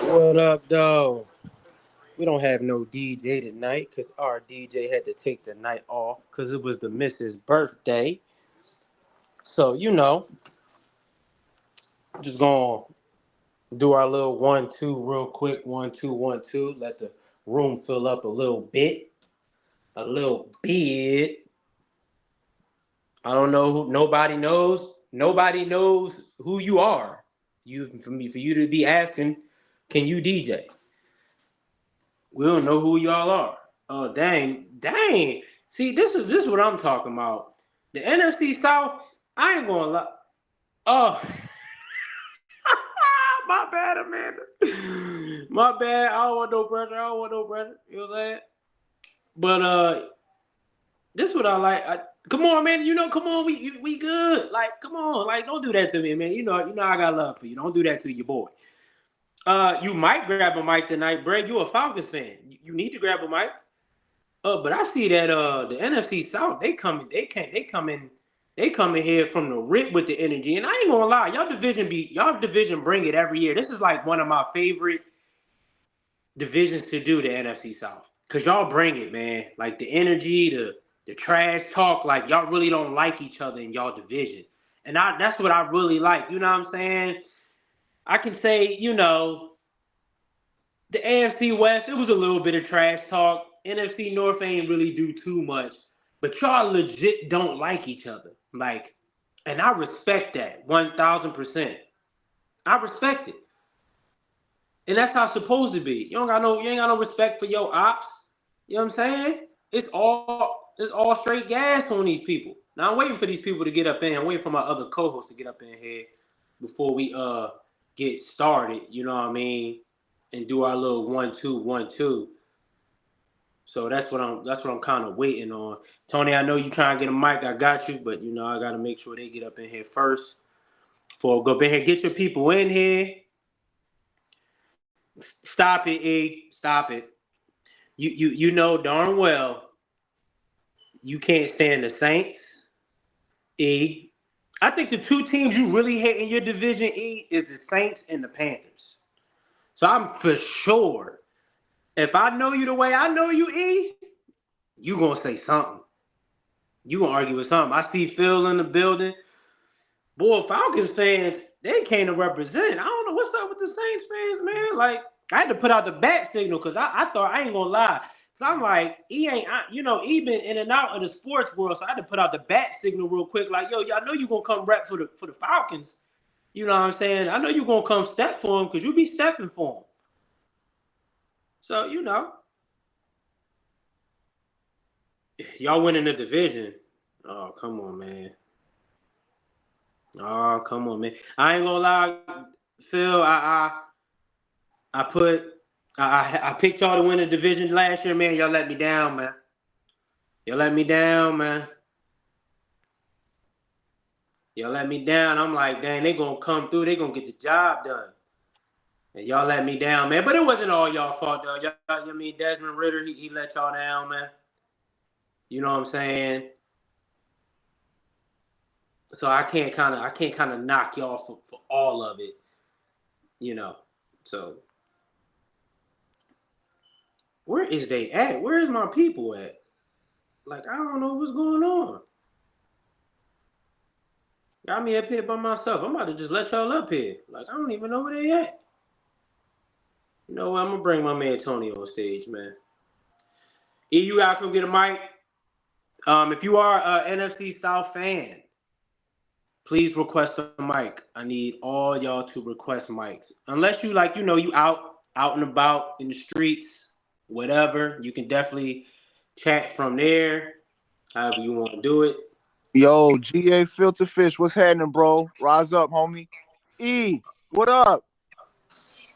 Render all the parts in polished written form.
What up, though? We don't have no DJ tonight because our DJ had to take the night off because it was the missus' birthday. So, just gonna do our little 1-2 real quick. 1-2, 1-2. Let the room fill up a little bit. A little bit. I don't know who, nobody knows. Nobody knows who you are. For you to be asking, can you DJ? We don't know who y'all are. Oh dang. See, this is what I'm talking about. The NFC South, I ain't gonna lie. Oh, my bad, Amanda. My bad. I don't want no brother. You know what I'm saying? But this is what I like. Come on, man. Come on. We good. Like, come on. Like, don't do that to me, man. I got love for you. Don't do that to your boy. You might grab a mic tonight, Brad. You a Falcons fan. You need to grab a mic. But I see that the NFC South, they come in here from the rip with the energy. And I ain't gonna lie, y'all division bring it every year. This is like one of my favorite divisions to do, the NFC South. Cause y'all bring it, man. Like the energy, the trash talk, like y'all really don't like each other in y'all division. And that's what I really like. You know what I'm saying? I can say, the AFC West, it was a little bit of trash talk. NFC North ain't really do too much, but y'all legit don't like each other. Like, and I respect that 1,000%. I respect it, and that's how it's supposed to be. You ain't got no respect for your ops. You know what I'm saying? It's all straight gas on these people. Now I'm waiting for these people to get up in here. I'm waiting for my other co-hosts to get up in here before we get started. You know what I mean? And do our little 1-2, 1-2. So that's what I'm kind of waiting on. Tony, I know you trying to get a mic. I got you, but I got to make sure they get up in here first. Before go up in here, get your people in here. Stop it, E. Stop it. You know darn well you can't stand the Saints, E. I think the two teams you really hate in your division, E, is the Saints and the Panthers. So I'm for sure, if I know you the way I know you, E, you gonna say something. You gonna argue with something. I see Phil in the building. Boy, Falcons fans, they came to represent. I don't know what's up with the Saints fans, man. Like, I had to put out the bat signal because I thought, I ain't gonna lie. So I'm like, he been in and out of the sports world, so I had to put out the bat signal real quick. Like, yo, y'all know you gonna come rep for the Falcons. You know what I'm saying? I know you gonna come step for them because you be stepping for them. So, y'all winning the division. Oh, come on, man. Oh, come on, man. I ain't gonna lie, Phil. I picked y'all to win the division last year, man. Y'all let me down, man. Y'all let me down, man. Y'all let me down. I'm like, dang, they gonna come through. They gonna get the job done. And y'all let me down, man. But it wasn't all y'all fault, though. Desmond Ridder, he let y'all down, man. You know what I'm saying? So I can't kind of knock y'all for all of it, So where is they at? Where is my people at? Like, I don't know what's going on. Got me up here by myself. I'm about to just let y'all up here. Like, I don't even know where they at. You know what? I'm gonna bring my man Tony on stage, man. E, you gotta come get a mic. If you are an NFC South fan, please request a mic. I need all y'all to request mics. Unless you you out and about in the streets, whatever, you can definitely chat from there, however you want to do it. Yo, GA Filter Fish, what's happening, bro? Rise up, homie. E, what up?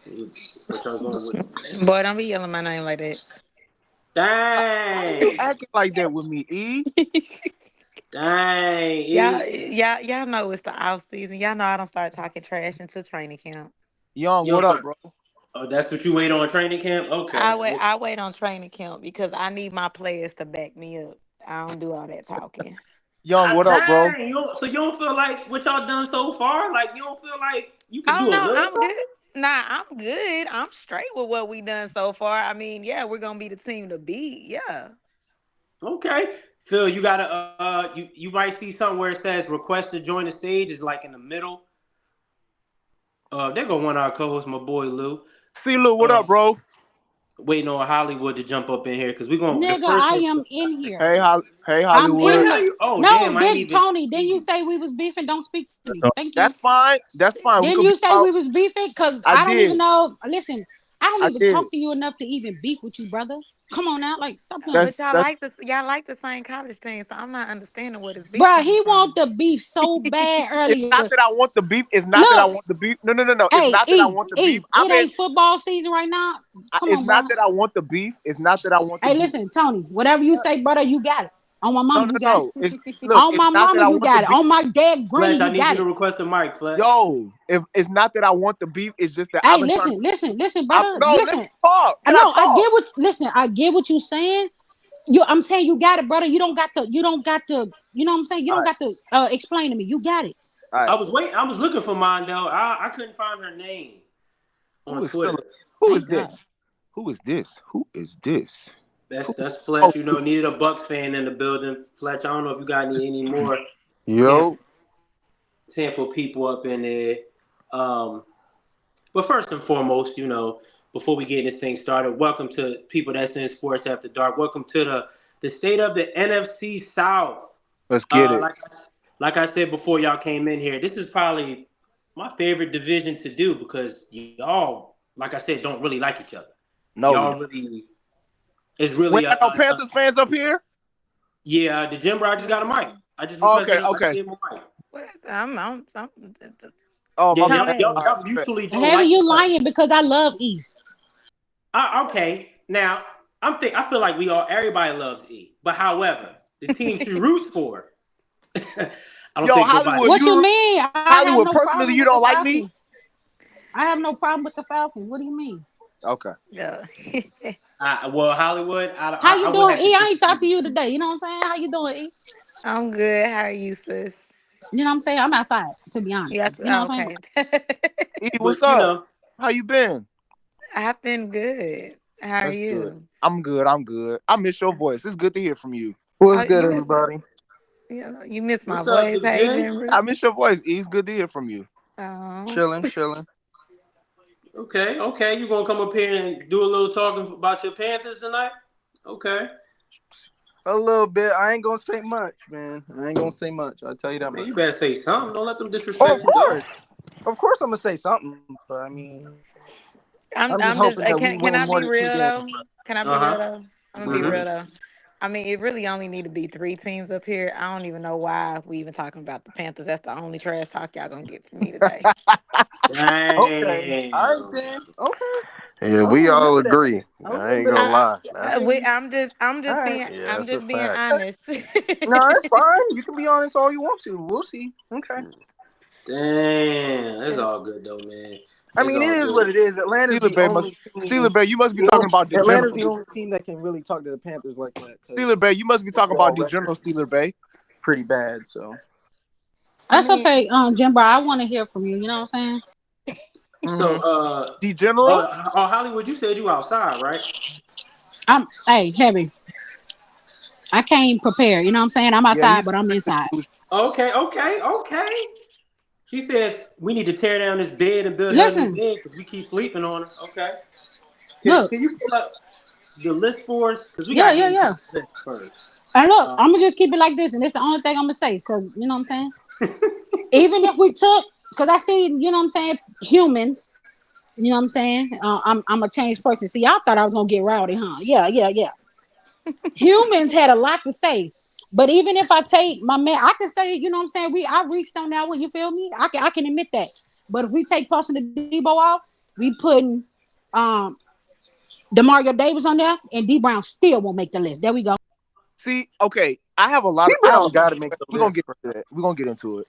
What y'all going with? Boy, don't be yelling my name like that. Dang. You acting like that with me, E? Dang. Y'all know it's the off season. Y'all know I don't start talking trash until training camp. Young, what up, bro? Oh, that's what you wait on training camp? Okay. I wait on training camp because I need my players to back me up. I don't do all that talking. Young, what up, bro? So you don't feel like what y'all done so far? Like, you don't feel like you can Oh do a no, little I'm something? good. Nah, I'm good. I'm straight with what we done so far. I mean, yeah, we're gonna be the team to beat. Yeah. Okay. Phil, you gotta you might see something where it says request to join the stage is like in the middle. There go one of our co-hosts, my boy Lou. See, Lou, what Uh, up, bro? waiting on Hollywood to jump up in here because we're gonna the Nigga, first I thing. am in here. Hey, I'm Where the in Hollywood. hell the. you? Oh No, damn! I ain't then even Tony, then see you you. say we was beefing. Don't speak to me. No, Thank you. that's fine. That's fine. We Then could be you say we out. was beefing because I I don't even did. know. Listen, I don't I even did. talk to you enough to even beef with you, brother. Come on now, like stop playing. That's But y'all that's. like the same college team, so I'm not understanding where this beef Bruh, coming he want from. the beef so bad It's earlier. not that I want the beef. It's not that I Look, want the beef. No. It's hey, not that I want the beef. It ain't football season right now. Come It's on, bro. not that I want the beef. It's not that I want the Hey, beef. listen, Tony, whatever you say, brother, you got it. On my No, mama, no, you got it. no. It's look. On It's my not that mama, I you want the got it. beef. On my dad, granny, Fletch, I you need got you to it. request a mic, Fletch. Yo, if it's not that I want the beef, it's just that I've Hey, been trying to. listen, brother. No, let me Listen. talk. I Can I know. talk? I get what you saying. I'm saying you got it, brother. You don't got to. You know what I'm saying? You All don't right, got to explain to me. You got it. all right. I was waiting. I was looking for mine though. I couldn't find her name Who on is feeling? Twitter. Who is Thank this? God. Who is this? Who is this? Who? That's Oh, Fletch. You know, needed a Bucks fan in the building. Fletch, I don't know if you got any more Tampa, Yo, Tampa people up in there. Um, but first and foremost, you know, before we get this thing started, welcome to people that's in sports after dark. Welcome to the state of the NFC South. let's get Uh, it. like like I said before, y'all came in here. This is probably my favorite division to do because y'all, like I said, don't really like each other. No, we Y'all don't. really, it's We really ain't got no Panthers fans up here. yeah. The Jim Bro, I just got a mic. I just requested. Okay, I just okay. gave him a mic. What? Oh, Yeah, my y'all, bad. Tony. y'all, All right, y'all my bad. mutually don't Heavy, like each you other. lying because I love East. Okay, now I feel like we all everybody loves E, but however, the team she roots for, I don't Yo, think nobody. Hollywood, What you mean? I have Hollywood. no Personally, problem you with the don't like me. Falcons. I have no problem with the Falcons. What do you mean? Okay. Yeah. Well, Hollywood, How I you would doing, have to E? I ain't talked to disagree. you today. You know what I'm saying? How you doing, E? I'm good. How are you, sis? You know what I'm saying? I'm outside, to be honest. Yes. You know what I'm saying? Okay. E, what's But you up? know, How you been? I've been good. How are That's good. you? I'm good. I'm good. I miss your voice. It's good to hear from you. what's Oh, good, you miss everybody? you miss my what's up, voice. Big Hey, Jen? Jimber. I miss your voice. E, it's good to hear from you. Oh. Chilling, chilling. Okay, you gonna come up here and do a little talking about your Panthers tonight? Okay, A little bit. I ain't gonna say much, man. I ain't gonna say much. I'll tell you that man, much. you better say something. Don't let them Oh, disrespect you, dog. of course, I'm gonna say something. But I mean, I'm just I'm just hoping that we can win I more be than two real games. though? Can I be Uh real huh. though? I'm gonna be Mm-hmm. real though. I mean, it really only need to be three teams up here. I don't even know why we even talking about the Panthers. That's the only trash talk y'all gonna get from me today. Okay. All right Damn. then. Okay. Yeah, I'm gonna we all remember that. agree. I'll I ain't remember gonna that. I, lie. I we, mean, all right. Yeah, I'm that's a just being fact. honest. No, it's fine. You can be honest all you want to. We'll see. Okay. Damn. It's all good though, man. I It's mean, it all is what good. it is. Atlanta's Steeler the Bay must. only team. Steeler Bay, you must be talking about the Atlanta's general. the only team that can really talk to the Panthers like that Steeler because Bay, you must be talking about overall the record general Steeler Bay. pretty bad. So. I That's mean, okay, Jimbo. I want to hear from you. You know what I'm saying? So, Hmm. The general. Hollywood, you said you outside, right? Hey, heavy. I came prepared. You know what I'm saying? I'm Yeah, he outside, done but I'm went to inside. the Okay. She says we need to tear down this bed and build her a new Listen, bed because we keep sleeping on her. Okay. look. Can you pull up the list for us? Because we Yeah, gotta get yeah, into yeah. the list first. And look, Uh, I'm gonna just keep it like this, and it's the only thing I'm gonna say, because you know what I'm saying. Even if we took, because I see, you know what I'm saying, humans. You know what I'm saying. I'm a changed person. See, y'all thought I was gonna get rowdy, huh? Yeah. Humans had a lot to say, but even if I take my man, I can say, you know what I'm saying. I reached on that one. You feel me? I can admit that. But if we take Paulson and Debo off, we putting um Demario Davis on there, and D Brown still won't make the list. There we go. See, okay, I have a lot T of. I have a Brown lot got to of make questions. the We're gonna list. get into that. We're gonna get into it.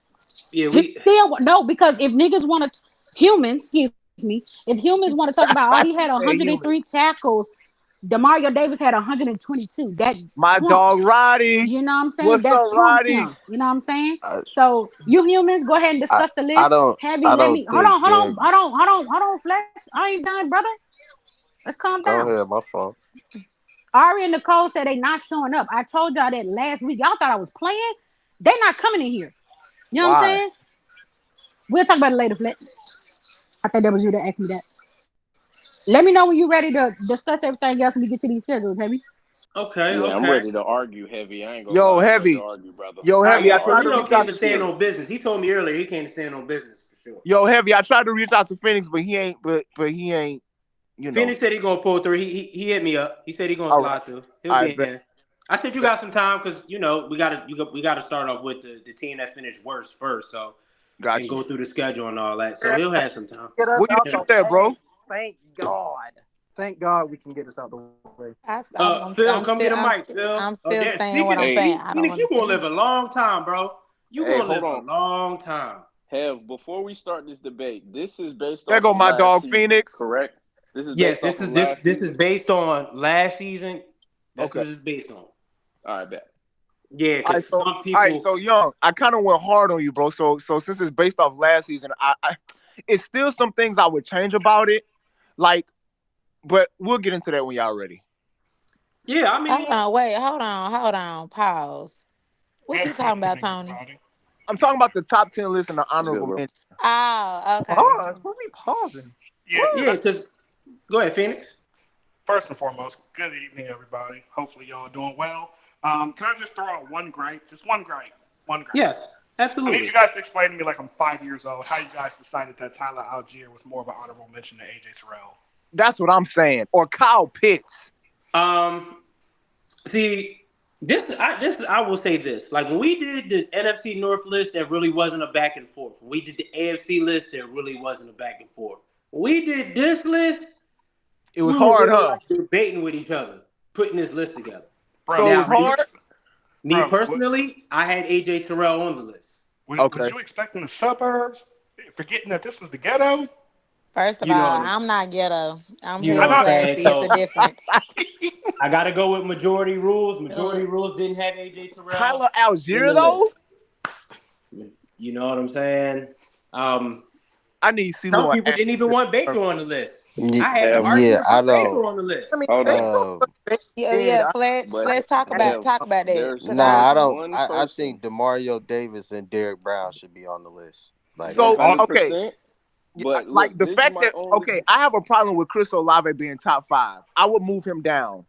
yeah, He we. still no, because if niggas want to humans, excuse me, if humans want to talk about, oh, he had Hey, human. 103 tackles. Demario Davis had 122. That My dog trumps. Roddy. You know what I'm saying? What's That up, trumps Roddy? him. You know what I'm saying? I, So you humans, go ahead and I, discuss the I list. don't, Heavy, I let don't me think Derek. hold on, Flex. I ain't done, brother. Let's calm Go down. ahead, my fault. Ari and Nicole said they not showing up. I told y'all that last week. Y'all thought I was playing. They not coming in here. You know what I'm Why? saying? We'll talk about it later, Fletch. I think that was you that asked me that. Let me know when you're ready to discuss everything else when we get to these schedules, Heavy. Okay, Yeah, I'm okay. ready to argue heavy. I ain't gonna Yo, lie, I'm ready to Heavy. argue, brother. Yo, All right, Heavy. yeah, I tried to Polito reach came out to to stand you. on business. He told me earlier he came to stand on business for sure. Yo, Heavy. I tried to reach out to Phoenix, but he ain't. But he ain't. You know. Phoenix said he gonna pull through. He hit me up. He said he gonna All right. slide through. He'll I be bet. in. I said you got some time because we gotta start off with the team that finished worst first, so Got and you. go through the schedule and all that. So he'll have some time. Get us Where you out Yeah. the at, bro? way. Thank God. Thank God we can get us out the way. Phil, come get a mic, Phil. I'm Oh, still damn. saying Speaking what of I'm Hey, saying. I don't Phoenix, you gonna understand. live a long time, bro. You hey, gonna hold live a on. long time. Hev, before we start this debate, this is based There off go of my last dog season, Phoenix. correct? This is Yes, based this off of is this last this is season? based on last season. That's Okay. what it's based on. All right, bet. Yeah, All because right, so some people. Young, I kind of went hard on you, bro. So since it's based off last season, it's still some things I would change about it, like, but we'll get into that when y'all ready. Yeah, I Hold mean, on, wait, hold on, pause. What you Best talking question, about, Tony? everybody. I'm talking about the top 10 list and the That's good, honorable bro. mention. Oh, okay. Pause. What we pausing? Yeah, yeah, because go ahead, Phoenix. first and foremost, good evening, everybody. Hopefully, y'all are doing well. Can I just throw out one gripe? Just one gripe. One gripe. Yes, I need you absolutely. guys to explain to me, like I'm 5 years old, how you guys decided that Tyler Algier was more of an honorable mention than AJ Terrell. That's what I'm saying. Or Kyle Pitts. Um, see, I will say this. Like when we did the NFC North list, there really wasn't a back and forth. When we did the AFC list, there really wasn't a back and forth. When we did this list, It was we were hard, really huh? like debating with each other, putting this list together. Bro, So it Now, was was you, hard. me bro, personally, I had AJ Terrell on the list. was Okay. you expecting the suburbs? Forgetting that this was the ghetto? First of You know all, what I'm, I'm not ghetto. I'm you know I what hood I'm know. saying. classy. It's a So difference. I got to go with majority rules. Majority Ugh. rules didn't have AJ Terrell Tyler in Algier, the list. though? You know what I'm saying? Um, I need some CeeLo people and didn't even want Baker on the list. Yeah, I had to Hev, argue yeah, to I put Baker don't. on the list. I mean, hold they on. Uh, they Yeah, did. yeah, Fletch. But Let's talk about Hev, that. there's Cause I nah, I there's don't. one I person, think Demario Davis and Derek Brown should be on the list. Like, That's So, awesome. okay. 100%. Yeah, But like look, the this is fact my that, only. okay, I have a problem with Chris Olave being top 5. I would move him down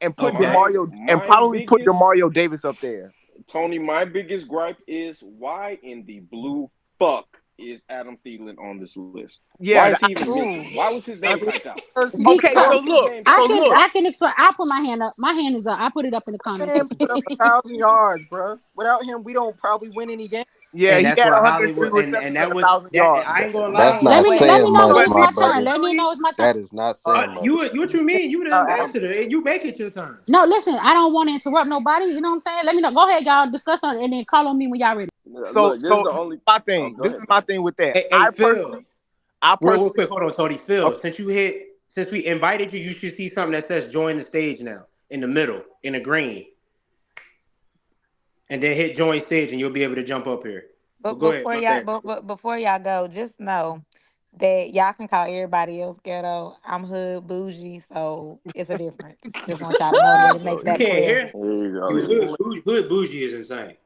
and put Okay. DeMario and My probably put biggest DeMario Davis up there. Tony, my biggest gripe is why in the blue fuck is Adam Thielen on this list? Why Yeah. is he even ooh, mentioned? Why was his I name mean, typed out? because he Okay, Why so Because was his look, name so typed out? look. I can explain. I'll put my hand up. My hand is up. I put it up in the comment man section. put up 1,000 yards, bro. Without him, we don't probably win any game. Yeah, And he that's had what 103 Hollywood receptions and and that was 1,000 that. yards. I ain't gonna that's lie. not wait. Let me saying know But when much, it's my my Phoenix, turn. brother. Let me know it's my turn. That is not saying much. What you mean? You done Adam, answered it. You make it your turn. No, listen, I don't want to interrupt nobody. You know what I'm saying? Let me know. Go ahead, y'all. Discuss on and then call on me when y'all ready. so Look, this is so the only. my Oh, thing. go This is ahead, my Tony. thing with that. Hey, Phil. I Real personally, quick, hold on, Tony. Phil, okay. since we invited you, you should see something that says join the stage now in the middle, in the green. And then hit join stage and you'll be able to jump up here. But But go ahead, before my y'all, bad. but before y'all go, just know that y'all can call everybody else ghetto. I'm hood bougie, so it's a difference. Just want y'all to know Here that you and go. make You that can't clear. hear? Here you go. You hood bougie is insane.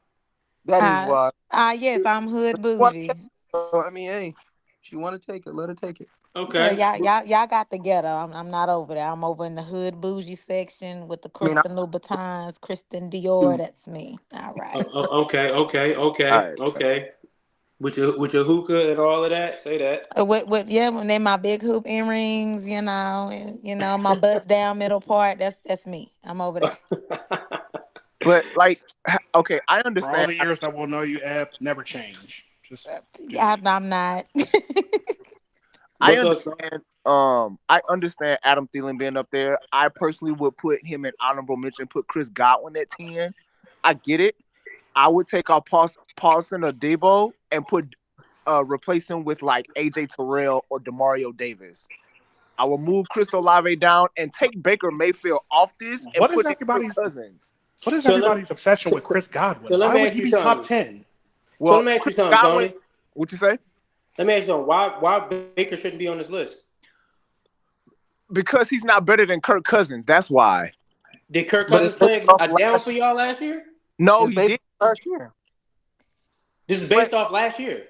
that is why. Yes, I'm hood What? bougie. I mean, hey, she want to take it. Let her take it. Well, Okay. y'all got the ghetto. I'm not over there. I'm over in the hood bougie section with the I mean, Christian Louboutins, Christian Dior. That's me. All right. All Okay. right. Okay. With your hookah and all of that, say that. When they my big hoop earrings, and my bust down middle part. That's me. I'm over there. But like, okay, I For all understand. the years that we'll know you, Eb, never change. Just Yeah, period. I'm not. I What's up, son? understand. I understand Adam Thielen being up there. I personally would put him in honorable mention. Put Chris Godwin at 10. I get it. I would take off Paulson or Debo and replace him with like AJ Terrell or Demario Davis. I will move Chris Olave down and take Baker Mayfield off this and What is put in Kirk everybody's Cousins. what is So let, everybody's obsession so, with Chris Godwin? so let Why me would ask he you be top something. 10? So Well, let me ask you Chris something, Godwin, Tony. what you say? Let me ask you something. Why Baker shouldn't be on this list? Because he's not better than Kirk Cousins. That's why. Did Kirk But it's Cousins based play off a down last. for y'all last year? No, It's he based did. off last year. This is But based off last year.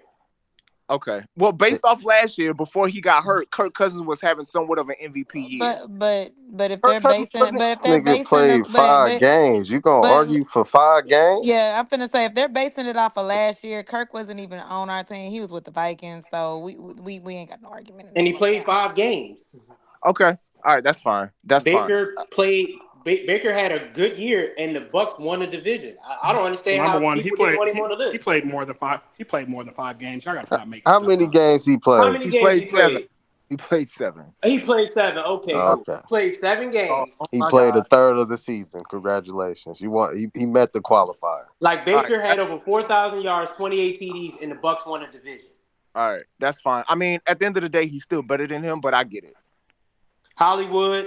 okay. Well, based off last year, before he got hurt, Kirk Cousins was having somewhat of an MVP year. But if Kirk they're Cousins basing, but this if they're nigga basing the, played 5 games. You gonna but argue for 5 games? yeah, I'm finna say if they're basing it off of last year, Kirk wasn't even on our team. He was with the Vikings, so we ain't got no argument in And this he one played now. 5 games. Okay. All right, that's fine. That's fine. Baker had a good year, and the Bucks won the division. I don't So understand number how one, people didn't want him on the he list. played more than 5. He played more than 5 games. Y'all gotta stop making How stuff many up. games he How played? many He games played he 7. played? He played 7. He played 7. Okay, cool. Okay. Played 7 Oh, games. He my played a God. third of the season. Congratulations. He met the qualifier. Like All right. Baker had over 4,000 yards, 28 TDs, and the Bucks won the division. All right, that's fine. I mean, at the end of the day, he's still better than him, but I get it. Hollywood,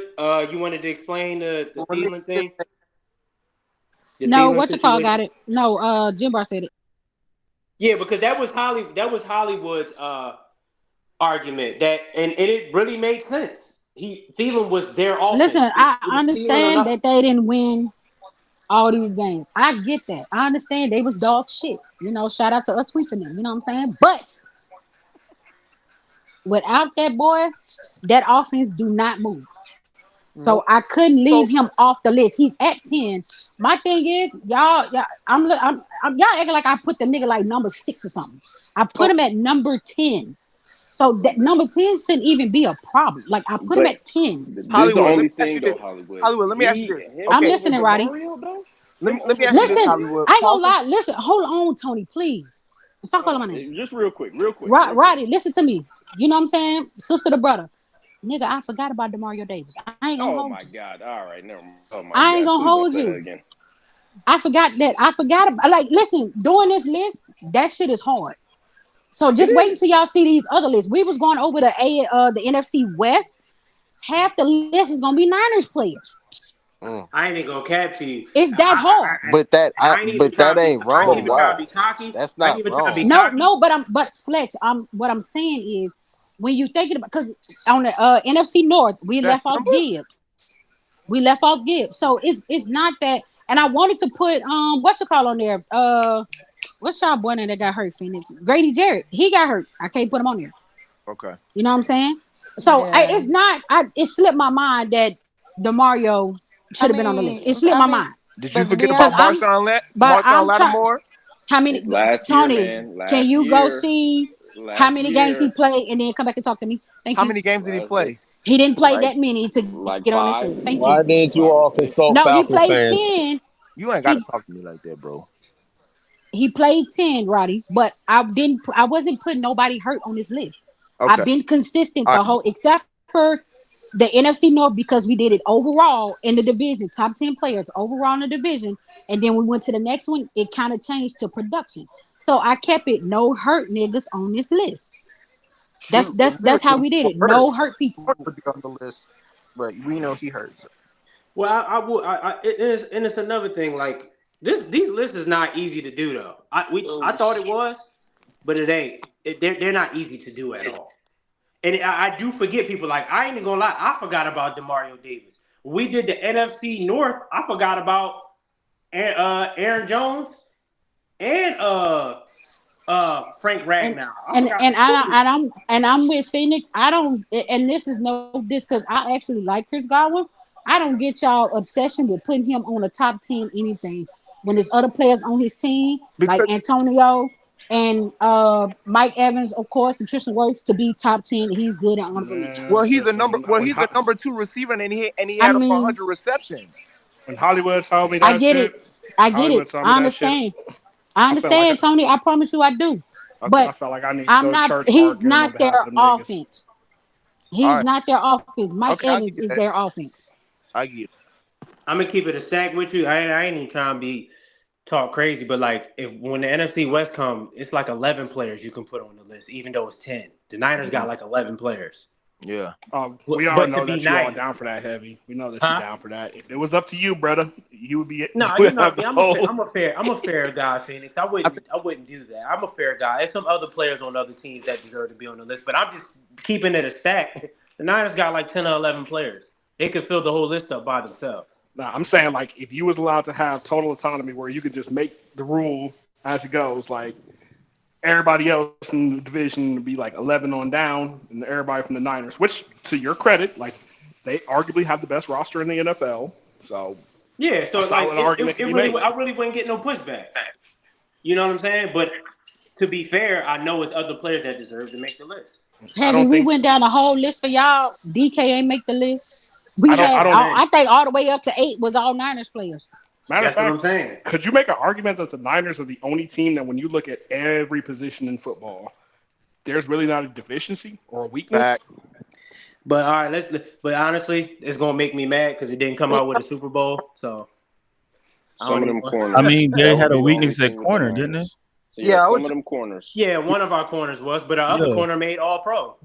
you wanted to explain the Let me Thielen thing? The No, Thielen what you call got situation? it? No, Jim Bar said it. Yeah, because that was Hollywood's argument and it really made sense. Thielen was their offense. Listen, I It was Thielen or understand nothing. that they didn't win all these games. I get that. I understand they was dog shit. Shout out to us sweeping them. You know what I'm saying? But without that boy, that offense do not move. So Nope. I couldn't So leave him off the list. He's at 10. My thing is, y'all acting like I put the nigga like number 6 or something. I put so him at number 10. So that number 10 shouldn't even be a problem. Like I put him But at 10. this is the Hollywood, let only me ask thing you though, this. Hollywood. Hollywood, let me ask you this. Him I'm Okay, over listening, Roddy. Demario though. Him let me over ask you this, Listen, Demario. Hollywood. I ain't gonna Paulson, lie. Listen, hold on, Tony, please. Stop calling my name. Just real quick, real quick, real quick. Roddy, listen to me. You know what I'm saying? Sister to brother. Nigga, I forgot about Demario Davis. I ain't gonna Oh hold my you. God! All right, never mind. Oh my I ain't God! gonna Please don't hold say that you. again. I forgot that. I forgot about, like, listen, doing this list, that shit is hard. So It just wait is. until y'all see these other lists. We was going over the NFC West. Half the list is gonna be Niners players. Mm. I ain't even gonna cap to you. It's that hard. And I ain't even But trying that to be ain't I ain't wrong. even trying to Why? be cocky. That's I ain't not even trying to be wrong. No, cocky. no, but Fletch, what I'm saying is when you thinking about, because on the NFC North, we that's left off simple. Gibbs. We left off Gibbs. So it's not that, and I wanted to put what you call on there? What's y'all boy name that got hurt, Phoenix? Grady Jarrett. He got hurt. I can't put him on there. Okay. You know what I'm saying? So Yeah. it's not. It slipped my mind that DeMario I should have been on the list. mean, It slipped I my mean, mind Did you but to forget be because about honest, I'm Marshawn trying. Lattimore? How many? It's last year, Tony, man. can Last you go year. see how Last many games he year. played and then come back and talk to me? Thank How you. many games did he Last play? He didn't play like that many to like get on this 5, list. Thank you. Why didn't you 5 or all 6. consult No, he Falcons played fans? 10. You ain't got to He talk to me like that, bro. he played 10, Roddy, but I wasn't putting nobody hurt on this list. I've Okay. been consistent All the right. whole, except for the NFC North, because we did it overall in the division, top 10 players overall in the division, and then we went to the next one. It kind of changed to production, so I kept it no hurt niggas on this list. That's Shoot, that's if we that's would how give him we did more it. hurt, No hurt people. Ford would be on the list. But we know he hurt. So. Well, I would. It's another thing. Like these lists is not easy to do though. I thought it was, but it ain't. They're not easy to do at all. And I do forget people. Like I ain't even gonna lie. I forgot about Demario Davis. When we did the NFC North, I forgot about Aaron Jones and Frank and Ragnow. I and forgot. and I'm with Phoenix. I don't, and this is no this because I actually like Chris Godwin. I don't get y'all obsession with putting him on the top 10 anything when there's other players on his team like Because Antonio and Mike Evans, of course, and Tristan Wirfs to be top 10. He's good at honorable mention. Man, listen, he's a number 2 receiver, and he I had over mean, 100 receptions. when Hollywood told me I that get it. shit, I get it. Hollywood told me I that shit. understand. I I felt like understand, Tony. I promise you I do. I But felt like I need to I'm go to not, church he's arguing not on behalf their of them niggas. offense. All He's right. not their offense. Mike Okay, I'll give Evans you is that. their offense. I get it. I'm gonna keep it a stack with you. I ain't even trying to be talk crazy, but like if when the NFC West come, it's like 11 players you can put on the list, even though it's 10. The Niners got like 11 players. Yeah. We all But know to be that you all nice, down for that heavy. We know that huh? you're down for that. If it was up to you, brother, you would be. No, You you would know have me. the whole. I'm a fair guy, Phoenix. I wouldn't do that. I'm a fair guy. There's some other players on other teams that deserve to be on the list, but I'm just keeping it a stack. The Niners got like 10 or 11 players. They could fill the whole list up by themselves. Nah, I'm saying like if you was allowed to have total autonomy where you could just make the rule as it goes, like everybody else in the division would be like 11 on down, and everybody from the Niners, which to your credit, like they arguably have the best roster in the NFL. So Yeah, a so like solid argument can be made. I really wouldn't get no pushback. You know what I'm saying? But to be fair, I know it's other players that deserve to make the list. I Heavy, don't we think. went down the whole list for y'all. DK ain't make the list. I We don't. That's I had, what I'm don't. saying. I think, all the way up to 8 was all Niners players. Matter of That's what I'm fact, saying. could you make an argument that the Niners are the only team that when you look at every position in football, there's really not a deficiency or a weakness? Facts. But all right, but honestly, it's gonna make me mad because it didn't come out with a Super Bowl. So I Some don't of even them want. I corners. mean, they That would had a be the only weakness at thing with the corner, didn't they? Niners. So Yeah, I some was. of them corners. Yeah, one of our corners was, but our other Yeah. corner made All Pro.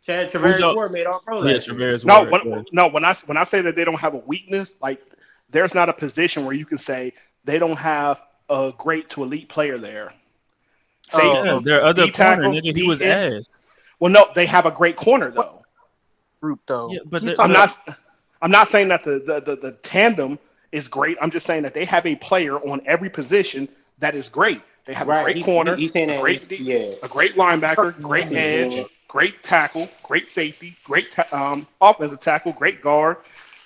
Chad Who's Travaris up? Ward made All Pro Yeah, last year. Travaris No, Ward. Yeah. when I say that they don't have a weakness, like there's not a position where you can say they don't have a great to elite player there. Oh, Yeah, Safety, their other D corner, tackle, nigga, he D was end. ass. Well, no, they have a great corner what though. group though? Yeah, but He's the, talking I'm about. the not saying that the tandem is great. I'm just saying that they have a player on every position that is great. They have a Right? great corner, He's saying a that. great D, Yeah. a great linebacker, great edge, great tackle, great safety, great offensive tackle, great guard,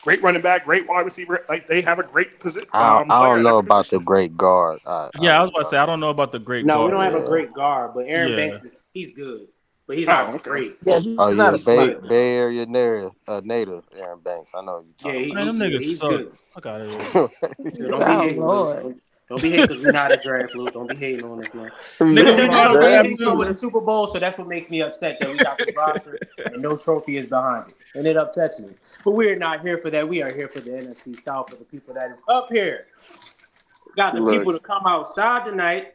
great running back, great wide receiver. Like they have a great I player don't at know every about the position. great guard. I yeah, I was really about to say I don't. don't know about the great No, we don't guard. have a Yeah. great guard, but Aaron Yeah, Banks he's good, but he's Oh, not okay. great. Yeah, Oh he's not yeah, a He's Bay stud. good though. Bay Area native Aaron Banks. I know what you're Yeah, talking man, them yeah, niggas he's suck. good. Fuck out of here. about. So don't be Oh hating, Luke. Lord. Don't be hating because we're not a draft, Luke. Don't be hating on us, man. But Nigga, it we doesn't not a come. It draft didn't come with either. a Super Bowl, so that's what makes me upset that we got this roster and no trophy is behind it, and it upsets me. But we're not here for that. We are here for the NFC South, for the people that is up here. We got the Look, people to come outside tonight.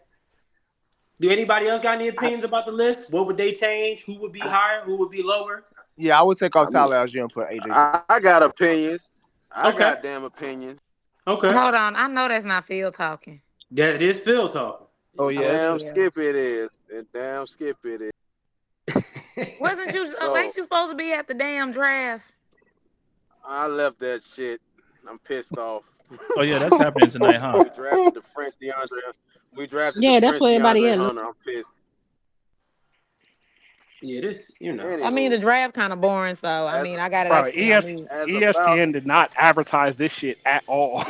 Do anybody else got any opinions about the list? What would they change? Who would be higher? Who would be lower? Yeah, I would take off I'm, Tyler Algier and put AJ. I got opinions. I Okay. got damn opinions. Okay. Hold on. I know that's not Phil talking. That is Phil talking. Oh yeah, Damn Phil. skip it is. Damn skip it is. Wasn't you? So Ain't you supposed to be at the damn draft? I left that shit. I'm pissed off. Oh yeah, that's happening tonight, huh? We drafted the French DeAndre. We drafted Yeah, the that's French where everybody DeAndre is. Hunter. I'm pissed. Yeah, this, I mean, the Anywho, draft kind of boring, so I as mean, I got it Bro, actually on me. as a ESPN Falcon, did not advertise this shit at all.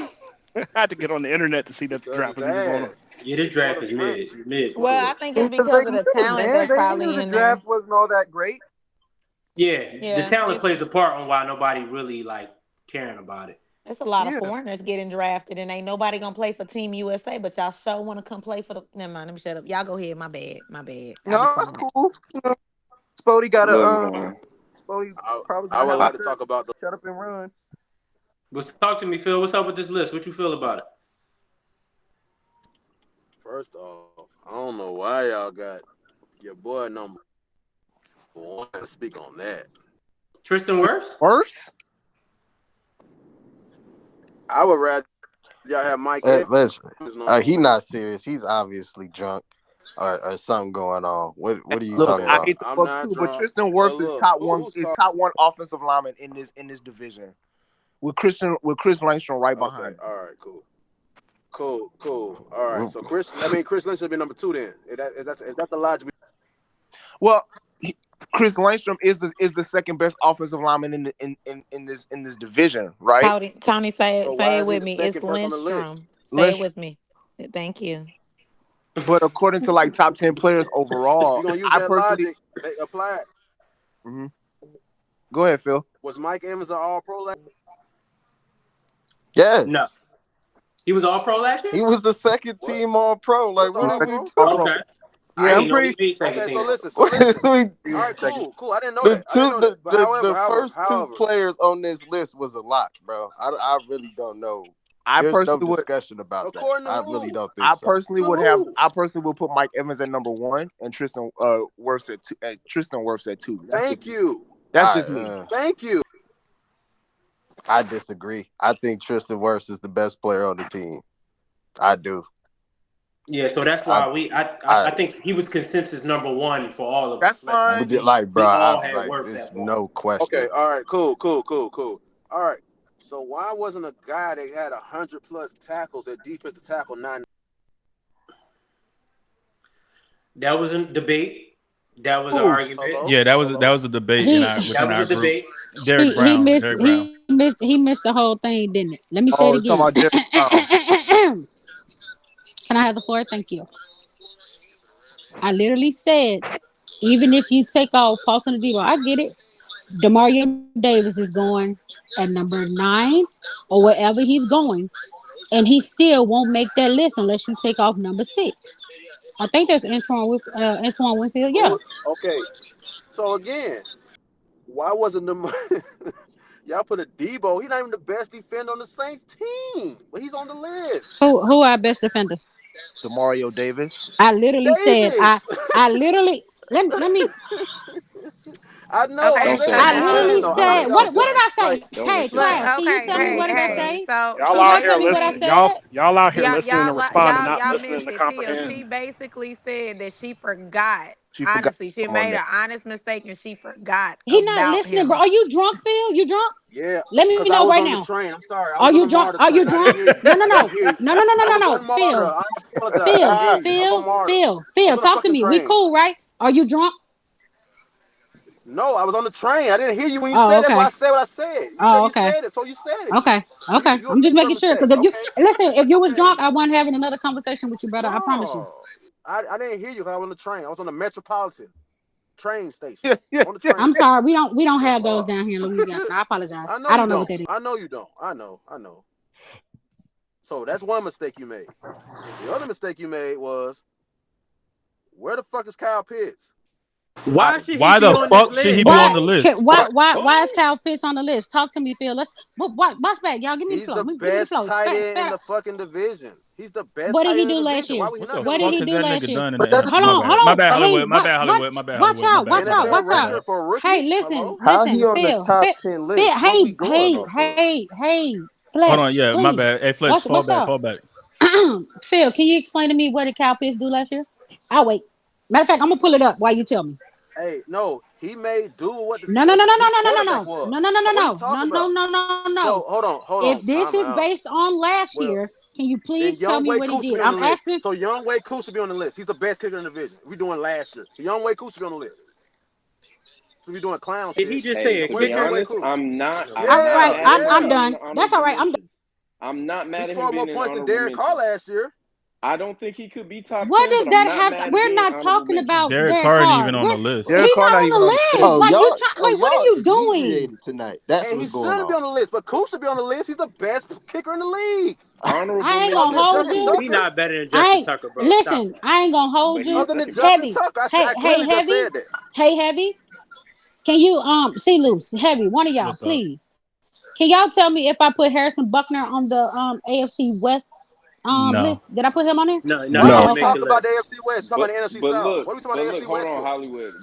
I had to get on the internet to see that the because draft it's was even going on. ass. Yeah, this It's for draft the is mid. French. It's mid It's for for Well, sure. I think it's Because because they of the knew, talent man. that's They knew probably the in there. draft wasn't all that great. Yeah, the Yeah, talent plays a part on why nobody really like caring about it. it's a lot of Yeah. foreigners getting drafted, and ain't nobody gonna play for Team USA. But y'all sure want to come play for the. Never mind. Let me shut up. Y'all go ahead. My bad. My bad. I'll be No, it's quiet. cool. You know, Spody got look, a man. Spody I, probably I gonna would have like a to talk about the shut up and run. But talk to me, Phil. What's up with this list? What you feel about it? first off. I don't know why y'all got your boy number one to speak on that. Tristan Wirfs? first. I would rather y'all have Mike Listen, Evans number he one. not serious. He's obviously drunk or something going on. What are you Look, talking I about? hate the I'm Bucks not too, but drunk. Tristan But Wirfs is look, top one. who's Is talking? top one offensive lineman in this division. With Chris Langstrom right behind Okay, him. all right, cool. All right, so Chris Lynch should be number two then. Is that the logic? Well, Chris Langstrom is the second best offensive lineman in this division, right? Tony, say So say why it is he with the me. It's second person on the list? Lindstrom. Say it Lynch, with me. Thank you. but according to like top 10 players If overall, you're gonna use I that personally. logic, apply it. hmm Go ahead, Phil. Was Mike Evans an All-Pro last? Yes. No. He was all pro last year? He was the second What? team All-Pro. Like, What's what all are we pro? talking? Okay. I Yeah, I'm didn't know he pretty. made second Okay, team. so listen. He All was right, second. cool. I didn't know The that. I didn't know that. But the first two however, players on this list was a lot, bro. I really don't know. I There's no personally would. discussion about that. According to I who? really don't think I so. personally To would have. who? I personally would put Mike Evans at number one and Tristan Wirfs at two. Tristan Wirfs at two. That's Thank just me. you. That's just me. Thank you. I disagree. I think Tristan Wirfs is the best player on the team. I do. Yeah, so that's why I think he was consensus number one for all of us. That's fine. Bro, we all had Wirfs there's at one. no question. Okay, all right, cool. All right. So why wasn't a guy that had 100+ tackles at defensive tackle 9? That was a debate. That was an argument. Yeah, that was a debate within our group. Derek Brown. He missed the whole thing, didn't it? Let me say it again. Can I have the floor? Thank you. I literally said, even if you take off Paulson and Debo, I get it. Demario Davis is going at number 9 or wherever he's going, and he still won't make that list unless you take off number 6. I think that's Antoine Winfield. Yeah. Okay. So again, why wasn't y'all put a Debo? He's not even the best defender on the Saints team, but he's on the list. Who our best defender? Demario Davis. I literally said I literally let me. I know. Okay, I literally said what did I say? Hey, class, can you tell me what did I say? So Y'all out here listening. Y'all out here listening to respond and not listening to comprehend. She basically said that she forgot. Honestly, she made an honest mistake and she forgot. He not listening, bro. Are you drunk, Phil? You drunk? Yeah. Let me know right now. I'm sorry. Are you drunk? Are you drunk? No. Phil, talk to me. We cool, right? Are you drunk? No, I was on the train. I didn't hear you when you said that. But I said what I said. You said it, so you said it. Okay. I'm just making sure because if you was drunk, I wasn't having another conversation with you, brother. I promise you. I didn't hear you because I was on the train. I was on the Metropolitan train station. On the train. I'm sorry. We don't have those down here in Louisiana. I apologize. I don't know what that is. I know you don't. I know. So that's one mistake you made. The other mistake you made was, where the fuck is Kyle Pitts? Why the fuck should he be on the list? Why is Kyle Pitts on the list? Talk to me, Phil. Watch back, y'all. Give me the flow. He's the best tight end in the fucking division. He's the best. What did he do last year? What did he do last year? Hold on. My bad, Hollywood. Watch out. Hey, listen, How he on the top 10 list? Hey, Flex. Hold on, yeah, my bad. Hey, Flex, fall back. Phil, can you explain to me what did Kyle Pitts do last year? I'll wait. Matter of fact, I'm gonna pull it up while you tell me. Hey, no, he made do what the No. So, hold on. If this is based on last year, can you please tell me what he did? I'm asking. So Younghoe Koo should be on the list. He's the best kicker in the division. We're doing last year. So Younghoe Koo should be on the list. So we're doing clown shit. Did he just say to be honest, I'm not. I'm done. That's all right. I'm not mad at him. He scored more points than Derek Carr last year. I don't think he could be top 10. What does that have? We're not talking about Derek Carr ain't even on the list. He's not on the list. What are you doing tonight? That's what's going on. He shouldn't be on the list, but Koo should be on the list. He's the best kicker in the league. I ain't gonna hold you. He's not better than Justin Tucker, bro. Listen, I ain't gonna hold you. Heavy. Hey, Heavy. Can you see loose? Heavy, one of y'all, please. Can y'all tell me if I put Harrison Buckner on the AFC West list? Did I put him on there? No. Talk about the AFC West. Talk about the NFC South. What are we talking about the AFC West? Hold on, Hollywood.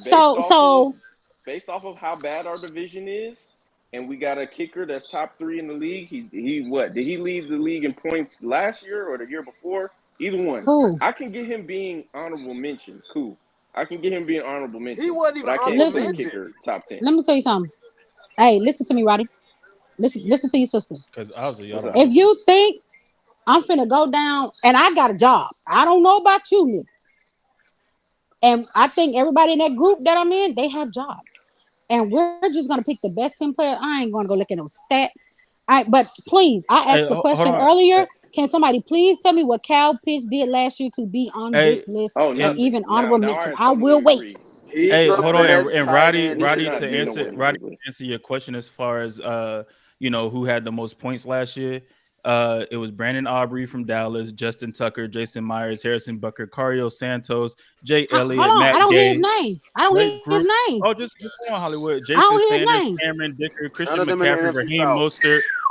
Based off of how bad our division is, and we got a kicker that's top 3 in the league. He what? Did he lead the league in points last year or the year before? Either one. Cool. I can get him being honorable mention. Cool. I can get him being honorable mention. He wasn't even honorable mention. Kicker top 10. Let me tell you something. Hey, listen to me, Roddy. Listen to your sister. If you think I'm finna go down and I got a job, I don't know about you niggas. And I think everybody in that group that I'm in, they have jobs. And we're just gonna pick the best 10 players. I ain't gonna go look at those stats. But please, I asked the question earlier. Can somebody please tell me what Kyle Pitts did last year to be on this list and even honorable mention? I will wait. Hey, hold on, and Roddy to answer your question as far as who had the most points last year. It was Brandon Aubrey from Dallas, Justin Tucker, Jason Myers, Harrison Butker, Cario Santos, Jay Elliott, Matt I don't Gay. hear his name. I don't hear his name. Oh, just go on Hollywood. Jason Sanders, Cameron Dicker, Christian McCaffrey, Raheem Mostert,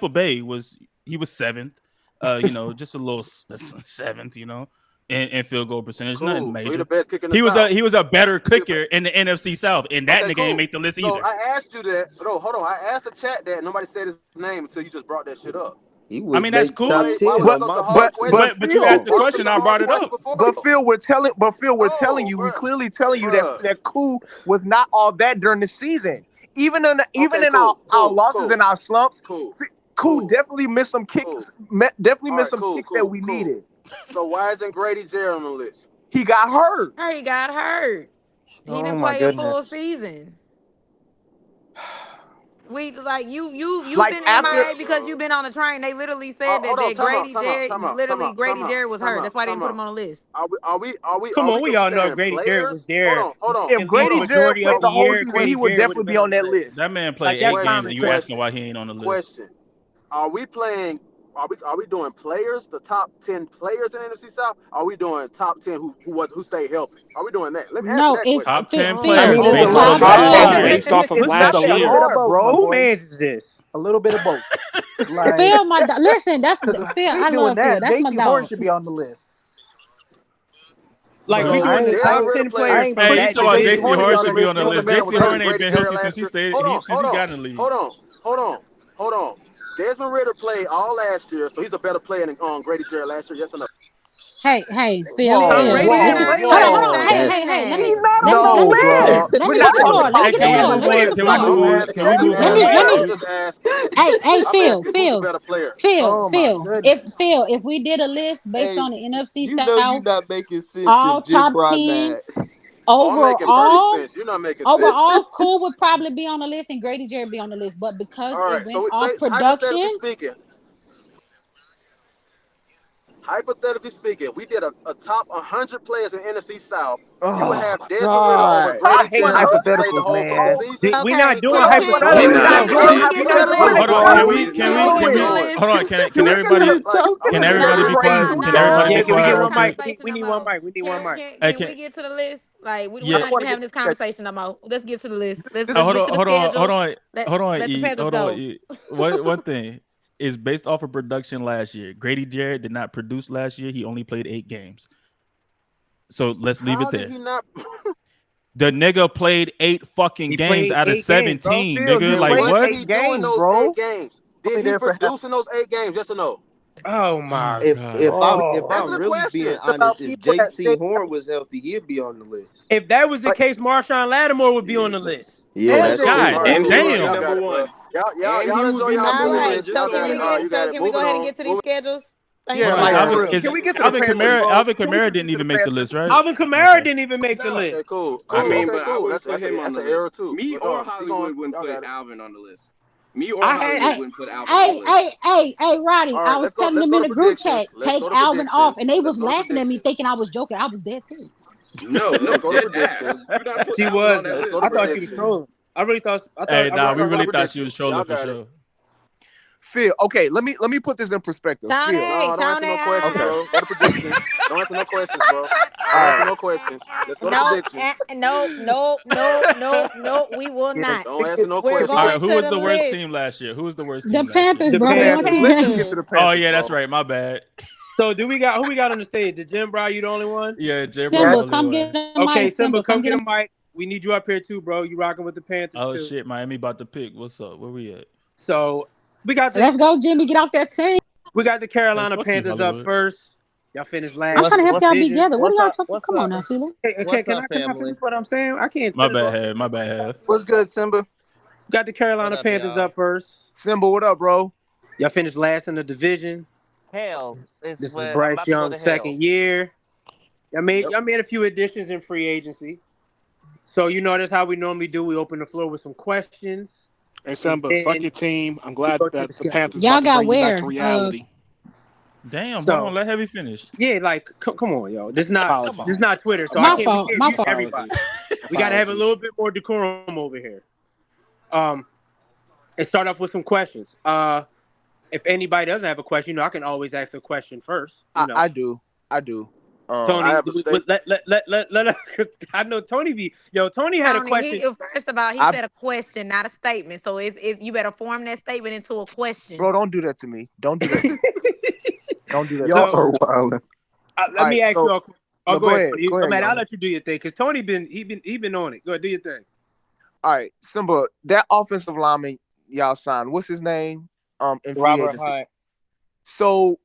Tampa Bay was 7th. just a little 7th, in field goal percentage. Cool. Nothing So major. he the best kicker in the He was South. he was a better kicker in the NFC South, and that nigga ain't make the list either. So I asked you that. No, hold on. I asked the chat that. Nobody said his name until you just brought that shit up. I mean, that's cool. Why was that such a hard question? But you asked the question, I brought it up. But Phil, we're telling you, we're clearly telling you that Koo was not all that during the season. Even in our losses and our slumps, Koo definitely missed some kicks. Definitely missed some kicks that we needed. So why isn't Grady Jarrett on the list? He got hurt. He got hurt. He didn't play a full season. We you've Like been after- MIA because you've been on the train. They literally said that Grady Jarrett was hurt. That's why they didn't put him on the list. Are we? Come on, we all know Grady players? Jarrett was there. Hold on. If Grady Jarrett played the whole season, he would definitely be on that list. That man played 8 games, and you asking why he ain't on the list. Question: Are we playing? Are we doing players? The top 10 players in NFC South? Are we doing top 10 who stay healthy? Are we doing that? Let me ask you that it's question. Top 10 Phil, players Phil, based it's off top 10. based off of last A year. little bit of both. Who man's is this? A little bit of both. Like, Phil, listen, that's Phil. I love Phil. That's my JC Horn dog. should be on the list. Like So we doing the I top ain't 10 play- players. I ain't from Hey, play- that you talking about division. JC Horn should be on the list. JC Horn ain't been healthy since he got in the league. Hold on. Desmond Ridder played all last year, so he's a better player than Grady Jarrett last year. Yes or no? Hey, Phil. Whoa, Phil. whoa, Listen, whoa. hold on. Hey. Let me He's not let on the list. me We're get not the floor. talking Let me about get the Can floor. we Let me get the move on? floor. Can we move Let me- I'm just asking. Hey, I'm Phil, asking who's the better player. Oh, my Phil. goodness. If we did a list based on the NFC You know you're South, not making sense all if Jim top Brown 10 mad. I'm making perfect overall, sense. You're not making sense. Cool would probably be on the list and Grady Jarrett be on the list. But because All it right. went So off hypothetically production, speaking, if we did a top 100 players in NFC South, you would Oh, have Desmond Ridder God. over I Grady hate Jarrett who played the hypotheticals, whole man. fucking season. We not doing Can we get to the list? Hold on. Can everybody be quiet? Can everybody Yeah, be can we quiet get real one mic? quick? We need one mic. We need one mic. Can we get to the list? Like we're Yeah. not even having this conversation no more. Let's get to the list. Let's get to the Hold schedule. on. Let the Panthers go. One thing is based off of production last year. Grady Jarrett did not produce last year. He only played 8 games. So let's leave it there. Did he not? The nigga played 8 fucking games out of 17, nigga. Like What what? did he do in those 8 games? Did he produce in those 8 games? Yes or no? Oh my If God. I'm really being honest, if JC Horn was healthy, he'd be on the list. If that was the case, Marshawn Lattimore would be on the list. Yeah, that's God And he was damn. number one. Y'all just show y'all All moving right. list. So can we go ahead and get to these schedules? Thank Yeah, you. like, Alvin, for real. Can we get to the Panthers, bro? Alvin Can we Kamara just didn't get to even the make the Panthers? list, right? Alvin Kamara didn't even make the Okay, list. cool. I mean, Okay, but I cool. would That's put him on an the error list. too. Me But or keep Hollywood going. wouldn't Y'all put got it. Alvin on the list. Me or I had- Hollywood wouldn't put Alvin on the list. Hey, Roddy, All I right, was let's go- telling let's them go in to the group predictions. chat, Let's take go to Alvin off, and they predictions. was Let's go to laughing at me predictions. thinking I was joking. I was dead too. No, Let's go to dead ass. predictions. Do not put She Alvin was on that though. list. go to I thought she was predictions. trolling. I really thought. Hey, nah, we I really got thought she was predictions. trolling Y'all for got it. sure. Phil, okay, let me put this in perspective. Tony, Phil, No, don't answer no questions, Okay. bro. Go to predictions. Don't answer no questions, bro. Don't answer no questions. Let's go to predictions. No, we will not. Don't answer no We're questions. All right, going who to was the the worst list. team last year? Who was the worst The team last year? Panthers, The bro. They Panthers. went to Let's just get to the Panthers. Oh yeah, that's bro. right. My bad. So who we got on the stage? Did Jim Brown, you the only one? Yeah, Jay Simba, Brown. come get a Okay, mic. Simba, come get a a mic. We need you up here too, bro. You rocking with the Panthers Oh too. shit, Miami about to pick. What's up? Where we at? So we got Let's go, Jimmy. Get off that team. the Carolina Fuck you, Panthers up Hollywood. first. Y'all finished last. I'm trying to help y'all be division. together. What are y'all What's up? talking? What's Come on up? now, Tila. Can What's I up, family? finish what I'm saying? I can't. My finish bad, my bad. What's good, Simba? Got the Carolina What up, Panthers y'all? up first. Simba, what up, bro? Y'all finished last in the division. Hell, This is I'm Bryce about to go Young's to hell. second year. Y'all made a few additions in free agency. So that's how we normally do. We open the floor with some questions. Hey, Simba, And fuck your team. I'm glad go to that the the schedule. Panthers Y'all about to got bring you back where? to reality. Damn, So- hold on, let Heavy finish. Yeah, like come on, yo. This is not Twitter, so My we fault, can't my mute fault. everybody. We gotta have a little bit more decorum over here. And start off with some questions. If anybody doesn't have a question, I can always ask a question first. I do. Tony, I have a statement. let I know Tony Tony had a question. First of all, he said a question, not a statement. So it's you better form that statement into a question. Bro, don't do that to me. Don't do that. Don't do that. Y'all So are wild. let me ask you all. Oh, no, go ahead. Go ahead, Matt, I'll Yana. let you do your thing because Tony he been on it. Go ahead, do your thing. All right, Simba, that offensive lineman y'all signed, what's his name? In free Robert agency. Hunt. So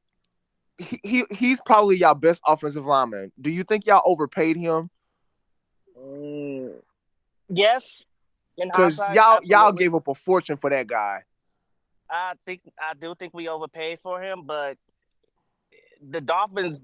he's probably y'all best offensive lineman. Do you think y'all overpaid him? Yes. Because y'all gave up a fortune for that guy. I do think we overpaid for him, but the Dolphins,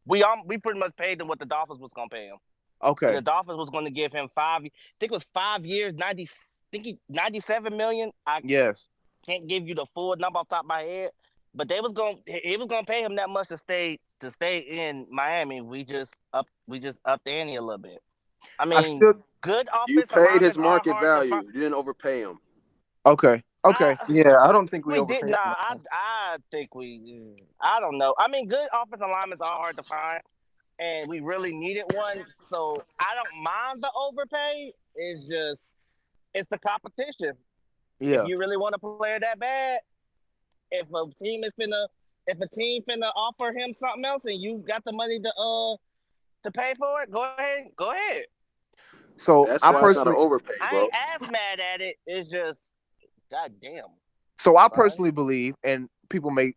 we pretty much paid him what the Dolphins was gonna pay him. Okay. The Dolphins was going to give him I think it was 5 years, 97 million. Yes. Can't give you the full number off the top of my head, but he was going to pay him that much to stay in Miami. We just upped the ante a little bit. I mean, good offensive You paid his linemen market are hard to value. find. You didn't overpay him. Okay. Yeah, I don't think we did. overpaid. Nah, I think we. I don't know. I mean, good offensive linemen are hard to find, and we really needed one. So I don't mind the overpay. It's the competition. Yeah. If you really want a player that bad, if a team finna offer him something else and you got the money to pay for it, go ahead. So that's why it's not an overpay, bro. I ain't as mad at it. It's just, goddamn. So I personally believe, and people may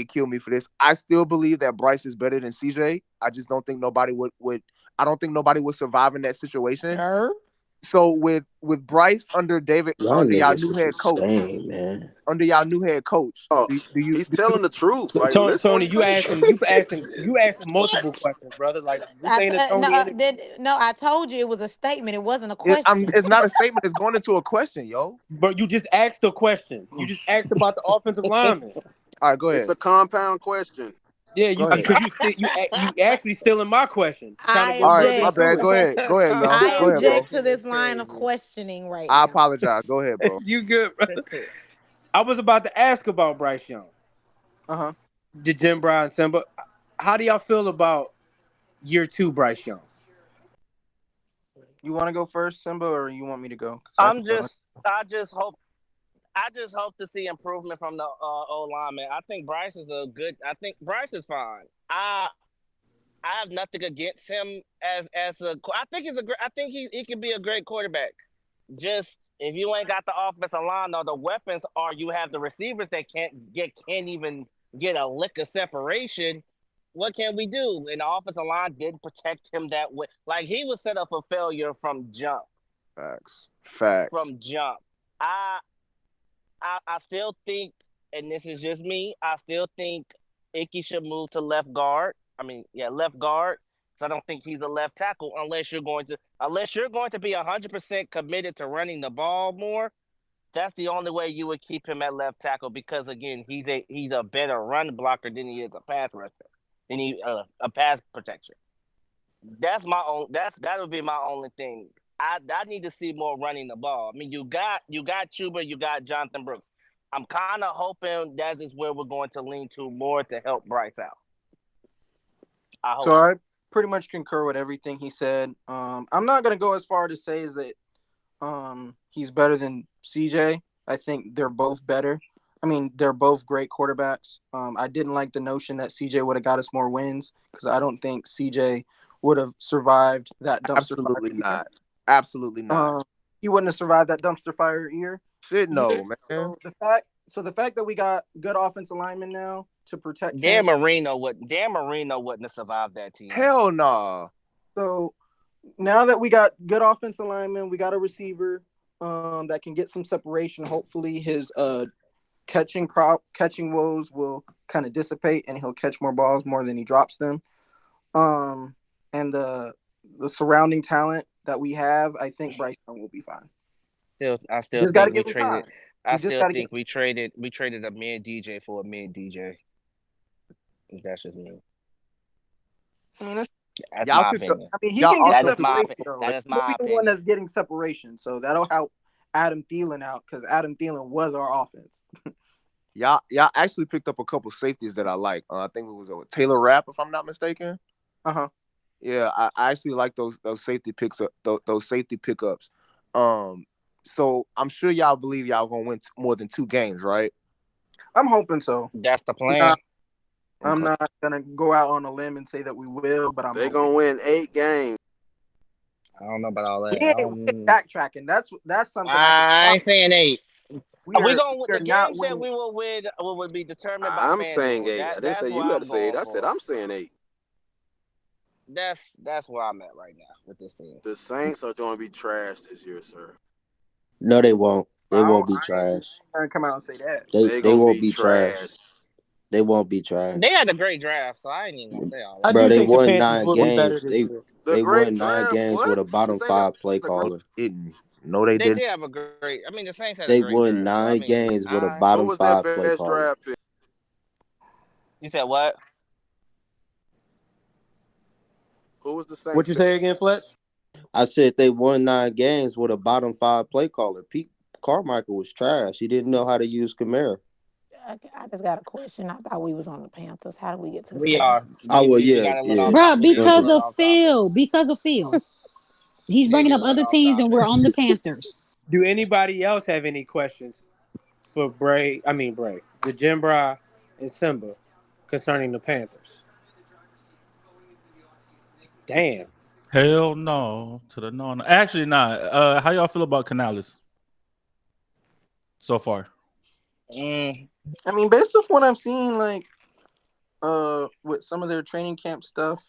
kill me for this, I still believe that Bryce is better than CJ. I just don't think nobody would. I don't think nobody would survive in that situation. So with Bryce under y'all new head coach, man. under y'all new head coach, he's telling the truth. Like, Tony, you asked him multiple questions, brother. Like this ain't a Tony interview. I told you it was a statement. It wasn't a question. It's not a statement. It's going into a question, yo. But you just asked a question. You just asked about the offensive lineman. All right, go ahead. It's a compound question. Yeah, because you actually stealing my question. I all right, my bad. Go ahead, y'all. I Go ahead, object bro. to this line of questioning right I now. apologize. Go ahead, bro. You good, brother? I was about to ask about Bryce Young. The Jim Brown Simba. How do y'all feel about year 2 Bryce Young? You want to go first, Simba, or you want me to go? I just hope to see improvement from the O lineman. I think Bryce is fine. I have nothing against him as a. I think he can be a great quarterback. Just if you ain't got the offensive line or the weapons, or you have the receivers that can't even get a lick of separation, what can we do? And the offensive line didn't protect him that way. Like, he was set up for failure from jump. Facts. From jump. I still think, and this is just me, I still think Icky should move to left guard. Left guard. So I don't think he's a left tackle unless you're going to be 100% committed to running the ball more. That's the only way you would keep him at left tackle, because again, he's a better run blocker than he is a pass rusher, than he a pass protector. That would be my only thing. I need to see more running the ball. I mean, you got Chuba, you got Jonathan Brooks. I'm kind of hoping that is where we're going to lean to more to help Bryce out. I pretty much concur with everything he said. I'm not going to go as far to say is that he's better than CJ. I think they're both better. I mean, they're both great quarterbacks. I didn't like the notion that CJ would have got us more wins, because I don't think CJ would have survived that dumpster fire. Absolutely not. He wouldn't have survived that dumpster fire year. Shit, no, man. So the fact that we got good offensive linemen now to protect Dan Marino wouldn't have survived that team. Hell no. Nah. So now that we got good offensive linemen, we got a receiver that can get some separation. Hopefully his catching woes will kind of dissipate, and he'll catch more balls more than he drops them. And the surrounding talent that we have, I think Bryce Young will be fine. I still think we traded a mid DJ for a mid DJ. That's just me. I mean, that's my opinion. I mean, he can get separation. That is my opinion. He'll be the one that's getting separation, so that'll help Adam Thielen out, because Adam Thielen was our offense. Y'all actually picked up a couple safeties that I like. I think it was Taylor Rapp, if I'm not mistaken. Yeah, I actually like those safety picks up, those safety pickups. So I'm sure y'all believe y'all gonna win more than 2 games, right? I'm hoping so. That's the plan. I'm not gonna go out on a limb and say that we will, but They're gonna win 8 games. I don't know about all that. Backtracking. That's something. I ain't saying 8. We are the not games that winning. we will win will be determined by I'm FanDuel. saying 8. I didn't say you got to say 8. I said I'm saying 8. That's where I'm at right now with this team. The Saints are going to be trashed this year, sir. No, they won't. They won't be trash. I'm gonna come out and say that. They won't be trash. They won't be trash. They had a great draft, so I ain't even gonna say all that. Bro, they think the won Panthers 9 will be better games. this year. They won 9 games with a bottom 5 play caller. No, they didn't. Did have a great. I mean, the Saints had They a great won draft. 9 games with a bottom 5 play caller. Draft pick? You said what? Who was the Saints? What you say again, Fletch? I said they won 9 games with a bottom 5 play caller. Pete Carmichael was trash. He didn't know how to use Kamara. I just got a question. I thought we was on the Panthers. How do we get to the We Saints? are. Oh, well, yeah. Bro, because of Phil. Because of Phil. He's bringing up other teams, and we're on the Panthers. Do anybody else have any questions for the Jimbra and Simba concerning the Panthers? Damn. Hell no to the no. Actually, not. How y'all feel about Canales so far? I mean, based off what I've seen, like, with some of their training camp stuff.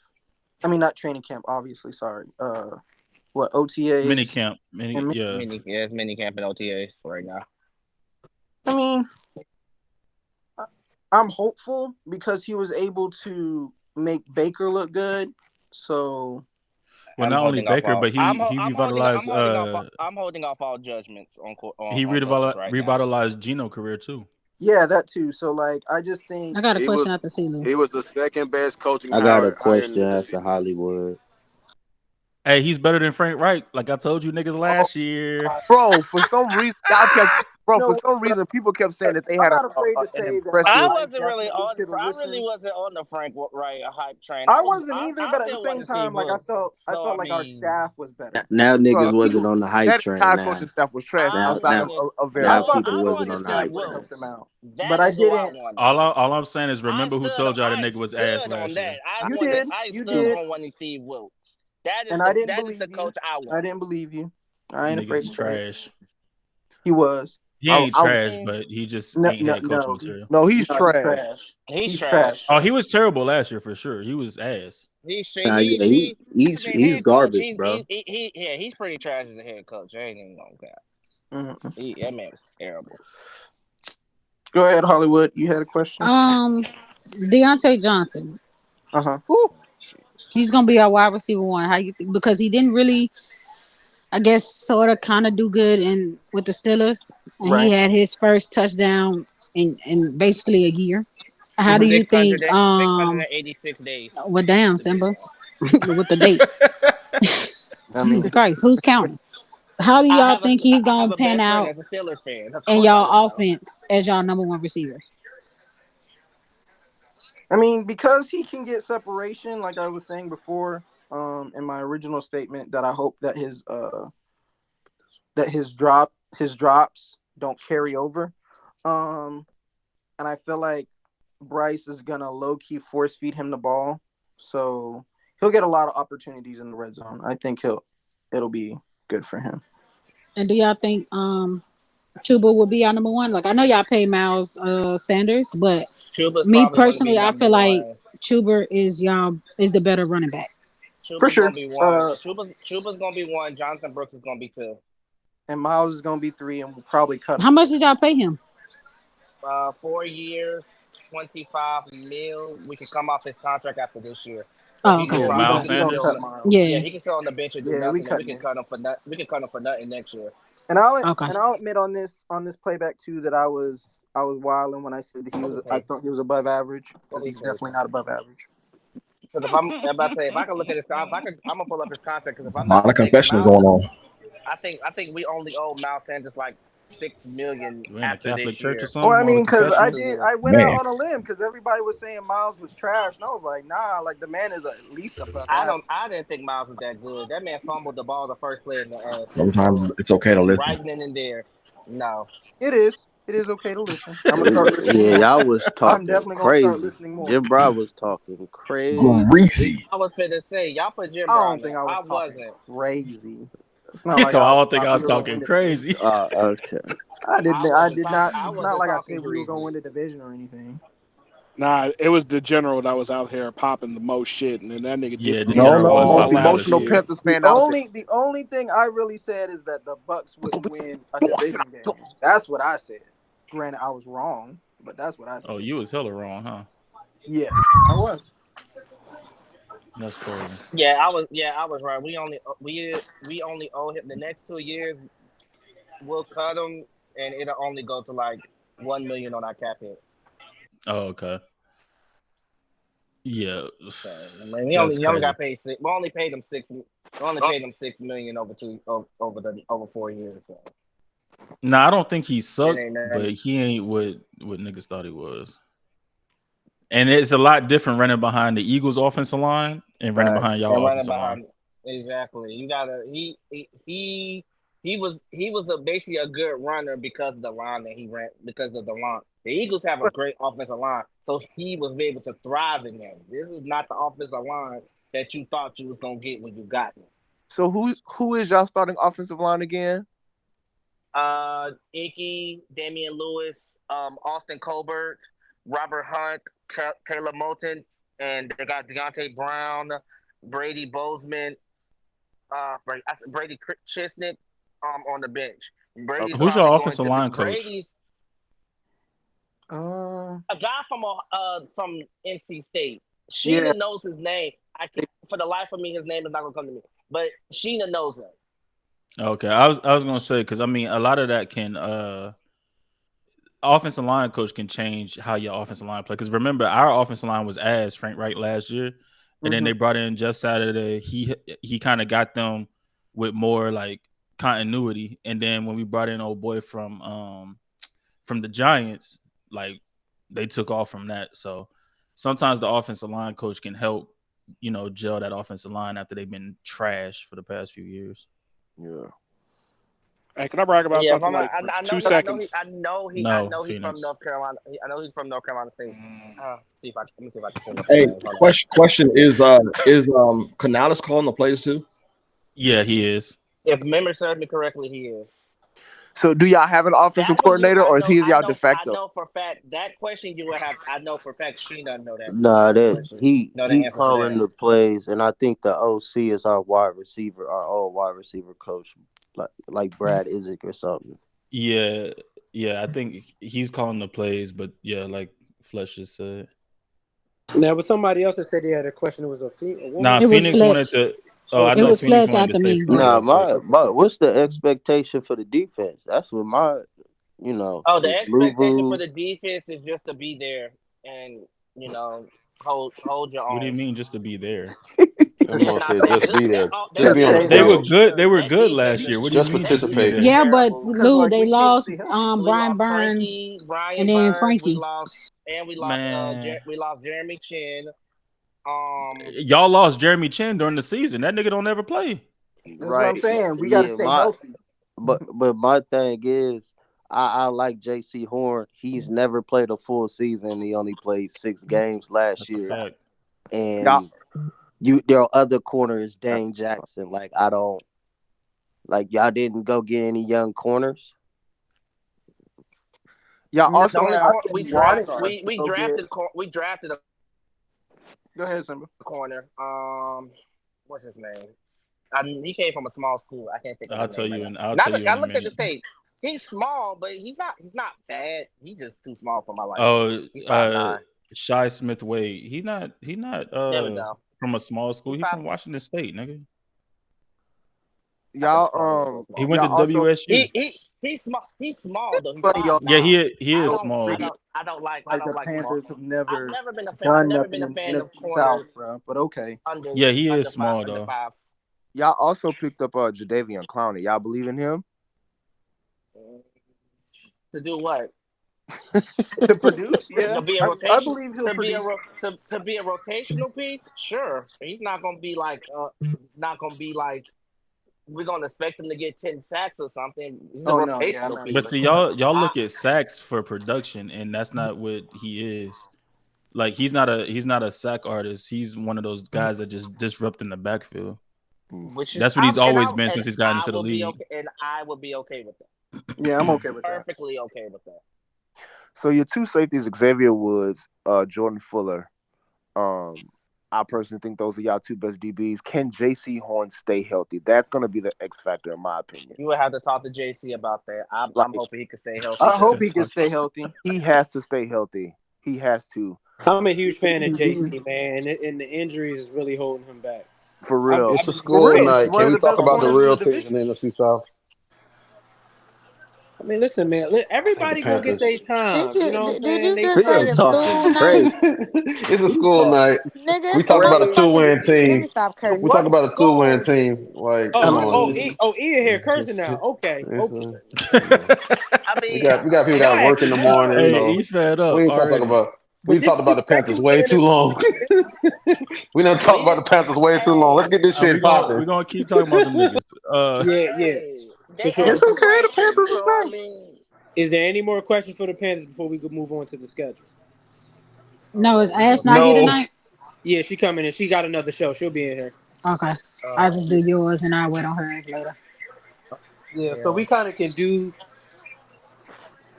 I mean, not training camp, obviously. Sorry. OTAs? Mini camp. Mini camp and OTAs right now. I mean, I'm hopeful because he was able to make Baker look good. So, well, not only Baker, but he revitalized. I'm holding off all judgments on. He revitalized Geno career too. Yeah, that too. So, like, I just think I got a question after CeeLo. He was the second best coaching. I got a question after Hollywood. Hey, he's better than Frank Reich, like I told you niggas last year. Bro, for some reason, people kept saying that they had an impressive. I wasn't really on the Frank Reich hype train. I wasn't either, but at the same time, like I felt like our staff was better. Now niggas wasn't on the hype train. Coaching staff was trash outside of very. Now people wasn't on the hype train. But I didn't. All I'm saying is remember who told y'all the nigga was ass last year. You did. On wanting Steve Wilkes. That is the coach I want. I didn't believe you. I ain't afraid to trash. He was. He ain't trash, but he just ain't had coaching material. No, he's trash. He's trash. Oh, he was terrible last year for sure. He was ass. He's garbage, bro. He's pretty trash as a head coach. I ain't even gonna cap. That man was terrible. Go ahead, Hollywood. You had a question. Deontay Johnson. He's gonna be our wide receiver 1. How you think? Because he didn't really, I guess, sort of kind of do good with the Steelers, and he had his first touchdown in basically a year. How do you think? 686 days. Well, damn, Simba, with the date. Jesus Christ, who's counting? How do y'all think he's gonna pan out as a Steelers fan? in y'all offense as y'all number 1 receiver? I mean, because he can get separation, like I was saying before, in my original statement, that I hope that his drops don't carry over. And I feel like Bryce is gonna low key force feed him the ball, so he'll get a lot of opportunities in the red zone. I think it'll be good for him. And do y'all think Chuba will be our number 1? Like, I know y'all pay Miles Sanders, but me personally, I feel like Chuba is the better running back. For sure. Chuba's gonna be 1. Jonathan Brooks is gonna be 2. And Miles is gonna be 3, and we'll probably cut him. How much did y'all pay him? 4 years, $25 million. We can come off his contract after this year. Oh, okay. Miles Sanders. Yeah, he can sit on the bench and do nothing. We can cut him for nothing. We can cut him for nothing next year. And I'll admit on this playback too that I was wilding when I said that I thought he was above average, because he's definitely not above average. Because if I'm about to say, if I can look at his contract, I'm gonna pull up his contract. Because if I'm a lot of confessions going on. I think we only owe Miles Sanders like $6 million after Catholic this Church year. or something. Well, I mean, because I went out on a limb because everybody was saying Miles was trash, and I was like, nah, like the man is at least above. I didn't think Miles was that good. That man fumbled the ball the first play in the Sometimes it's okay to listen. right then and there. No, it is. It is okay to listen. I'm gonna start listening. Yeah, more. y'all was I'm talking definitely gonna crazy. start listening more. Jim Brown was talking crazy. Greasy. I was finna say y'all put Jim I Brown don't think there. I was I talking wasn't. crazy. It's not like So I I don't think I was we were gonna talking win the crazy. Okay. I did not. I It's not wasn't like I talking said we were gonna greasy. win the division or anything. Nah, it was the general that was out here popping the most shit, and then that nigga Yeah, the disagreed No, with general was all Most popping hella last emotional shit. year. Panthers fan out there. The only thing I really said is that the Bucks wouldn't win a division game. That's what I said. Granted, I was wrong, but that's what I said. Oh, you was hella wrong, huh? Yes, I was. That's crazy. Yeah, I was right. We only owe him the next 2 years. We'll cut him, and it'll only go to like 1 million on our cap hit. Oh, okay. Yeah, So, I mean, he that's only crazy. got paid six. We only paid him 6. We only paid him 6 million over 4 years. So. Nah, I don't think he sucked, ain't nothing. but he ain't what niggas thought he was. And it's a lot different running behind the Eagles' offensive line and running behind And y'all running offensive line. behind, exactly. You gotta. He was basically a good runner because of the line that he ran. Because of the line, the Eagles have a great offensive line, so he was able to thrive in them. This is not the offensive line that you thought you was gonna get when you got him. So who is y'all starting offensive line again? Icky, Damian Lewis, Austin Colbert, Robert Hunt, Taylor Moton, and they got Deontay Brown, Brady Bozeman, Brady Chisnick on the bench. Brady's Who's your offensive line coach? Brady's a guy from NC State. Sheena knows his name. I can't, for the life of me, his name is not gonna come to me. But Sheena knows him. Okay, I was gonna say because I mean a lot of that can offensive line coach can change how your offensive line play. Because remember, our offensive line was ass Frank Wright last year, and then they brought in Jeff Saturday. He kind of got them with more like continuity, and then when we brought in old boy from the Giants, like they took off from that. So sometimes the offensive line coach can help, gel that offensive line after they've been trash for the past few years. Yeah. Hey, can I brag about something like 2 seconds? I know he's from North Carolina. I know he's from North Carolina State. Let me see if I can. Hey, question is Canales calling the plays too? Yeah, he is. If memory serves me correctly, he is. So do y'all have an offensive coordinator, or is he y'all de facto? I know for a fact that question you would have. I know for a fact she doesn't know that. Nah, he answer calling the plays, and I think the OC is our wide receiver, our old wide receiver coach, like Brad Isaac or something. Yeah, I think he's calling the plays, but yeah, like Flesh just said. Now, but somebody else that said they had a question. It was a woman. Nah, Phoenix wanted to. Oh, I it know was Phoenix Fletch wanted after to say me. Nah, my what's the expectation for the defense? That's what the expectation for the the defense is just to be there and hold your own. What do you mean, just to be there? I'm gonna say just be there. Just be on the They were field. good. They were good last year. What do you mean, just be there? Yeah, but Lou, they we lost can't see Brian Burns and then Frankie. We lost Jeremy Chin. Y'all lost Jeremy Chin during the season. That nigga don't ever play. That's what I'm saying. We gotta stay healthy. But my thing is, I like J.C. Horn. He's never played a full season. He only played 6 games last year. A fact. And there are other corners, Dane Jackson. Like y'all didn't go get any young corners. Y'all also we drafted a. Go ahead, Simba. Corner. What's his name? He came from a small school. I can't think of his name. I'll tell you. I looked at the tape. He's small, but he's not bad. He's just too small for my life. Oh, Shy Smith Wade. He's not from a small school. He's from Washington State, nigga. Y'all he went to WSU. He's small. He's small though. He is small. I don't like the Panthers have never been a fan. done I've never nothing been a in fan of NFC corners. South, bro. But okay. He is small though. Y'all also picked up Jadeveon Clowney. Y'all believe in him? To do what? To produce, yeah. To be a rotation, I believe he'll produce. To be a rotational piece, sure. He's not gonna be like we're gonna expect him to get 10 sacks or something. He's a rotational piece. But see, y'all look at sacks for production, and that's not what he is. Like he's not a sack artist. He's one of those guys that just disrupting the backfield. That's what he's always been since he's gotten into the league. And I would be okay with that. Yeah, I'm okay with that. Perfectly okay with that. So your two safeties, Xavier Woods, Jordan Fuller. I personally think those are y'all two best DBs. Can J.C. Horn stay healthy? That's going to be the X factor, in my opinion. You would have to talk to J.C. about that. I'm hoping he can stay healthy. I hope he can stay healthy. He has to stay healthy. He has to. I'm a huge fan of J.C., man, and the injuries is really holding him back. For real. It's a school night. Can we talk about the real teams in the NFC South? I mean, listen, man. Everybody gonna get their time. You know what I'm saying? Did you just say a school night? It's a school night. Nigga, We talk about a 2-win let team. me stop cursing. We talk about a 2-win team. Like, come on. Ian here cursing now. Okay. I mean, we got people that work in the morning. Hey, you know. he's fed up. We ain't talking about. We talked about the Panthers way too long. We done talked about the Panthers way too long. Let's get this shit popping. We're gonna keep talking about them niggas. Yeah. It's okay. The Panthers is fine. Is there any more questions for the Panthers before we could move on to the schedule? No, is Ash not here tonight? Yeah, she coming in. She got another show. She'll be in here. Okay. I'll just do yours and I'll wait on her later. Yeah, so we kind of can do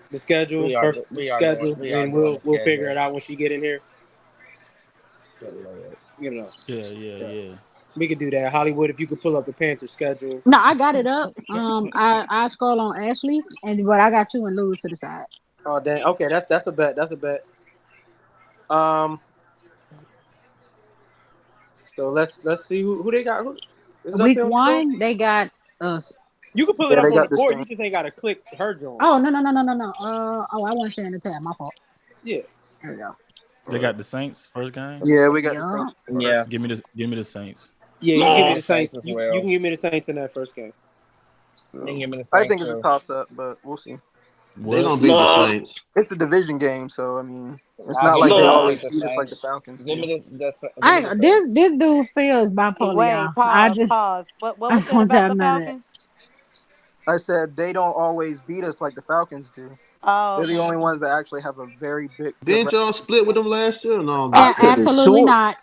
the schedule, and we'll figure it out when she get in here. You know. Yeah. We could do that. Hollywood, if you could pull up the Panthers schedule. No, I got it up. I scroll on Ashley's, but I got you and Lewis to the side. Oh dang. Okay, that's a bet. That's a bet. So let's see who they got. Week 1, they got us. You can pull it up on the board. You just ain't got to click her joint. Oh no. I wasn't sharing the tab. My fault. Yeah. There we go. They got the Saints first game. Yeah, we got the Saints. Yeah. Give me the Saints. Yeah, you can give me the Saints. You can give me the Saints in that first game. I think it's a toss-up, but we'll see. They're gonna beat the Saints. It's a division game, so I mean, it's not like they always beat us like the Falcons. Give me this dude feels bipolar. Wait, y'all. pause. What was it about the Falcons? I said they don't always beat us like the Falcons do. Oh, they're the only ones that actually have a very big. Didn't y'all split with them last year? No, absolutely not.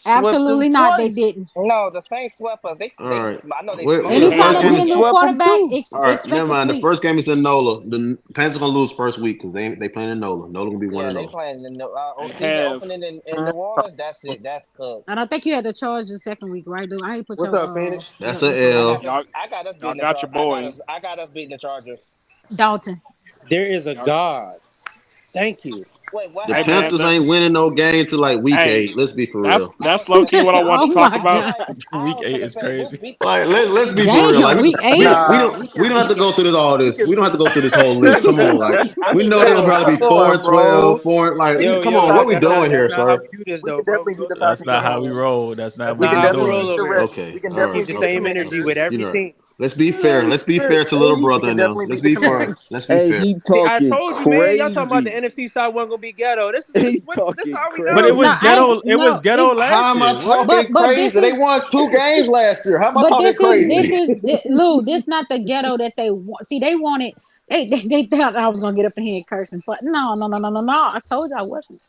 Absolutely not. They didn't. No, the Saints swept us. They right. I know they. Anytime they get a new quarterback, all right, never mind. The first game is in NOLA. The Panthers gonna lose first week because they playing in NOLA. NOLA gonna be 1-0. They playing in the opening in New Orleans. That's it. That's cooked. And I think you had the charge the second week, right, dude? I ain't put What's up, Phoenix? That's an L. I got us beating your boys. I got us beating the Chargers. Dalton. There is a God. Thank you. Wait, what? The Panthers ain't winning no game till like week 8. Let's be for real. That's low key what I want to talk about. Week 8 is crazy. Like let's be for real. Like week 8. we don't have to go through all this. We don't have to go through this whole list. Come on, like we know they'll probably be 4-12, 4. Like come on, what we doing here, sir? That's not how we roll. That's not how how we roll over here. Okay, we can definitely keep the same energy with everything. Let's be fair. Let's be fair to little brother now. Let's be fair. Let's be fair. He talking I told you, man. Y'all talking about the NFC South wasn't gonna be ghetto. This how we know. But it was ghetto. It was ghetto last year. How am I talking crazy? They won 2 games last year. How am I talking crazy? Lou, this not the ghetto that they want. See, they wanted. They thought I was gonna get up in here and cursing, but no. I told you I wasn't.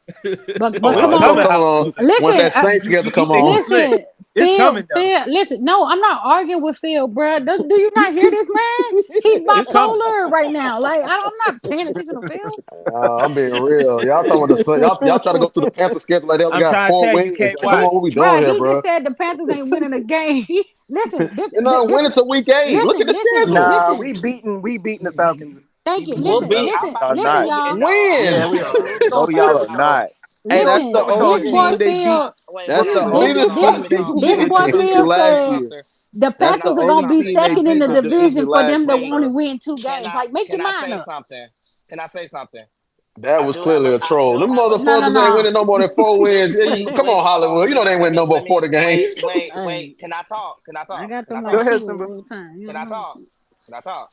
But come on. Listen, once that Saints together come on. Listen. Phil, listen, no, I'm not arguing with Phil, bro. Do you not hear this man? He's bipolar right now. Like I'm not paying attention to Phil. I'm being real. Y'all talking about the y'all try to go through the Panthers schedule like they only got 4 wins. Come on, what we doing here, bro? He just said the Panthers ain't winning a game. Listen, you're not winning till week 8. Look at the schedule. Nah, we beating the Falcons. Thank you. Listen, y'all. When? Yeah, we are. No, y'all are not. Hey, that's the only team they beat. That's the only team they beat. This boy Phil said the Panthers are gonna be second in the division for them to only win 2 games. Like, make your mind up. Can I say something? That was clearly a troll. Them motherfuckers ain't winning no more than 4 wins. Come on, Hollywood. You know they ain't winning no more 40 games. Wait. Can I talk? I got them Go ahead, Simba. Can I talk?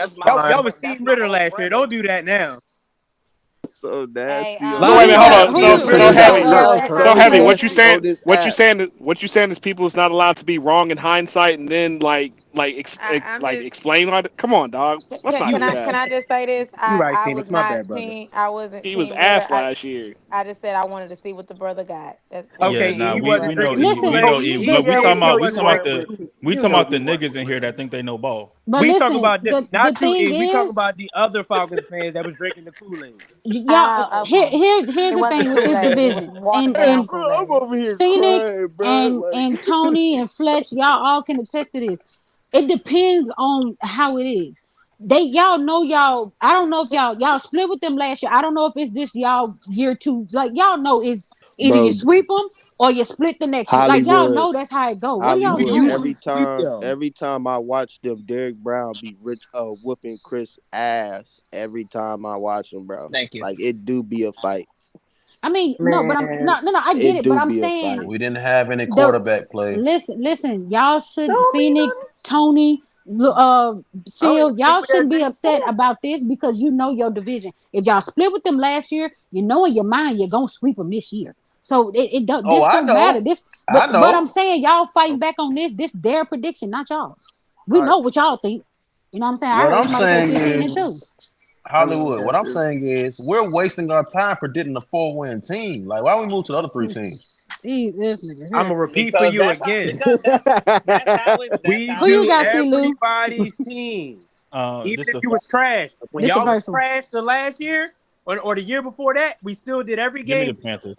was my Y'all was brother. Team That's my Ritter own last year. brother. Don't do that now. So nasty. Hey, So wait a minute, hold on. So please heavy. don't So heavy. Tony. What you saying? What you saying is people is not allowed to be wrong in hindsight, and then I'm just explain. Come on, dog. Let's not do can that. I just say this? You right, I Phoenix. was My not bad, brother. team. I wasn't He was Team Ritter. ass last year. I just said I wanted to see what the brother got. That's Yeah, Okay, it. nah, he we wasn't we know drinking the E. Listen, We Kool-Aid. know E. He But we talking he about wasn't working with. we He talking know about what the he working niggas in with. here that think they know ball. but We talk listen, about the not you, thing E. We talk is, about the other Falcons fans that was drinking the Kool-Aid. y'all Okay. here's It the wasn't thing with this Kool-Aid. It was division, watered down and Bro, I'm Kool-Aid. over here Phoenix crying, bro. and Like, Tony and Fletch, y'all all can attest to this. It depends on how it is. y'all know y'all. I don't know if y'all split with them last year. I don't know if it's just y'all year 2. Like y'all know is either you Bro, sweep them or you split the next year. Like y'all Hollywood, know that's how it go. What are y'all We Hollywood. doing? usually sweep them. Every time I watch them, Derek Brown be whooping Chris ass. Every time I watch him, bro, Thank you. like it do be a fight. I mean, no, but I'm Man, no. I get It it, but do I'm be a saying fight. We didn't have any the quarterback play. listen. Y'all should don't mean Phoenix, Tony, I don't even Phil. think Y'all we had shouldn't be upset JD4. about this because you know your division. If y'all split with them last year, you know in your mind you're gonna sweep them this year. So it don't. Oh, This I don't matter. know. This, I but I'm know. saying y'all fighting back on this. This their prediction, not y'all's. We All right. know what y'all think. You know what I'm saying? I What heard I'm somebody say saying 15 is, and 2. I mean, Hollywood, what I'm saying is we're wasting our time predicting a 4-win team. Like, why don't we move to the other 3 teams? This nigga I'm here. gonna repeat for Because you again. that's We how Who it you do got, is. C. Lou? everybody's team. Even This if the you was trash. When This the y'all was first one. trash the last year or the year before that, we still did every give me the game. Panthers.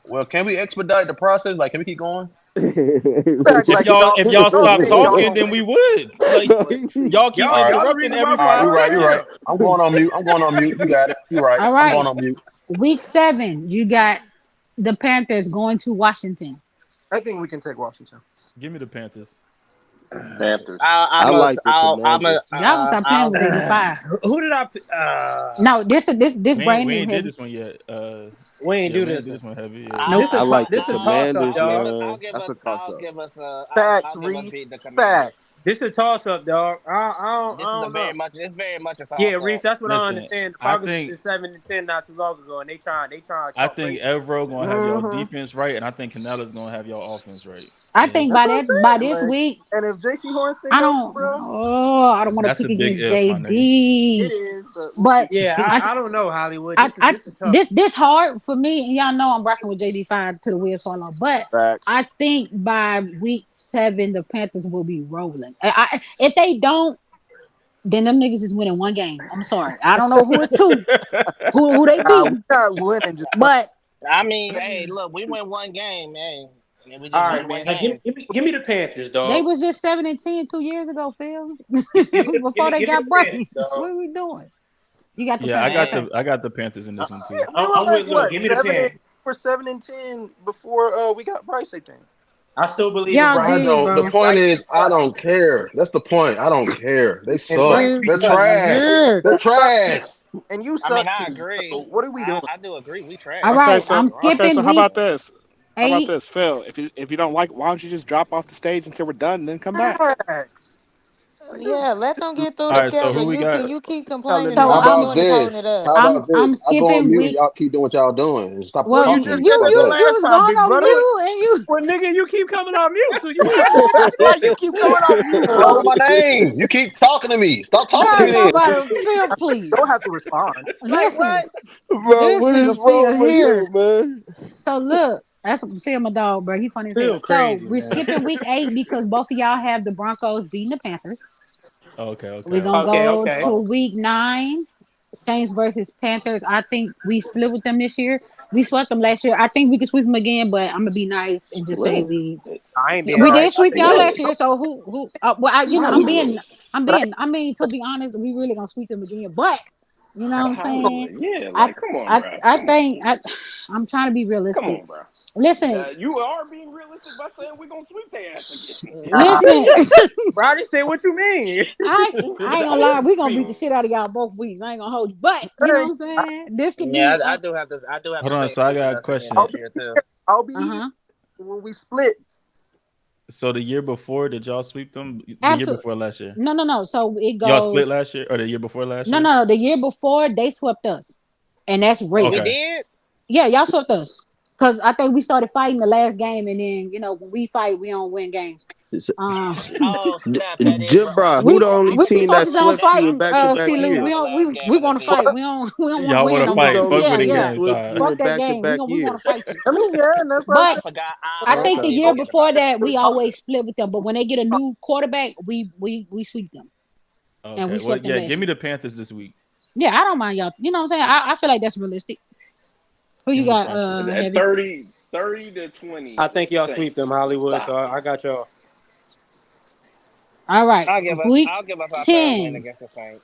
Well, can we expedite the process? Like, can we keep going? act like If y'all y'all stop think y'all talking, gonna then we would. Like Bro, y'all keep All right. Y'all the interrupting reason why every we All right. five You're lost right. You're right. now. seconds. I'm going on mute. I'm going on mute. You got it. You're right. All I'm right. going on mute. Week 7, you got the Panthers going to Washington. I think we can take Washington. Give me the Panthers. Panthers. I like the Commanders. Y'all gonna stop playing with JD5. Who did I pick? No, this brand We new ain't did heavy. this one yet. We ain't Yeah, do we ain't this do one. this one heavy. Yeah. Nope. I like the This a toss up, Commanders, dog. man. That's a toss up. Facts, I'll give us Reese. beat the Commanders. Facts. This a toss up, dog. I This is a don't know. very much a Yeah, toss Reese, up. that's what I Listen, understand. The I Falcons think did 7-10 not too long ago, and they trying to talk crazy. Evro gonna have y'all Mm-hmm. defense right, and I think Canela's gonna have y'all offense right. I And think it's That's by what that by I'm saying. this Like, week, and if JC Horn stay I healthy, don't. bro, Oh, I don't want to that's pick a big against if, my nigga. it JD. is. But we'll see. But Yeah, I, I don't know, Hollywood. I This is tough. this hard for me, and y'all know I'm rocking with JD5 to the wheels fall off. But Facts. I think by week 7, the Panthers will be rolling. If they don't, then them niggas is winning one game. I'm sorry. I don't know who it's to, who they Nah, we beating, not winning. Just playing. but I mean, hey, look, we win one game, man. And we All just right, won one man. Now game. give me the Panthers, they dog. was just 7-10 2 years ago, Phil. Give Before they me the got Panthers, brains. dog. What are we doing? You got the Yeah, Panthers, okay? I got the Panthers in this one Yeah, too. we were I'm like with look. what Give me the Panthers. 7-10 before we got Bryce. I think. I still believe in Y'all Bryce. I did, don't. The bro. And point Bryce is, be I don't care. That's the point. I don't care. They and suck. Bryce This be They're cutting nigga up. trash. here. They're trash. And you I mean, suck I too. So agree. what are we doing? I do agree. We All trash. Okay, right, so I'm okay, so skipping how week about this? How about 8. this, Phil? If you don't like, why don't you just drop off the stage until we're done, and then come back? Facts. Yeah, let them get through All the right, so schedule. who we got? You keep Telling complaining, and me. So How all you about doing is holding it this? up. How about I'm this? I go on skipping mute and week. y'all keep doing what y'all doing and stop Well, Well, you talking to just me. said How that about the that? you last was time, going big on brother. mute and you. Well, nigga, you keep coming on mute, so you Like you keep coming off mute, Call bro. my name. You keep talking to me. Stop talking to God, me then. nobody, Phil, please Don't have to respond. like listen. what? Bro, This what is nigga Phil wrong with here. him, man? So look, that's Phil, my dog, bro. He funny as hell. Feel So crazy, we're man. skipping week 8 because both of y'all have the Broncos beating the Panthers. Okay, We're okay, gonna okay. go Okay. to week 9. Saints versus Panthers. I think we split with them this year. We swept them last year. I think we can sweep them again, but I'm gonna be nice and just say Split. I ain't being we Bro, nice. did I sweep think y'all y'all Split. last sweep. year. So who? Well, I'm Hollywood. but I, I mean, to be honest, we really gonna sweep them again. But you know what I'm saying? Hollywood. Yeah, I like come on, I bro. I Come on. think I'm trying to be Come realistic. on, bro. Listen, You are being realistic by saying we're gonna sweep their ass again. nah, listen. Brody said, "What you mean?" I ain't gonna lie, we gonna beat the shit out of y'all both weeks. I ain't gonna hold you. But you know what hey, I'm saying? This could Yeah, be I do have to. I do have Hold to on, say so I beat got a us again I'll question. this be year too. here. I'll be here uh-huh. when we split. So the year before, did y'all sweep them? The year Absolutely. before last year, No. So it y'all split goes last year, or the year before last no, year? no, no. The year before they swept us. And that's rare. We Okay. did. Yeah, y'all swept us. Cause I think we started fighting the last game, and then when we fight, we don't win games. Uh, Oh snap! That is right. Jibra, who we the only we team that focus on swept you in fighting. back to back See, We Lou, years? forgot we the don't last we game we of the want to fight. season. We don't want to Y'all want win to no Who the more. fight? only Fuck Yeah, with the team that yeah. game swept side. you Fuck in that back to game. We back gonna we want years? to fight you. I mean, yeah, and that's what I But said. I I think don't the Okay. even year forget about before that. that we always split with them. But when they get a new quarterback, we sweep them, and we Okay. Well, swept them yeah. last Give me year. the Panthers this week. Yeah, I don't mind y'all. You know what I'm saying? I feel like that's realistic. Who Give you me the got, Panthers. At Heavy? 30 to 20 I think y'all sweep them, Saints. Hollywood. So Stop it. I got y'all. All right, week I'll give us our third win 10. against the Saints.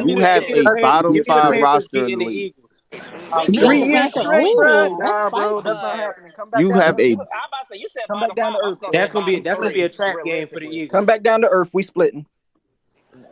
Give me You the have a Panthers. bottom Give me the 5 Panthers roster in beating the the league. Eagles. You got 3 the years Panthers. straight, bro. Ooh, that's Nah, bro, spicy. that's not happening. Come back You down to have earth. a I'm about to say you said Come back bottom down five. to I earth. was gonna say That's gonna be bottom a three, trap game for the realistically. Eagles. Come back down to earth. We splitting.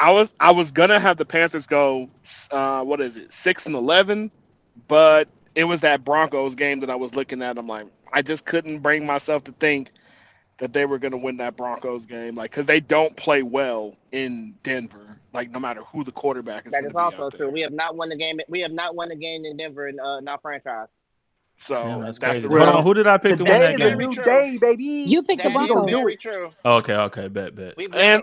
I was gonna have the Panthers go. What is it? 6-11. but it was that Broncos game that I was looking at. I'm like, I just couldn't bring myself to think that they were going to win that Broncos game, like because they don't play well in Denver. Like no matter who the quarterback is That going is to be also out true. there. We have not won the game. We have not won the game in Denver in our franchise. Damn, So that's that's crazy. the Hold reason. on, who did I pick to win That Today is that is a game? very new true. day, baby. You picked the That We is gonna Broncos. do very it. true. Okay, bet. And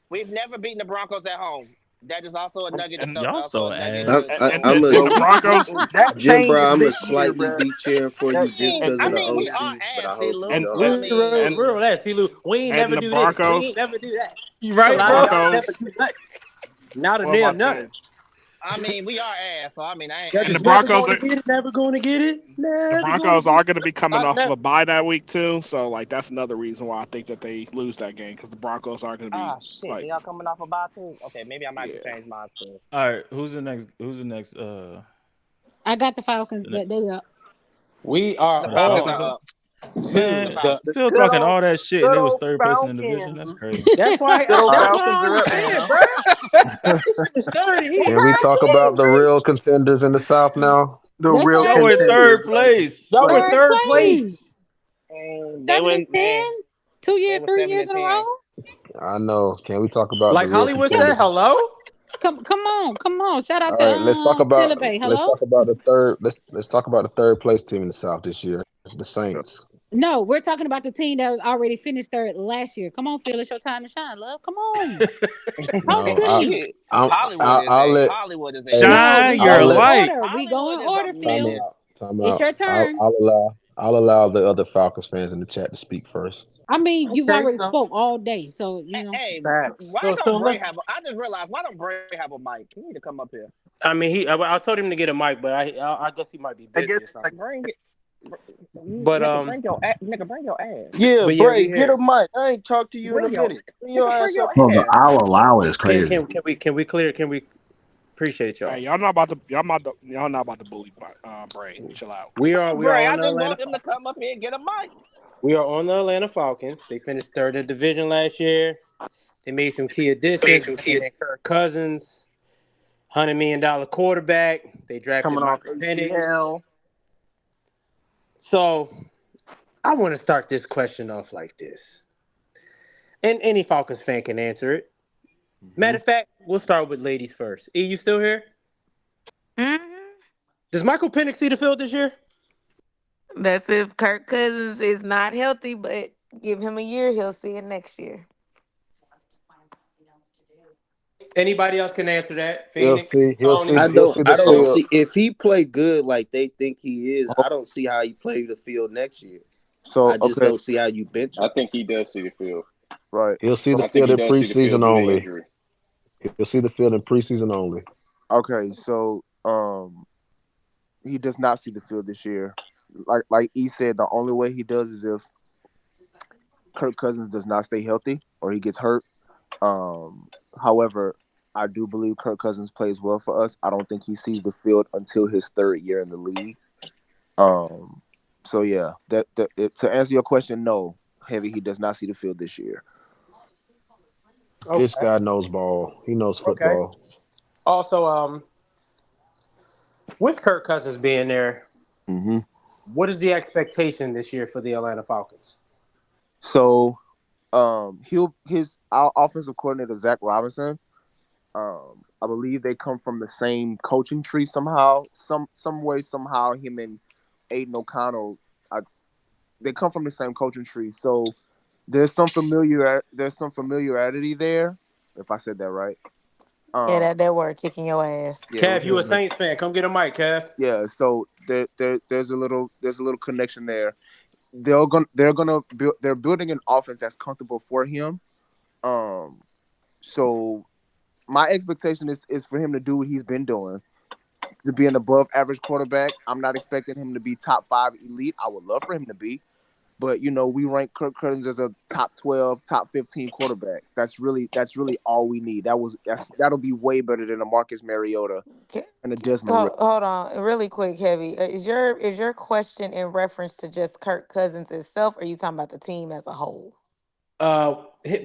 We've never beaten the Broncos at home. That is also a nugget. and Y'all Also so a nugget I'm ass. to I, know. I'm a and the But Broncos that Jim, bro. changed I'm a this year, slightly bro. be cheering for That you just changed. because I of the mean, we are OC, but I ass, C. hope you Lou. and So I know. mean, Relax, see, Lou. We ain't and never the do this. We Broncos. ain't never do that. You A right, lot of bro? y'all Broncos never do nothing. Not a what am I damn nothing. saying? we are ass. So I mean, I Y'all And the just ain't. never Broncos going to are get it. Never going to get it. the Never going to Broncos get are it. going to be coming Not off of never. a bye that week too. So like that's another reason why I think that they lose that game because the Broncos are going to be Ah, shit. like Y'all coming off a bye too? Okay, maybe I might have to yeah. change mine too. All right, who's the next? Who's the next? I got the Falcons. The next? They up. We are The The Falcons Falcons on are are up. to The Man, Falcons. the The Phil good talking old, all that shit, and good they was old third place in the division. That's Falcons. crazy. That's why Good old that's Falcons. why Falcons are I'm up saying, now. bro. He finished third. He Can we talk about the real contenders in the South now? The Let's real Y'all go. were in contenders, third right? place. y'all were Right. Third third place. place. And they 7 went, and 10. man. They were Three seven years and in a 10. row. I know. Can we talk about the Like real Hollywood said, contenders? hello. Come on. Shout out All to right, Stilla Bay. let's Hello. talk about the third. Let's talk about the third place team in the South this year, the Saints. No, we're talking about the team that was already finished third last year. Come on, Phil. It's your time to shine, love. Come on. Talk No, to me. Shit. I'm, Hollywood is Hollywood a hey, mess. No, Shine we your I'll go in let light. order. We go Hollywood in is a order, time Phil. mess. out, time It's out. your turn. I'll allow the other Falcons fans in the chat to speak first. I mean, you've Okay, already so spoke all day, so Hey, Facts. why so don't Bray let's. have? I just realized why don't Bray have a mic? He need to come up here. I mean, I told him to get a mic, but I guess he might be I busy guess or something. like Bring it, But nigga, bring your ass. Yeah, but yeah, we Bray, get here. a mic. I ain't talked to you in a Bring your minute. Bring your nigga, bring ass your up So here. the ass. I'll allow it is Can crazy. we appreciate Hey, y'all. y'all not about to bully Bray. Chill out. We are Bray, I on the just Atlanta want him to Falcons. come up here and get a mic. We are on the Atlanta Falcons. They finished third in the division last year. They made some key additions, bringing in Kirk Cousins, $100 million quarterback. They drafted coming off Michael Penix. ACL. So I want to start this question off like this, and any Falcons fan can answer it. Matter of fact, we'll start with ladies first. E, you still here? Mm-hmm. Does Michael Penix see the field this year? That's if Kirk Cousins is not healthy, but give him a year, he'll see it next year. Anybody else can answer that? He'll Phoenix, see. Tony. He'll see the I don't field. see if he play good like they think he is. I don't see how he play the field next year. So I just don't see how you bench I him. think he does see the field. right. He'll see the I think field he in does see the field preseason due to only. injury. He'll see the field in preseason only. Okay, so he does not see the field this year. Like E said, the only way he does is if Kirk Cousins does not stay healthy or he gets hurt. However, I do believe Kirk Cousins plays well for us. I don't think he sees the field until his third year in the league. So yeah, to answer your question, no, Heavy, he does not see the field this year. This Okay. guy knows ball. He knows Okay. football. Also, with Kirk Cousins being there, Mm-hmm. what is the expectation this year for the Atlanta Falcons? So, our offensive coordinator Zach Robinson. I believe they come from the same coaching tree somehow, some way somehow. Him and Aiden O'Connell, they come from the same coaching tree. So there's some familiarity there, if I said that right. Yeah, that word kicking your ass. Yeah, Kev, you a Saints fan? Come get a mic, Kev. yeah. So there's a little connection there. They're building an offense that's comfortable for him. So my expectation is for him to do what he's been doing, to be an above average quarterback. I'm not expecting him to be top 5 elite. I would love for him to be, but we rank Kirk Cousins as a top 12, top 15 quarterback. That's really all we need. That'll be way better than a Marcus Mariota and a Desmond Ridder. Hold on, really quick, Heavy. Is your question in reference to just Kirk Cousins itself, or are you talking about the team as a whole?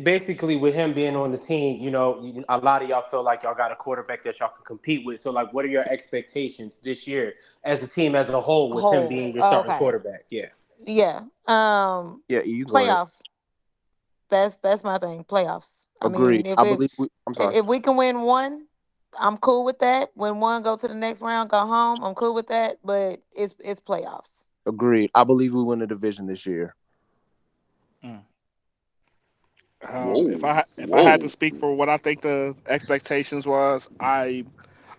Basically, with him being on the team, a lot of y'all feel like y'all got a quarterback that y'all can compete with. So, like, what are your expectations this year as a team as a whole with him being your starting Okay. quarterback? Yeah. Yeah. Yeah, you go ahead. Playoffs. That's my thing. Playoffs. I mean, Agreed. I believe I'm sorry. if we can win one, I'm cool with that. Win one, go to the next round, go home. I'm cool with that. But it's playoffs. Agreed. I believe we win the division this year. If I had to speak for what I think the expectations was, I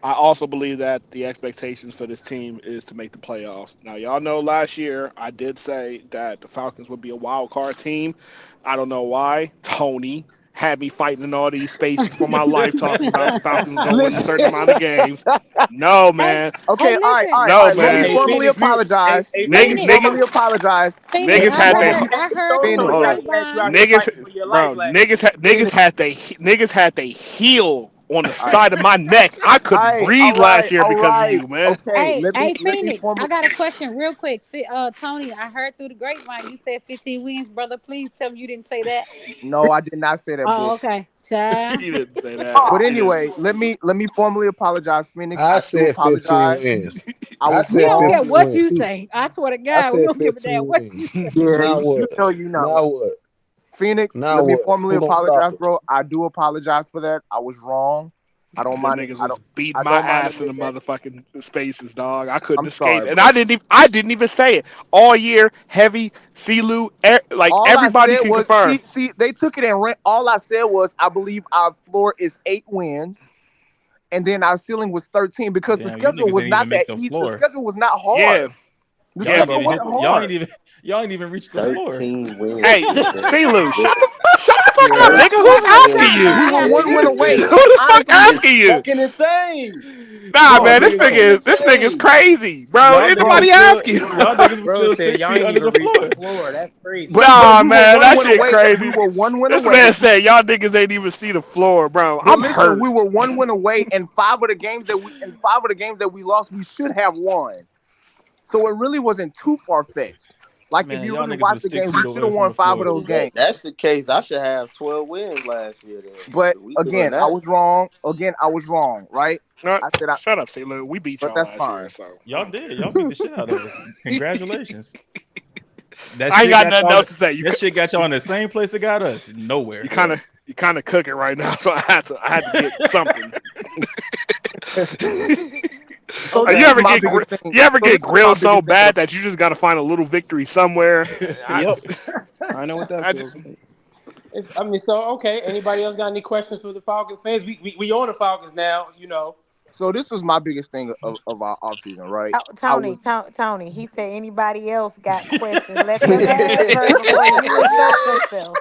also believe that the expectations for this team is to make the playoffs. Now, y'all know last year I did say that the Falcons would be a wild card team. I don't know why. Tony had me fighting in all these spaces for my life talking about the Falcons going to win a certain amount of games. No, man. Okay, all right. No, Let me man. formally apologize. Let me formally apologize. Niggas had they I heard through the grapevine. niggas had they heel on the side of my neck. I couldn't breathe last year because of you, man. Okay, Hey, Phoenix, I got a question real quick. Tony, I heard through the grapevine you said 15 wins, brother. Please tell me you didn't say that. No, I did not say that. Oh, okay. Child. You didn't say that. But anyway, let me formally apologize, Phoenix. I do said 15 apologize. wins. I We don't care 15 what wins. you say. I swear to I God, we said don't give a damn 15 what wins. you say. Yeah, Now what? you know. Now what? Phoenix, Now let me what? formally Who gonna stop apologize, us? bro. I do apologize for that. I was wrong. I don't Them mind it. niggas I was don't. beating I my don't mind ass in the admitting that. motherfucking spaces, dog. I couldn't I'm escape, sorry, and bro. I didn't even say it all year. Heavy, CeeLu, like All I everybody said can was, confirm. see, they took it and ran. All I said was, I believe our floor is 8 wins, and then our ceiling was 13 because the Damn, you schedule niggas was ain't even not that make the easy. The floor. schedule was not Yeah, hard. The Y'all ain't schedule even wasn't hit. hard. Y'all ain't even reached the floor. 13 wins. Hey, CeeLu, shut the fuck up, Yeah, nigga. What Who's you asking talking you? We were about? one win away. Who the fuck Honestly, asking it's you? fucking insane. Nah, bro, man, this listen, nigga's crazy, bro. Y'all Ain't niggas was nobody still ask you. Y'all niggas was bro still said 6 y'all feet ain't under even the reached the floor. floor. That's crazy. but Nah, we were man, one that win shit away. We crazy. were one win This away. man said y'all niggas ain't even see the floor, bro. But I'm listen, hurt. we were one win away, and 5 of the games that we lost, we should have won. So it really wasn't too far fetched. Like if Man, you y'all really niggas watch was the 6 games, we feet should have away from won the 5 of floor. those If games. that's the case, I should have 12 wins last year then. But We doing again, I that. was wrong. Right? No, I said, shut up, CeeLu. We beat but y'all that's last year, fine. so I Y'all don't care. did. Y'all beat the shit out of us. Congratulations. That I ain't shit got got nothing y'all. else to say. That shit got y'all in the same place it got us. You Nowhere. kind of cooking right now, so I had to get something. So You this Okay. is ever my get biggest thing. you ever So get this is my grilled so biggest thing. bad that you just got to find a little victory somewhere? Yep. I know what that I feels just like. Okay. Anybody else got any questions for the Falcons fans? We own the Falcons now. So this was my biggest thing of our offseason, right? Oh, I was Tony. He said anybody else got questions. Let them ask first before you insert yourself.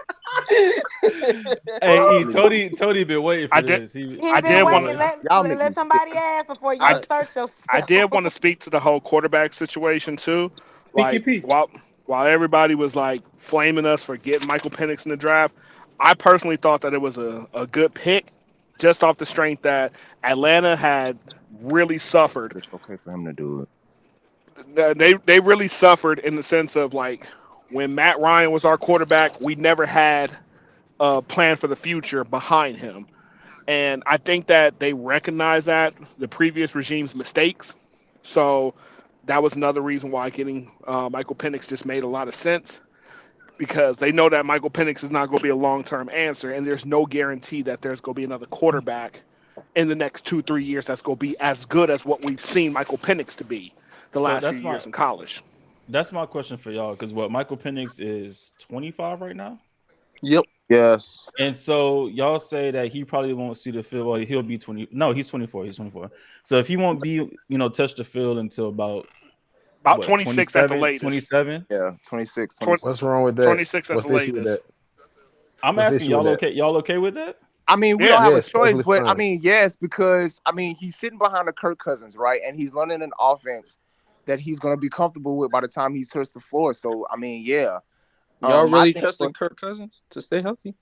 Hey, please. Tony been waiting I for did this. He I been did want waiting. to Y'all make me Let sick. somebody ask before you I insert I yourself. did want to speak to the whole quarterback situation too. Speak your Like piece. while everybody was like flaming us for getting Michael Penix in the draft, I personally thought that it was a good pick, just off the strength that Atlanta had really suffered. It's okay for him to do it. They really suffered in the sense of like when Matt Ryan was our quarterback, we never had a plan for the future behind him. And I think that they recognize that the previous regime's mistakes. So that was another reason why getting Michael Penix just made a lot of sense because they know that Michael Penix is not going to be a long-term answer, and there's no guarantee that there's going to be another quarterback in the next 2-3 years that's going to be as good as what we've seen Michael Penix to be the So last few years in college. that's my question for y'all. Because Michael Penix is 25 right now. Yep. Yes. And so y'all say that he probably won't see the field. Well, he'll be 20. No, he's 24. He's 24. So if he won't be, touch the field until about About what 26 at the 27, latest. 27. Yeah. 26, 20, 27. What's wrong with that? 26 at What's the the issue with that? latest. I'm What's the asking issue with y'all that? okay? Y'all okay with that? I mean, we Yeah. don't have a Yes, choice, perfectly but I fine. mean, yes, because I mean, he's sitting behind the Kirk Cousins, right? And he's learning an offense that he's going to be comfortable with by the time he touches the floor. So, I mean, yeah. Y'all My really thing trusting Kirk Cousins to stay healthy?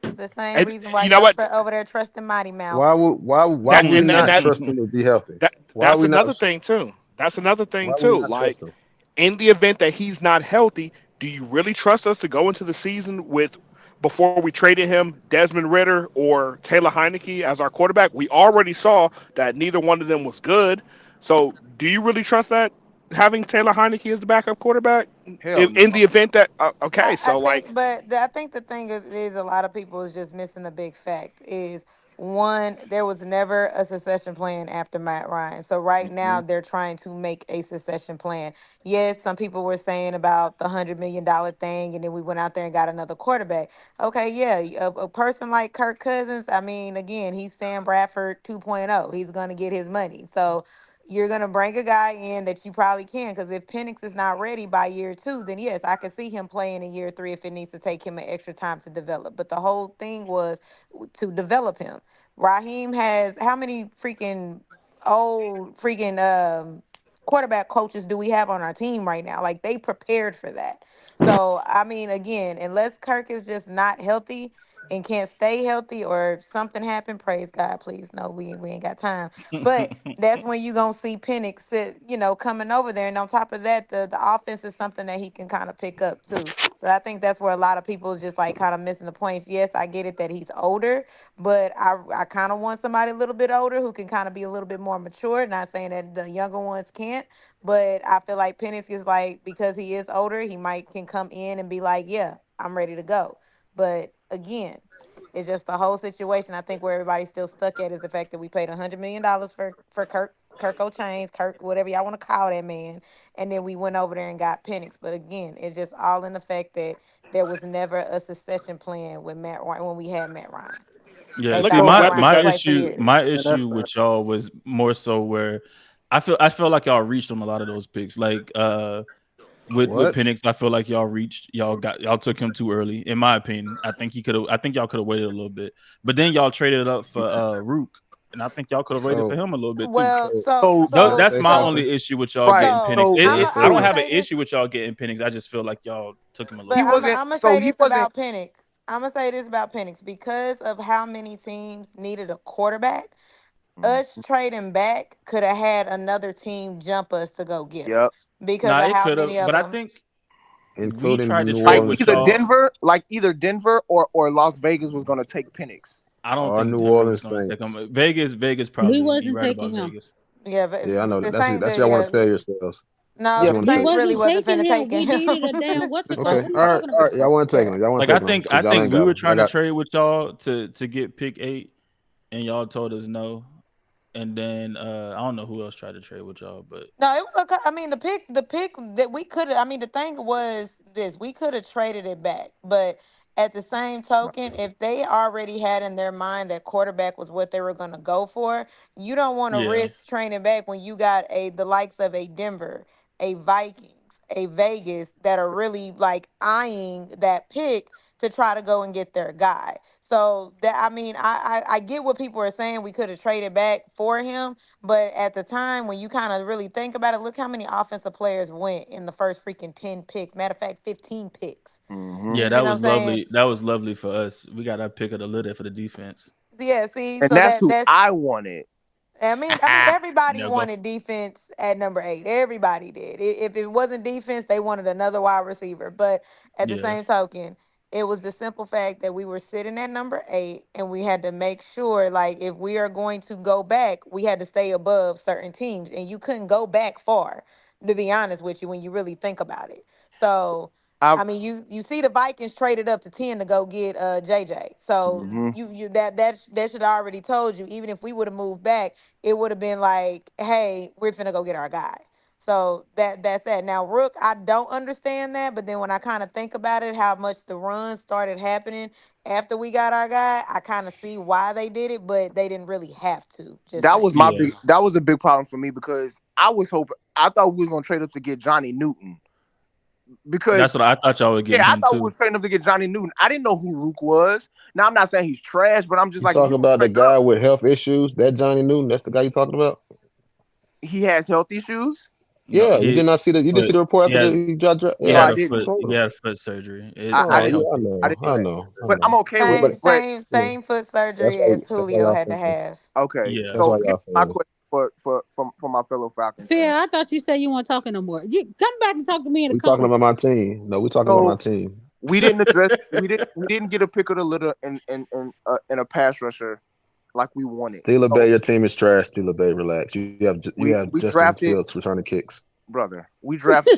The same And reason why you know y'all what? over there trusting Mighty Mouth. Why That would we and not that, trust him to be healthy? Why that's we not? another thing too. That's another thing Why would we too. not trust Like him? in the event that he's not healthy, do you really trust us to go into the season with, before we traded him, Desmond Ridder or Taylor Heineke as our quarterback? We already saw that neither one of them was good. So do you really trust that, having Taylor Heineke as the backup quarterback Hell in no. the event that okay, I so think, like but I think the thing is a lot of people is just missing the big fact is one, there was never a succession plan after Matt Ryan. So right now Mhm. they're trying to make a succession plan. Yes, some people were saying about the $100 million thing, and then we went out there and got another quarterback. Okay, yeah, a person like Kirk Cousins, I mean, again, he's Sam Bradford 2.0. He's gonna get his money. So you're gonna bring a guy in that you probably can, because if Penix is not ready by year two, then yes, I could see him playing in year three if it needs to take him an extra time to develop. But the whole thing was to develop him. Raheem has how many freaking old freaking quarterback coaches do we have on our team right now? Like they prepared for that. So I mean, again, unless Kirk is just not healthy and can't stay healthy or something happened, praise God, please. No, we ain't got time. But that's when you gonna see Penix sit, coming over there. And on top of that, the offense is something that he can kind of pick up too. So I think that's where a lot of people is just like kind of missing the points. Yes, I get it that he's older, but I kind of want somebody a little bit older who can kind of be a little bit more mature. Not saying that the younger ones can't, but I feel like Penix is like, because he is older, he might can come in and be like, yeah, I'm ready to go. But again, it's just the whole situation. I think where everybody's still stuck at is the fact that we paid $100 million for Kirk O'Chains, Kirk, whatever y'all want to call that man, and then we went over there and got Penix. But again, it's just all in the fact that there was never a succession plan with Matt Ryan when we had Matt Ryan. Yeah, They look see, at thought the Matt my Ryan weapons my could that play for issue years. my Yeah, that's issue fair. with y'all was more so where I feel like y'all reached on a lot of those picks. Like with What? Penix, I feel like y'all took him too early. In my opinion, I think y'all could have waited a little bit. But then y'all traded up for Rook, and I think y'all could have waited for So, him a little bit too. Well, so so So can I so That's say my so something? only issue with y'all right. getting so Penix. So Can I I say don't I'm gonna have an something? say this. issue with y'all getting Penix. I just feel like y'all took him a little But he too I'm early. wasn't. I'm gonna So say he this wasn't. about Penix. I'm gonna say this about Penix because of how many teams needed a quarterback. Mhm. Us trading back could have had another team jump us to go get him Yep. because Nah, of it how could have, many of but I them. think we Including tried to New trade Like with Orleans either y'all. Saints. Denver, or Las Vegas was gonna take Penix. I don't Or think New Denver was Orleans going to take Saints. him. Vegas We probably. You wasn't right about taking him. Vegas. Yeah, but Yeah, I know. the That's Saints. that's y'all want to tell yourselves. That's No, Yeah, you the want to We tell Saints yourselves. really wasn't wasn't taking finna him. take We him. needed a damn what the that's fuck? Okay. fine. What are you All right. talking All about? right. Y'all want to take Yeah. them. Y'all want to Like I take them think because I y'all think ain't we got were them. I trying to got. trade with y'all to get pick 8, and y'all told us no. And then I don't know who else tried to trade with y'all, but No, it was okay. I mean, the pick that we could have. I mean, the thing was this: we could have traded it back, but at the same token, if they already had in their mind that quarterback was what they were going to go for, you don't want to yeah, risk trading back when you got the likes of a Denver, a Vikings, a Vegas that are really like eyeing that pick to try to go and get their guy. So that I mean, I get what people are saying. We could have traded back for him, but at the time, when you kind of really think about it, look how many offensive players went in the first freaking 10 picks. Matter of fact, 15 picks. Hmm. yeah, You see that what I'm was saying? lovely. That was lovely for us. We got our pick of the litter for the defense. Yeah, see, And so that's that who that's I wanted. I mean, everybody Nigga. wanted defense at number 8. Everybody did. If it wasn't defense, they wanted another wide receiver. But at the Yeah, same token, it was the simple fact that we were sitting at number 8, and we had to make sure, like, if we are going to go back, we had to stay above certain teams, and you couldn't go back far, to be honest with you, when you really think about it. So. I. I mean, you see the Vikings traded up to 10 to go get JJ. So Hmm. you that should have already told you, even if we would have moved back, it would have been like, hey, we're finna go get our guy. So that's that. Now, Rook, I don't understand that, but then when I kind of think about it, how much the runs started happening after we got our guy, I kind of see why they did it, but they didn't really have to. Just That was saying. my yeah. big. That was a big problem for me because I was hoping. I thought we was gonna trade up to get Johnny Newton That's because what I thought y'all were getting yeah, I him thought we too. was trading up to get Johnny Newton. I didn't know who Rook was. Now I'm not saying he's trash, but I'm just You like, if talking you gonna about the trade guy up, with health issues? That Johnny Newton? That's the guy you talking about? he has health issues. No, Yeah. You did not see the. You didn't see foot. the report He after has he got. No, Yeah. I I didn't. told he him. had foot surgery. I, It's I not Oh didn't. yeah, healthy. I I know. didn't know I that. know. I But I'm know. okay with But it. Same But same yeah, same foot surgery that's why. as That's why Julio y'all had to fans. have. okay, Yeah. That's so why here's y'all my fans. question. for my fellow Falcons Phil, fans. I thought you said you weren't talking no more. You come back and talk to me in the We talking comments. about my team. No, we talking about my team. We didn't get a pick of the litter in a pass rusher like we wanted. Steeler So Bay, your team is trash. Steeler Bay, relax. You have we Justin drafted, Fields returning kicks. brother. We drafted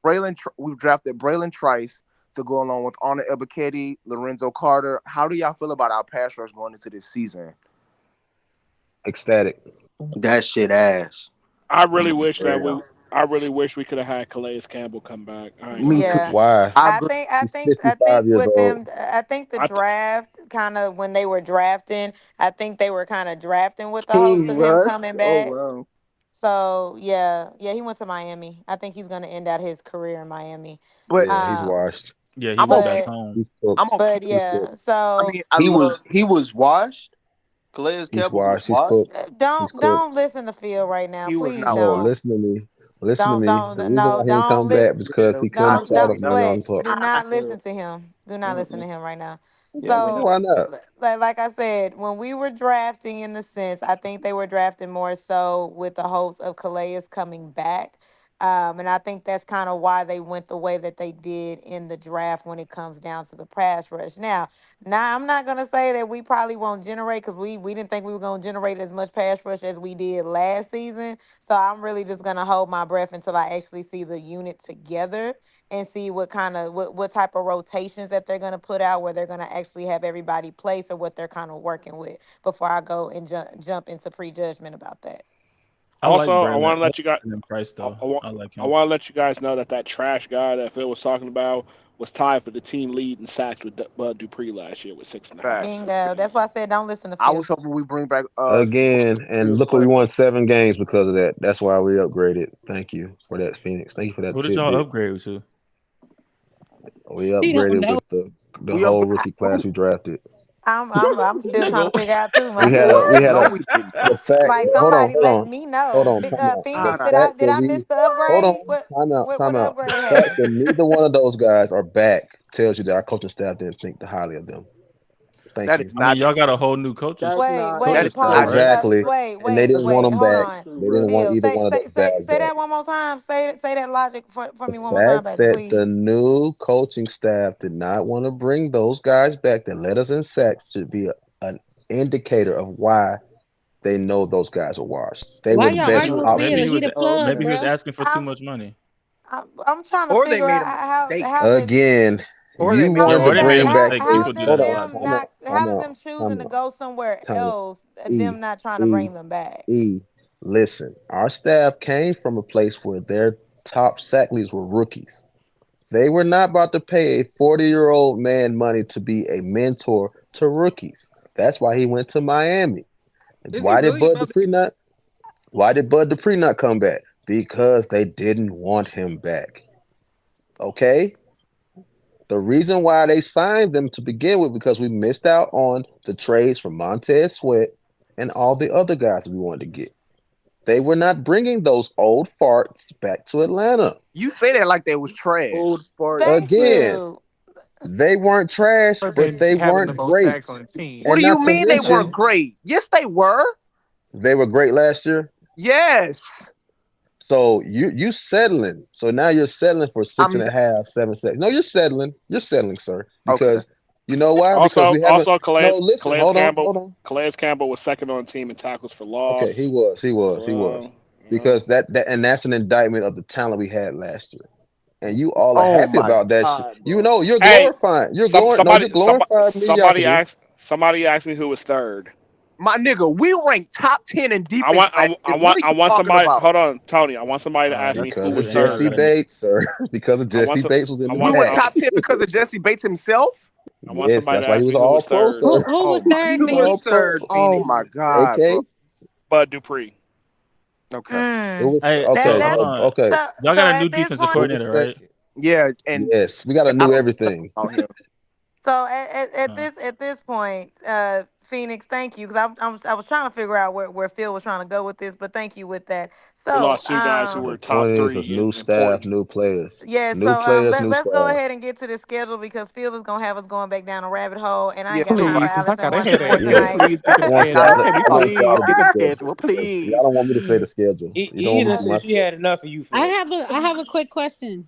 Braylon Trice to go along with Arnold Ebiketie, Lorenzo Carter. How do y'all feel about our pass rush going into this season? Ecstatic. That shit ass. I really wish Yeah. we could have had Calais Campbell come back. Me too. Why? I agree. think I He's think I 55 think years with old. them I think the I th- draft kind of when they were drafting, I think they were kind of drafting with the hopes King of him Russ. coming Oh back. wow. So yeah, he went to Miami. I think he's gonna end out his career in Miami. But Yeah, he's washed. Yeah, he I'm went okay. back home. He's cooked. I'm okay. But He's yeah, cooked. I so mean, He was washed. Calais He's Campbell was washed. He's washed. cooked. He's cooked. don't listen to Phil right now. he was Please not No, washed. don't. listen to me. Listen to me. Don't The reason no why he didn't come back is because he couldn't don't Not start that. a don't Not young Flex. pup. Do not yeah. listen to him. Do not listen to him right now. Yeah, we So know. Why not? like I said, when we were drafting in the sense, I think they were drafting more so with the hopes of Calais coming back. And I think that's kind of why they went the way that they did in the draft when it comes down to the pass rush. Now I'm not gonna say that we probably won't generate because we didn't think we were gonna generate as much pass rush as we did last season. So I'm really just gonna hold my breath until I actually see the unit together and see what type of rotations that they're gonna put out, where they're gonna actually have everybody place or what they're kind of working with before I go and jump into prejudgment about that. I like Also, I Braylon. want to I like let you guys. Braylon Price though. I like I him. want to let you guys know that trash guy that Phil was talking about was tied for the team lead in sacks with Bud Dupree last year with 6.5. Facts. Bingo. That's why I said don't listen to I Phil. was hoping we bring back Again, and real look, we quick. won 7 games because of that. That's why we upgraded. Thank you for that, Phoenix. Thank you for that Who did y'all tidbit. upgrade to? We He don't upgraded know. with the We whole upgraded. rookie class we drafted. I'm still trying to Nigga, figure out too We had a myself. we had No, a we didn't. the fact. Like Hold on, somebody hold let on, me hold know. on. Time out. The Phoenix, fact did that I miss we the hold upgrade? on. Time out. What Time out. upgrade The fact that happened? neither one of those guys are back tells you that our coaching staff didn't think the highly of them. Thank That you. is I mean, not y'all true. got a whole new That's Wait, not. That coaching is staff, not pause. true. right? Exactly. And they didn't That's want Wait, them hold back. on. They bro. didn't want Phil, either one of those guys say back. that one more time. Say that logic for The me one more time, fact baby, that the please. new coaching staff did not want to bring those guys back that led us in sacks should be an indicator of why they know those guys are washed. They Why were the y'all best arguing with option. Maybe Phil? he He was the Oh, plug, okay. maybe he was bro. asking for too I'm much money. I'm trying to Or they figure made out a mistake. how did Again, Or they you made a how wanted Or did to they that made a bring back mistake. He how a told you did that hold on, logic. them time not out, how time does out, them choosing time to out, go somewhere time out. else E, them not trying to E, bring them back? E. Listen, our staff came from a place where their top sack leaders were rookies. They were not about to pay a 40-year-old man money to be a mentor to rookies. That's why he went to Miami. Is he Why did really Bud about to? Dupree not? Why did Bud Dupree not come back? Because they didn't want him back. Okay? The reason why they signed them to begin with because we missed out on the trades for Montez Sweat and all the other guys we wanted to get. They were not bringing those old farts back to Atlanta. You say that like they was trash. Old fart. Thank Again, you. they weren't trash, but they weren't great. What And do you not to mean they mention, weren't great? Yes, they were. they were great last year. Yes. So you settling. So now you're settling for six I'm and a half, 7 sacks. No, you're settling. You're settling, sir. okay. Because you know why? Because we haven't. Calais No, listen. Hold on. Hold on. Calais Campbell was second on the team in tackles for Okay, loss. he was. So, Because and that's an indictment of the talent we had last year. And you all are Oh happy my about that shit. God, You bro. know, you're hey, glorifying. You're glorifying mediocrity. somebody asked me who was third. My nigga, we ranked top 10 in I defense want last I, year. I What want are I you want talking somebody. about? Hold on, Tony. I want somebody to ask me who Because of was Aaron Jesse third. got a Bates, sir. Because of I want Jesse some. Bates was in I the We want. went I, back. top 10 because of Jesse Bates himself? I want Yes, somebody that's to why he ask was me who all was pro, third. sir. Who was Oh my third, Who was Phoenix? third, Oh Phoenix? my God, bro. AK. Bud Dupree. Okay. Who was Hey, okay? That hold on. Okay. Y'all so got a new at this defensive point. Who was coordinator, right? second? Yeah, and Yes, we got a I new don't know everything. about him. So at Uh, this point, Phoenix. Thank you, because I was trying to figure out where Phil was trying to go with this, but thank you with that. We So, lost two guys who The were point top is, it's three new in staff, important. new players, yeah, new so players, new let's go staff. ahead and get to the schedule because Phil is gonna have us going back down a rabbit hole, and I Yeah, ain't got so time for why, Please, because I Alice in got a Wonderland headache. can we Can tonight. we please please get get the I to want Nah, y'all schedule? to. can we I want y'all please to get get the the schedule schedule, because y'all please? don't want me to say the schedule. You don't Eden want my. said she had enough of you, I Phil. have a quick question,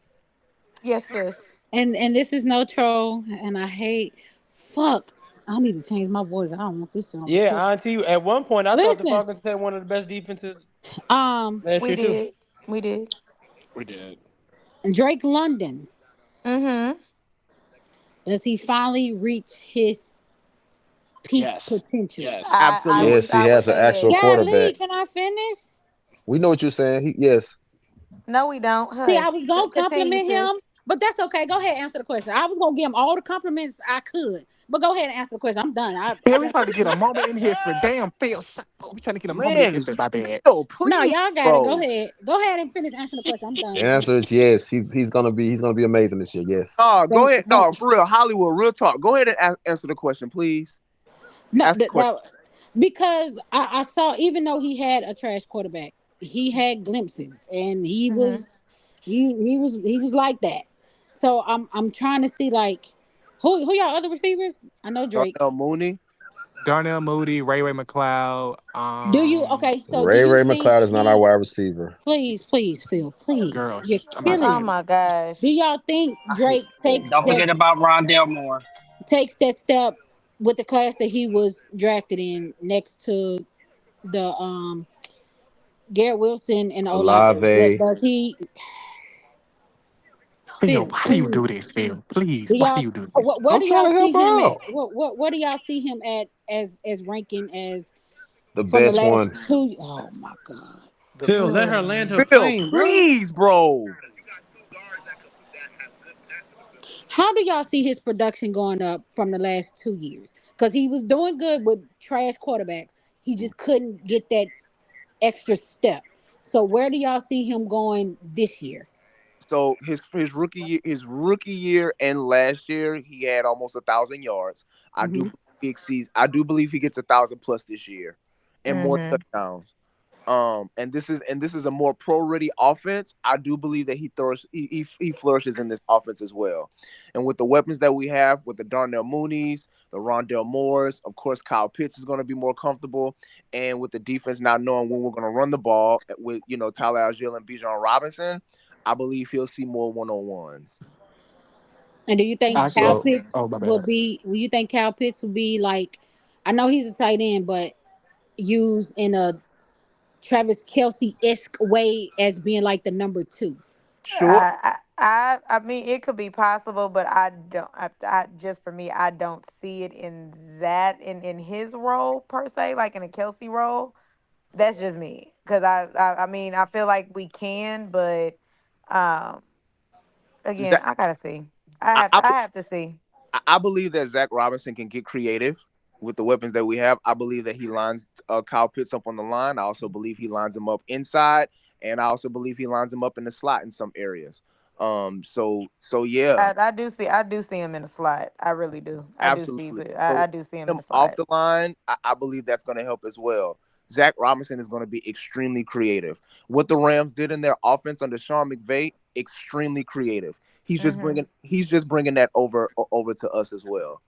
Yes, sis. and this is no troll, and I hate. Fuck, I need to change my voice. I don't want this shit on record. Yeah, Auntie. At one point, I thought the Listen, Falcons had one of the best defenses um, last We year too. did. We did. We did. Drake London, Mm-hmm. does he finally reach his peak Yes. potential? Yes. Absolutely. Yes, he I would has an say actual yes. Golly, quarterback. can I finish? We know what you're saying. Yes, No, we don't. See, Hush. I was gonna Continue, compliment sis. him, but that's okay. Go ahead, answer the question. I was gonna give him all the compliments I could, but go ahead and answer the question. I'm done. I Yeah, we want trying you to to get a speak. moment in history. Damn, Phil, shut up. We trying to get a moment in Man, history. My bad. Phil, No, please, y'all got it. Go bro. ahead. Go ahead and finish answering the question. I'm the done. answer is yes. He's gonna be amazing this year. Yes. Go ahead. Thank No, for real, Hollywood, real talk. Go ahead and answer the question, please. no, Ask the question. because I saw even though he had a trash quarterback, he had glimpses and Mm-hmm. he was like that. So I'm trying to see like who y'all other receivers? I know Drake. Darnell Mooney. Darnell Moody, Ray McLeod. Do you okay? So do you Ray think McLeod is not our he? wide receiver. Please, Phil, please, Girl, you're I'm about to Oh killing get me. my Do gosh. y'all think I hate Drake saying Don't bro. forget about Rondell Moore. takes that step with the class that he was drafted in next to the Garrett Wilson and the O line? Olave. Does he? Phil, Phil, why do you please. do this, Phil? Please, Do why do y'all you do this? where I'm do trying y'all to help see her him at? out. Where do y'all see him at as ranking as The from the best last one. two? Oh my god. Phil, let her land her Phil, plane, bro. please, bro. How do y'all see his production going up from the last 2 years? Because he was doing good with trash quarterbacks. He just couldn't get that extra step. So where do y'all see him going this year? So his rookie year and last year he had almost 1,000 yards. I do Hmm. believe he exceeds. I do believe he gets 1,000 plus this year, and more Mm-hmm. touchdowns. And this is a more pro ready offense. I do believe that he flourishes in this offense as well. And with the weapons that we have, with the Darnell Mooney's, the Rondell Moores, of course, Kyle Pitts is going to be more comfortable. And with the defense not knowing when we're going to run the ball with Tyler Algier and Bijan Robinson, I believe he'll see more one-on-ones. And do you think I Cal go. Oh Pitts my will bad. be? Will you think Cal Pitts will be like? I know he's a tight end, but used in a Travis Kelsey esque way as being like the number two. Sure. I mean, it could be possible, but I don't. I just for me, I don't see it in that in his role per se, like in a Kelsey role. That's just me, because I mean, I feel like we can, but um, again, Zach, I gotta see. I, I, I have to see. I believe that Zach Robinson can get creative with the weapons that we have. I believe that he lines Kyle Pitts up on the line. I also believe he lines him up inside, and I also believe he lines him up in the slot in some areas. So yeah, I do see him in the slot. I really do. I do see, absolutely. but So I do see him in him the off slot. the line, I believe that's going to help as well. Zach Robinson is going to be extremely creative. What the Rams did in their offense under Sean McVay, extremely creative. Hmm. He's just bringing that over to us as well.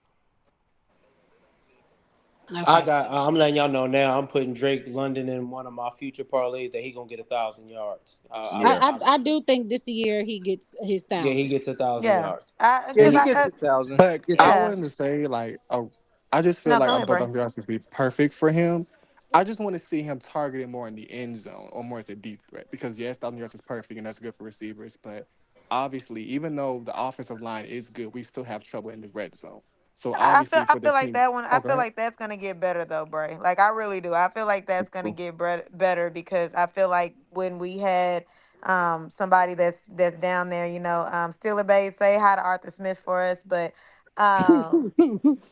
Okay. I'm letting y'all know now. I'm putting Drake London in one of my future parlays that he gonna get 1,000 yards. Yeah. I do think this year he gets his Yeah, he 1,000. gets 1,000 Yeah, yards. Yeah, because he And gets his thousand. but He gets his I yeah. wanted to say like, oh, I just feel No, like go I ahead, thought Bray. them yards would be perfect for him. I just want to see him targeted more in the end zone or more as a deep threat because yes, 1,000 yards is perfect and that's good for receivers, but obviously, even though the offensive line is good, we still have trouble in the red zone. So obviously, I for the feel like team, that one. I oh, go feel ahead. like that's gonna get better though, Bray. Like I really do. I feel like that's gonna get better because I feel like when we had somebody that's down there, Steeler Bay, say hi to Arthur Smith for us, but um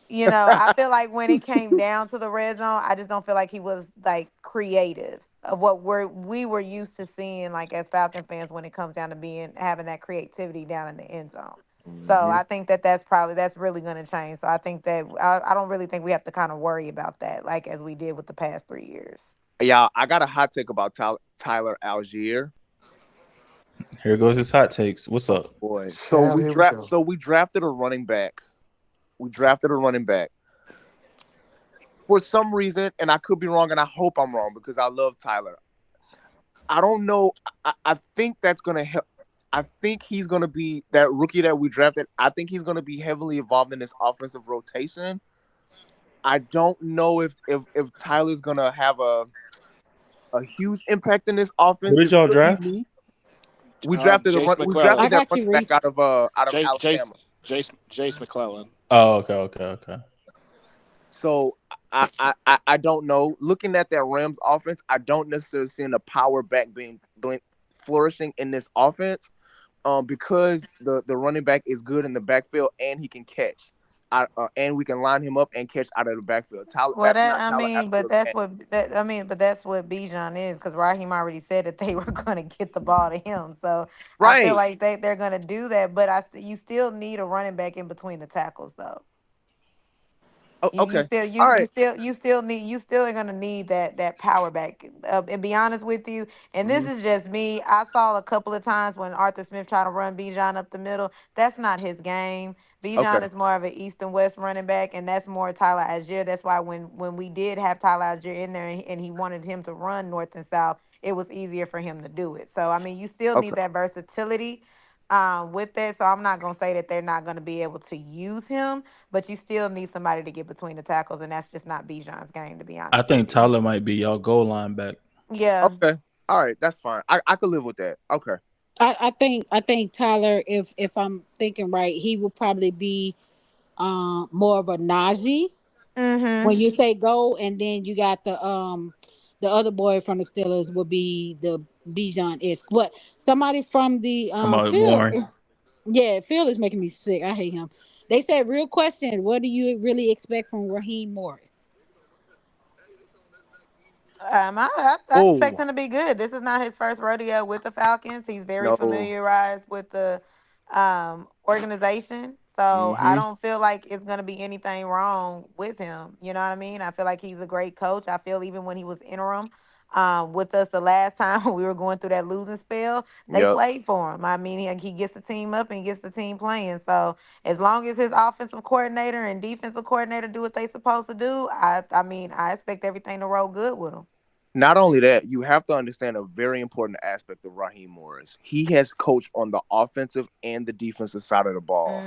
I feel like when it came down to the red zone, I just don't feel like he was like creative of what we were used to seeing like as Falcon fans when it comes down to being having that creativity down in the end zone. So I think that's really going to change. So I think that I don't really think we have to kind of worry about that like as we did with the past 3 years. Yeah, I got a hot take about Tyler Algier. Here goes his hot takes. What's up? Boy, Here we go. we drafted a running back. For some reason, and I could be wrong, and I hope I'm wrong because I love Tyler. I don't know. I think that's gonna help. I think he's gonna be that rookie that we drafted. I think he's gonna be heavily involved in this offensive rotation. I don't know if Tyler's gonna have a huge impact in this offense. What did y'all draft? We drafted Jace we drafted that McClellan. running back out of Alabama. Jace McClellan. Oh, okay. So I don't know. Looking at that Rams offense, I don't necessarily see the power back being flourishing in this offense, because the running back is good in the backfield and he can catch. And we can line him up and catch out of the backfield. But that's what Bijan is, because Raheem already said that they were going to get the ball to him. So I feel like they're going to do that. But you still need a running back in between the tackles, though. You still are gonna need that power back. And be honest with you, and this is just me. I saw a couple of times when Arthur Smith tried to run Bijan up the middle. That's not his game. Bijan is more of an east and west running back, and that's more Tyler Algier. That's why when we did have Tyler Algier in there and he wanted him to run north and south, it was easier for him to do it. So I mean, you still need that versatility with that. So I'm not gonna say that they're not gonna be able to use him, but you still need somebody to get between the tackles, and that's just not Bijan's game, to be honest. I think Tyler might be y'all goal line back. Yeah. Okay. All right, that's fine. I could live with that. Okay. I think Tyler, if I'm thinking right, he will probably be more of a Najee when you say go, and then you got the other boy from the Steelers will be the Bijan-esque. But somebody from the Warren. Yeah, Phil is making me sick. I hate him. They said, real question, what do you really expect from Raheem Morris? I expect him to be good. This is not his first rodeo with the Falcons. He's very familiarized with the organization. So I don't feel like it's going to be anything wrong with him. You know what I mean? I feel like he's a great coach. I feel even when he was interim with us the last time when we were going through that losing spell, they played for him. I mean, he gets the team up and gets the team playing. So as long as his offensive coordinator and defensive coordinator do what they supposed to do, I expect everything to roll good with him. Not only that, you have to understand a very important aspect of Raheem Morris. He has coached on the offensive and the defensive side of the ball.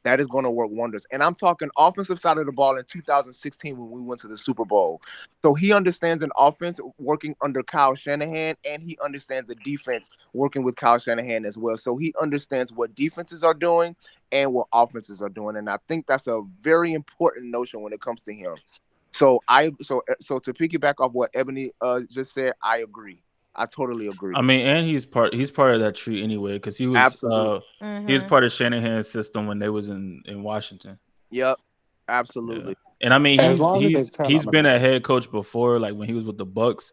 That is going to work wonders. And I'm talking offensive side of the ball in 2016 when we went to the Super Bowl. So he understands an offense working under Kyle Shanahan, and he understands the defense working with Kyle Shanahan as well. So he understands what defenses are doing and what offenses are doing. And I think that's a very important notion when it comes to him. So to piggyback off what Ebony just said, I agree. I totally agree. I mean, and he's part of that tree anyway, because he was he was part of Shanahan's system when they was in Washington. Yep, absolutely. Yeah. And I mean, he's been a head coach before, like when he was with the Bucs,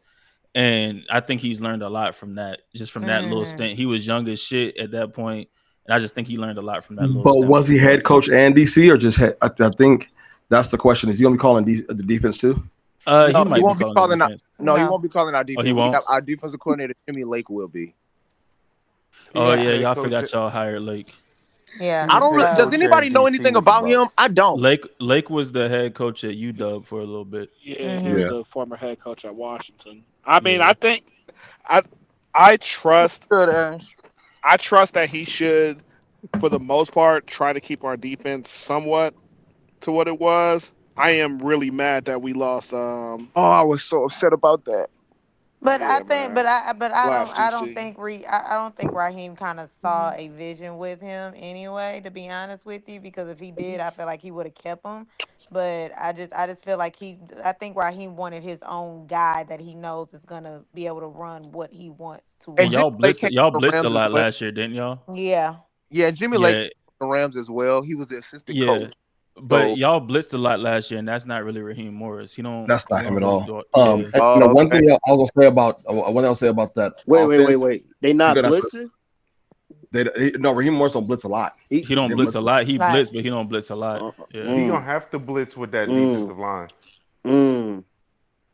and I think he's learned a lot from that, just from that little stint. He was young as shit at that point, and I just think he learned a lot from that little stint. But was he head coach and DC, or just head? I think that's the question. Is he gonna be calling the defense too? He won't be calling our defense. He won't? Our defensive coordinator Jimmy Lake will be. Oh yeah, y'all forgot y'all hired Lake. Yeah, I don't. Does anybody know anything about him? I don't. Lake was the head coach at UW for a little bit. Yeah, he was the former head coach at Washington. I mean, I think I trust that he should, for the most part, try to keep our defense somewhat to what it was. I am really mad that we lost. I was so upset about that. But I don't think Raheem kind of saw a vision with him anyway, to be honest with you, because if he did, I feel like he would have kept him. But I just feel like I think Raheem wanted his own guy that he knows is gonna be able to run what he wants to. And y'all blitzed a lot last year, didn't y'all? Yeah. Yeah, Jimmy Lake the Rams as well. He was the assistant coach. But y'all blitzed a lot last year, and that's not really Raheem Morris. That's not him at all. One thing I was gonna say about that. Wait. They not blitzing? Raheem Morris don't blitz a lot. He don't blitz a lot. He blitz, but he don't blitz a lot. Yeah. He gonna have to blitz with that defensive line.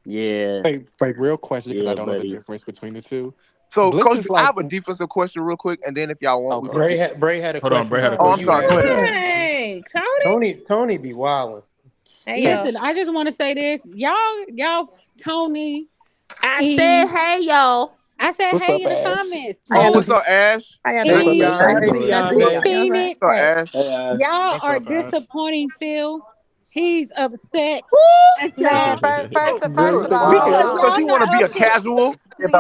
Yeah. Hey, real question, because I don't know the difference between the two. So, blitz Coach, is I have a defensive question real quick, and then if y'all want, Bray had a Hold on, question. Bray had a Oh, I'm question. sorry. Go ahead. Hey, Tony. Tony be wilding. Hey, Listen, I just want to say this, y'all, Tony. I said, hey, y'all. I said, What's hey up, in the Ash? comments. Oh, what's up, Ash? I got What's up, Eve, Ash? Hey, Dion, baby. Phoenix, What's up, Ash? y'all What's are up, Ash? disappointing Phil. He's upset. Man, first Really? of all, hold Because Because on. he y'all want to not be a up here. casual. Because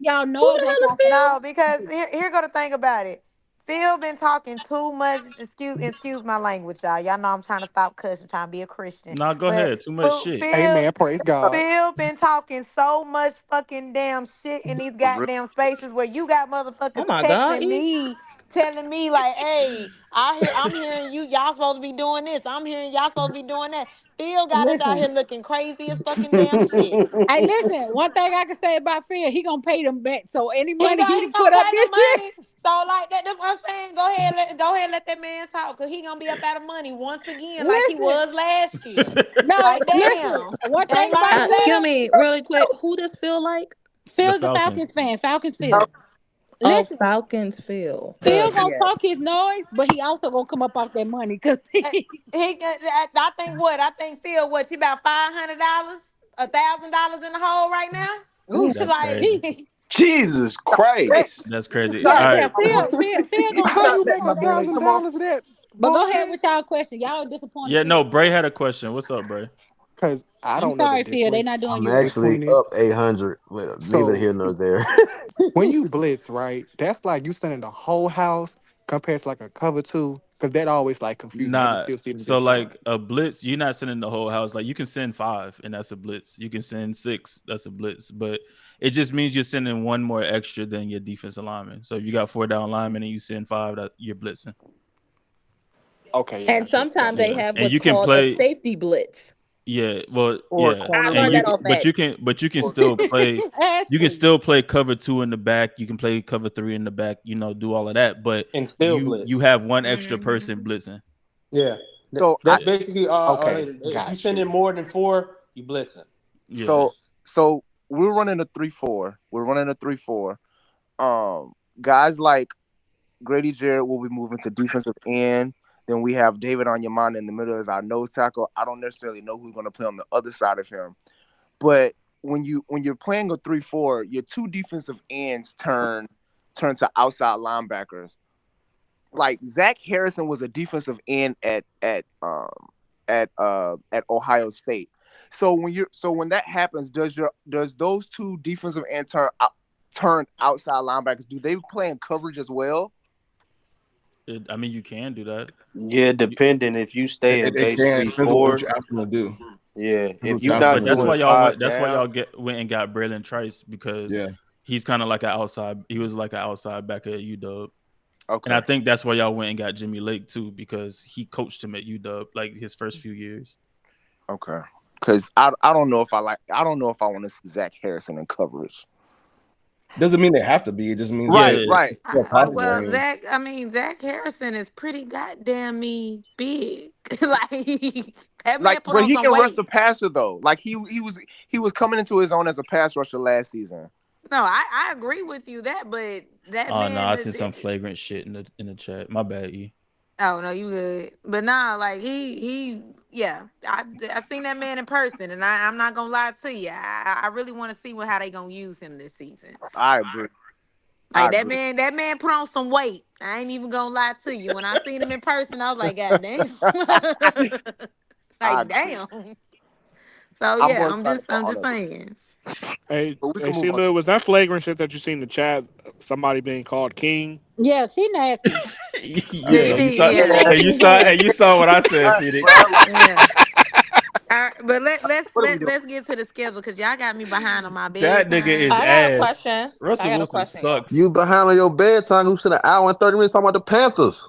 y'all know Who the that hell is y'all Phil? No, because here go the thing about it. Phil been talking too much. Excuse my language, y'all. Y'all know I'm trying to stop cussing, trying to be a Christian. Nah, go But ahead. Too much shit. Amen. Praise God. Phil been talking so much fucking damn shit in these goddamn spaces where you got Oh motherfuckers my God, texting E. me, telling me like, "Hey, I'm hearing you. Y'all supposed to be doing this. I'm hearing y'all supposed to be doing that." Phil got us out listen. here looking crazy as fucking damn shit. Hey, listen, one thing I can say about Phil, he gonna pay them back. So any He money gonna he he done gonna put up pay this the year, money. So like that's what I'm saying. Go ahead, let that man talk, cause he gonna be up out of money once again, like he listen. was last year. No, Like listen. damn, One thing ain't about like it, let Excuse him. me, really quick. Who does Phil like? The Phil's a Falcons. Falcons fan. Falcons Phil. Oh, Listen, Falcons Phil. Phil gonna Yes. talk his noise, but he also gonna come up off that money because I think Phil, she about $500, $1,000 in the hole right now. ooh, That's crazy. Like Jesus Christ. That's crazy. All yeah, right. Phil gonna How tell you you that make on that money. $1,000 of that, But go boy? ahead with y'all question. Y'all disappointed Yeah, Phil. no, Bray had a question. What's up, Bray? Because I I'm don't know the sorry, Phil. They not difference doing I'm you right. actually between it. up 800. Neither So here nor there. when you blitz, right, that's like you sending the whole house compared to like a cover two, because that always like confused me. I just Nah. still see them So different. like a blitz, you're not sending the whole house. Like you can send 5, and that's a blitz. You can send 6, that's a blitz. But it just means you're sending one more extra than your defensive lineman. So if you got 4 down linemen and you send 5, that you're blitzing. Okay, yeah, And sometimes they Yeah, have and what's you can called a play. safety blitz. Yeah, well, Or a yeah, corner I and learned you that blitz. can, off but you can still play. You can Ashley. still play cover 2 in the back. You can play cover 3 in the back. Do all of that. But And still you blitz. have one extra person blitzing. Yeah. So That's Yeah, basically okay, if you got send you. in more than 4, you blitzing. yeah. so we're running a 3-4. We're running a 3-4. Guys like Grady Jarrett will be moving to defensive end. Then we have David Onyemata in the middle as our nose tackle. I don't necessarily know who's going to play on the other side of him, but when you're playing a 3-4, your 2 defensive ends turn to outside linebackers. Like Zach Harrison was a defensive end at Ohio State. So when that happens, does those 2 defensive ends turn outside linebackers? Do they play in coverage as well? I mean, you can do that. Yeah, depending if you stay in It can. It basically depends on what 4. you ask them to do. Yeah, if What you're you ask them not But to that's do. why doing y'all 5 went. That's why down, y'all went and got Braylon Trice, because Yeah. he's kind of like an outside. He was like an outside back at UW. Okay. And I think that's why y'all went and got Jimmy Lake too, because he coached him at UW like his first few years. Okay. Because I don't know if I want to see Zach Harrison in coverage. Doesn't mean they have to be. It just means Right. it's more possible. Well, Zach Harrison is pretty goddamn big. Like that man put But on he some can rush weight. the passer though. Like he was coming into his own as a pass rusher last season. No, I agree with you but that Oh no, man. I seen some flagrant shit in the chat. My bad, E. Oh no, you good. But nah, like he yeah. I seen that man in person, and I'm not gonna lie to you. I really want to see how they gonna use him this season. I agree. Like that man put on some weight. I ain't even gonna lie to you. When I seen him in person, I was like, God damn. Like damn. So I'm yeah, more excited for I'm all just of it. saying. Hey, But we hey, can move on. Sheila, was that flagrant shit that you seen in the chat? Somebody being called king? Yeah, she nasty. Yeah, you saw what I said, Phoenix. Yeah. All right, but let's get to the schedule because y'all got me behind on my That nigga is bedtime. I got a ass. question. Russell Wilson sucks. You behind on your bedtime. You spent an hour and 30 minutes talking about the Panthers.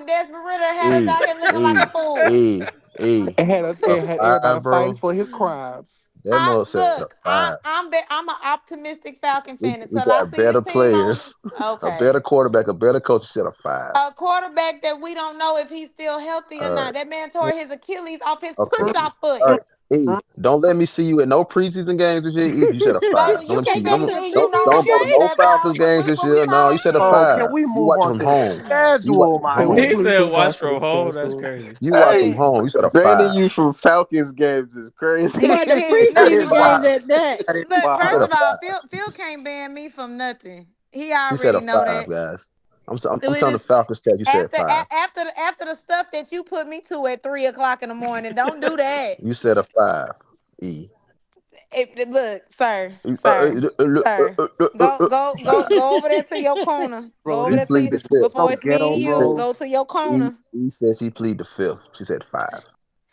with Desmond Ritter had us out here looking like a fool. It had us. A It had everybody five, fighting bro. for his crimes. That mother said a Look, five. I'm an optimistic Falcon fan We until I got see the better team on. players, a Okay. better quarterback, a better coach. Said a five. A quarterback that we don't know if he's still healthy or All right. not. That man tore his Achilles off his Okay. push-off foot. All right. Hey, don't let me see you at no preseason games this year. You said a five. So Don't you let me see can't you. take me. You know Don't I'm go to gonna be no that Falcons Falcon. games this What we year. No, you calling said a Oh, it? five. can we You move watch on from to the home. You watch schedule, from my Can we home. nigga? He please said, move on "Watch to the from home." That's schedule? crazy. You watch from Hey, home. You said a banning five. you from Falcons games is crazy. Can The can That look is preseason games look wild. at that. That is look. She wild. said First a of all, five. Phil can't ban me from nothing. He She said a already know five, that. guys. I'm It was telling the just Falcons chat. You said five. after the stuff that you put me to at 3 o'clock in the morning. Don't do that. You said a five. E. Look, sir, He sir, sir. Go over there to your corner. Go Bro, over this there to plead you the fifth. so before it's me ghetto, and He you. said bro. Go to your corner. he says he plead the fifth. She said five.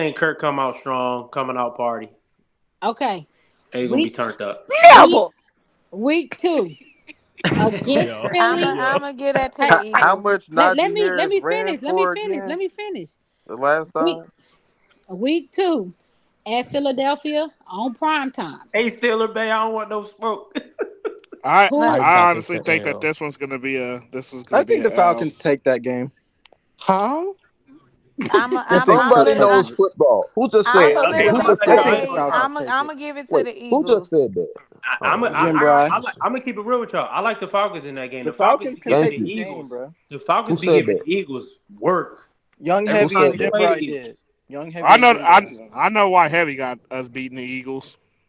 think Kirk come out strong, coming out party. Okay. They gonna be turned up. Week 2 against Philly. I'ma give that to Hey, the How Eagles. much let Najee Harris me ran finish. for again Let me finish. the last time? Week 2 at Philadelphia on prime time. Hey, Steeler Bay, I don't want no smoke. I Who? honestly think that this one's gonna be a I think the L. Falcons take that game. Huh? Somebody knows football. Who just said? I'ma Who literally just I said think that? the say Falcons take I'ma it. give it to Wait, the who just Eagles. said that? I'm Jim Bry. gonna keep it real with y'all. I like the Falcons in that game. The The Falcons Falcons be can giving Thank take the you. the game, Eagles. bro. The Who Falcons be said giving that? the Eagles work. Young Every Who Heavy said time and they that? Jim play Bry the Eagles. did. Young Heavy I and know Jim Bry. I know why Heavy got us beating the Eagles.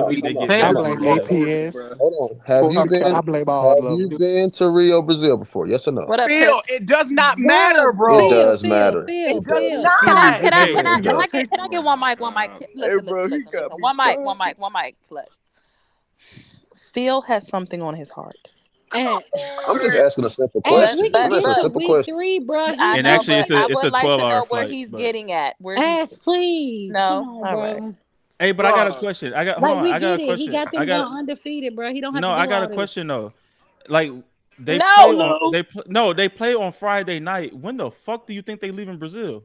believe they get I past blame them. Yeah. APS. Hold on. Have I blame all of you them. been to Rio, Brazil before? Yes or no? What up, Phil, Pip? it does not matter, Bro, It bro. does matter. It does Can not. I It does. get one mic? Listen. One mic. Flesh. Phil has something on his heart. And I'm just asking a simple Ash, question. we can I'm get asking a to simple week question. 3, bro. He I And know, actually, but I it's a would like to 12-hour know where flight. he's But getting at. Ash, please. No, Come on, all bro. right. hey, but I got a question. Hold Like, on. we I got a get it. He question. got them going undefeated, bro. He don't have to do I got all a this. question though. Like they No. play on Friday night. When the fuck do you think they leave in Brazil?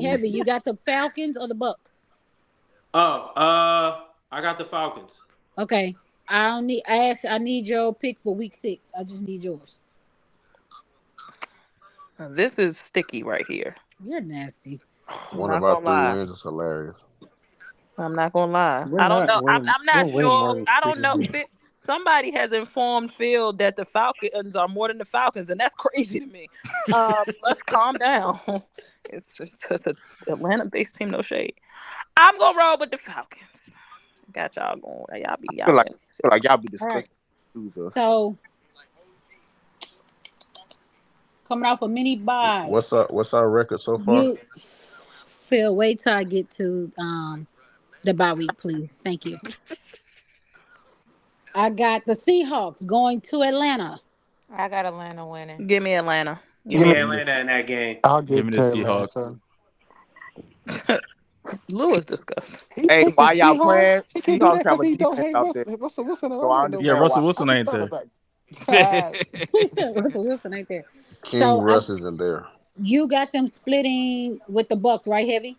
Heavy, you got the Falcons or the Bucks? Oh, I got the Falcons. Okay. I don't need Ash. I need your pick for week 6. I just need yours. This is sticky right here. You're nasty. One of our 3 wins is hilarious. I'm not gonna lie. We're I don't not know. winning. I'm not We're winning more sure. than I don't freaking know. games. Somebody has informed Phil that the Falcons are more than the Falcons, and that's crazy to me. Let's calm down. It's just an Atlanta-based team, no shade. I'm gonna roll with the Falcons. Got y'all going. Y'all be feel like, y'all. y'all be All right. disgusting. So coming off a mini bye. What's our record so far? Phil, wait till I get to the bye week, please. Thank you. I got the Seahawks going to Atlanta. I got Atlanta winning. Give me Atlanta. Give me Atlanta in that game. I'll Give me give the to Seahawks. Atlanta. Lou is disgusting. He Hey, picked why the y'all Seahawks. playing? He can do that Seahawks have because a he don't defense hate out there, Russell Wilson in so I Orlando. Yeah, understand Russell why. Wilson ain't there. Russell Wilson ain't there. King Russ isn't there. You got them splitting with the Bucks, right, Heavy?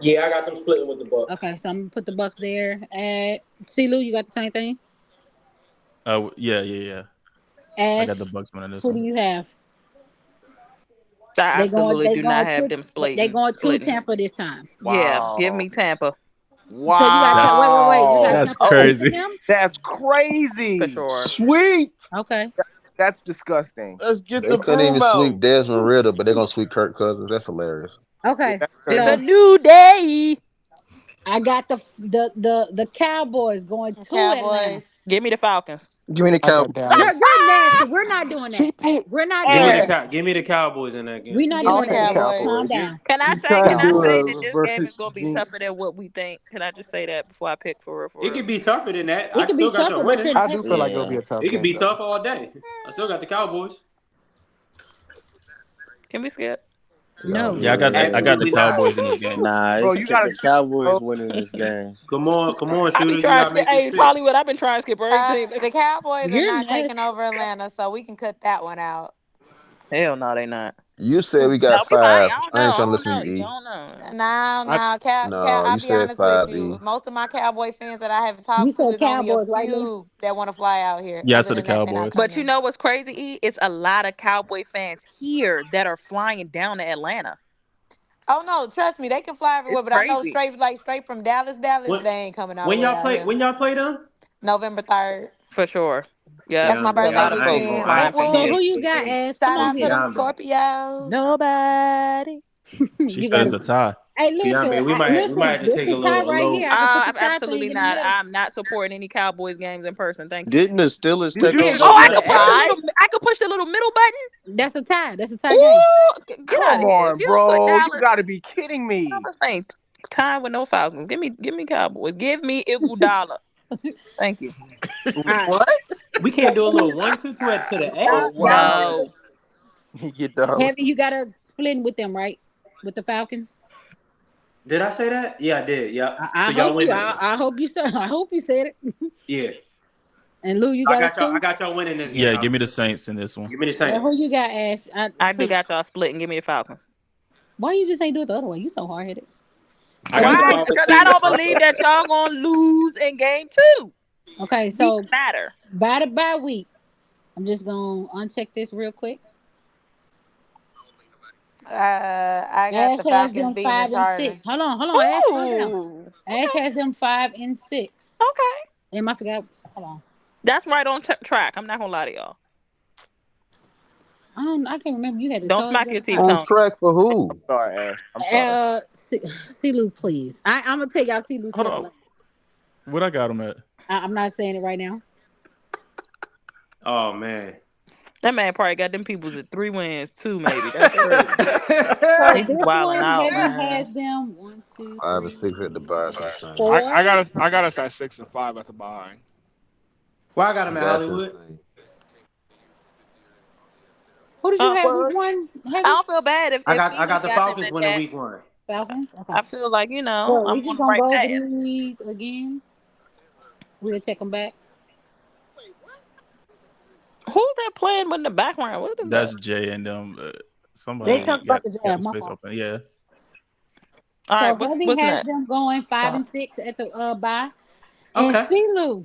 Yeah, I got them splitting with the Bucks. Okay, so I'm gonna put the Bucks there. At Lou, you got the same thing? Yeah. Ash, I got the Bucks winning this who one. do you have? I absolutely do not have them They going to splitting. Tampa this time. Yeah, give me Tampa. So you got wait. You got That's Tampa crazy. them? That's crazy. For sure. Sweep. Okay. That's disgusting. Let's get They the couldn't even broom out. sweep Desmond Ritter, but they're gonna sweep Kirk Cousins. That's hilarious. Okay. It's a new day. I got the Cowboys going to Atlanta. Give me the Falcons. Give me the Cowboys. You're nasty. We're not doing that. We're not doing that. Give me the Cowboys in that game. We're not Give doing me the that. Cowboys. Calm down. Can I You say trying to do that a this game is versus gonna be jinx. tougher than what we think? Can I just say that before I pick for real? It could be tougher than that. It I could still be got tougher, y'all but winning. I do feel like it'll be a tough It could game. be though. tough all day. I still got the Cowboys. Can we skip? No. Yeah, I got the Cowboys in this game. Nah, Bro, it's you gotta the Cowboys winning this game. Come on, I shooter. be You trying to gotta skip. make this Hey, pick. Hollywood, I've been trying to skip every team. The Cowboys are You're not nasty. taking over Atlanta, so we can cut that one out. Hell no, they not. You said we No, got we might. 5. I don't I know. ain't trying to listen to You you, E. don't know. No, Cal. No, I'll you be said honest with 5, you. E. Most of my Cowboy fans that I have You talked to, said there's only a Cowboys, right, Lou? few that want to fly out here. Yeah, I Other said the than that, they're not Cowboys. coming. But you know what's crazy? E? It's a lot of Cowboy fans here that are flying down to Atlanta. Oh no, trust me, they can fly everywhere. It's But I know crazy. straight from Dallas, When, they ain't coming all the when way y'all out play, here. them? November 3rd. For sure. Yeah, That's my it's a birthday lot of I ain't folks going. weekend. I Whoop flying ain't, from So whoop. here. who you got, Ash? Come Shout on out to here. them down though. Scorpios. Nobody. She You said got it's a tie. Hey, Yeah, listen, we might have to this take the tie right here. I can put the tie thing Absolutely in the not. middle. I'm not supporting any Cowboys games in person. Thank you. Didn't the Steelers Did take you over just Oh, I say could Atlanta? push the tie? little middle button. That's a tie. That's a tie game. Ooh, get out Come of here. If on, you don't put bro. You Dallas, gotta be kidding me. I'm saying time with no Falcons. Give me Cowboys. Give me Iguodala. Thank you. All right. What? We can't do a little 1-2 to the A. Oh wow. No. You know. Heavy, you got to split with them, right? With the Falcons. Did I say that? Yeah, I did. Yeah. I So y'all hope win you. this one. I hope you said. I hope you said it. Yeah. And Lou, you I got got us y'all. I too. got y'all winning this game. Yeah, give me the Saints in this one. Give me the And Saints. who you got, Ash? I do got y'all split and give me the Falcons. Why you just ain't do it the other way? You so hard headed. I got the Why? Falcons Because too. I don't believe that y'all gonna lose in game 2. Okay, so Weeks matter. by the bye week, I'm just gonna uncheck this real quick. I got Ash the has Falcons them beating the 5 and 6. Chargers. Hold on. Ash, slow down. Ooh. Ash has them 5 and 6. Okay. Damn, I forgot. Hold on. That's right on track. I'm not gonna lie to y'all. I can't remember. You had the Don't charge. smack your teeth, On Tony. track for who? I'm sorry, Ash. I'm sorry. Silu, please. I'm gonna take out Silu's Hold schedule. on. What I got him at? I'm not saying it right now. Oh man. That man probably got them peoples at 3 wins too, maybe. That's crazy. So They this wilding one, out, Heavy man. has them 1, 2, 5 and 3, 6 at the bye. That's insane. 4. I got us at 6 and 5 at the bye. Why I got him at That's Hollywood? insane. Who did you have Well, week 1? I Heavy? don't feel bad if I got Felix the got them Falcons at winning that. week 1. Falcons? Okay. I feel like, Well, I'm we just on the gonna right go over path. these again. We'll check them back. Who's that playing in the background? What is That's that? Jay and They somebody talk got about the the draft. My space fault. open. Yeah. All So right, Heavy what's has next? them going 5 Oh. and 6 at the bye. And Okay. Silu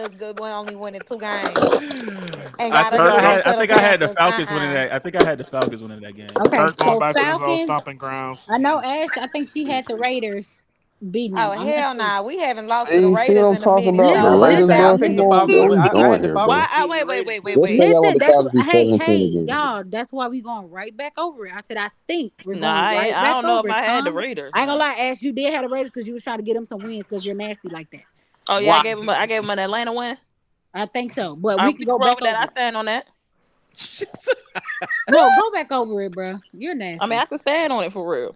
us good when only winning 2 games and I got think us losing to I the think I had the Panthers. Falcons winning that. I think I had the Falcons winning that game. Okay, Kirk going so back to his old Falcons. stomping grounds. I know Ash. I think she had the Raiders beating them. Oh I'm not hell sure. nah, we haven't lost to the See what Raiders I'm in a talking minute. about? The So Listen, Raiders, let's I bro. not Come picked the be. on, Falcons. what we I had doing the here, Falcons bro? Why? beating the Wait. Raiders. Just say y'all want Listen. the That's Falcons be hey 17 hey again. y'all. That's why we going right back over it. I said I think we're Nah, going right I back don't know over if it. I had the Calm. Raiders. I ain't gonna lie, Ash. You did have the Raiders because you was trying to get them some wins because you're nasty like that. Oh yeah, Why? I gave him an Atlanta win. I think so, but All we right, can we can go roll back with that. over I it. stand on that. No, go back over it, bro. You're I mean, nasty. I can stand on it for real.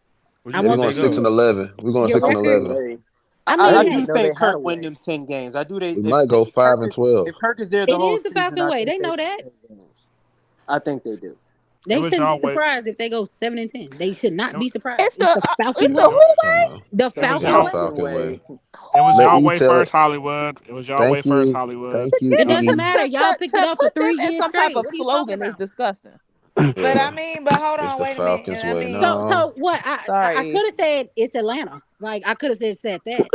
I We're want going them 6-11. We're going your 6-11. record. I mean, do hey, think Kirk win them 10 games. I do. We might go 5-12. If Kirk is there it the whole is the season, Falcon I way. think They they know win that. 10 games. I think they do. They was shouldn't be y'all way. surprised if they go 7-10. They should not be surprised. It's It's the the Falcon way. who way? The It was Falcon It's the y'all. way. Falcon way. It was Let y'all E way tell it. first, Hollywood. It was y'all way Thank first, you. Hollywood. Thank you, It doesn't E. matter. Y'all picked it up for put them 3 in years some type straight. of What are you talking slogan is about? disgusting. But I Yeah. mean, but hold It's on, the wait a minute. Falcons I way. mean, So what? I Sorry. could have said it's Atlanta. Like I could have said that.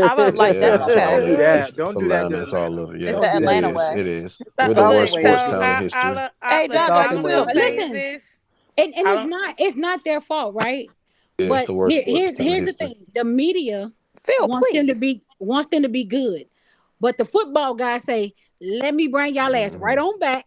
I would like Yeah, that. it's all Okay. Don't do little. that. It's Don't do that Atlanta. to It's all Atlanta. little. Yeah, It's Don't the do it that to Atlanta is. way. It Atlanta. is. so We're the Falcon worst look, way is sports so town in different. history. Hey, The John, I you Falcon don't way know, is feel Listen, different. phases. and I it's don't. not their fault, right? Yeah, it's But the worst sports town in here's the history. thing: the media Phil, please. wants them to be good, but the football guys say, "Let me bring y'all ass right on back.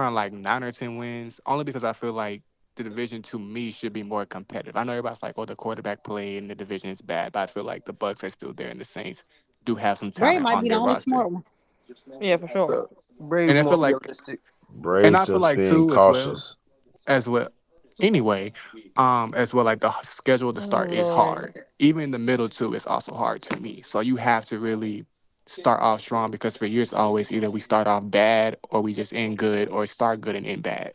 around like 9 or 10 wins, only because I feel like the division to me should be more competitive. I know everybody's like, oh, the quarterback play in the division is bad, but I feel like the Bucks are still there and the Saints do have some Bray talent might on be the their only roster. smart one. Yeah, for sure. So, Braves And I more feel like, realistic. and Braves I feel just like being too cautious. as well. Anyway, as well, like the schedule to Oh start is Lord. hard. Even in the middle too is also hard to me. So you have to really start off strong because for years always either we start off bad or we just end good or start good and end bad.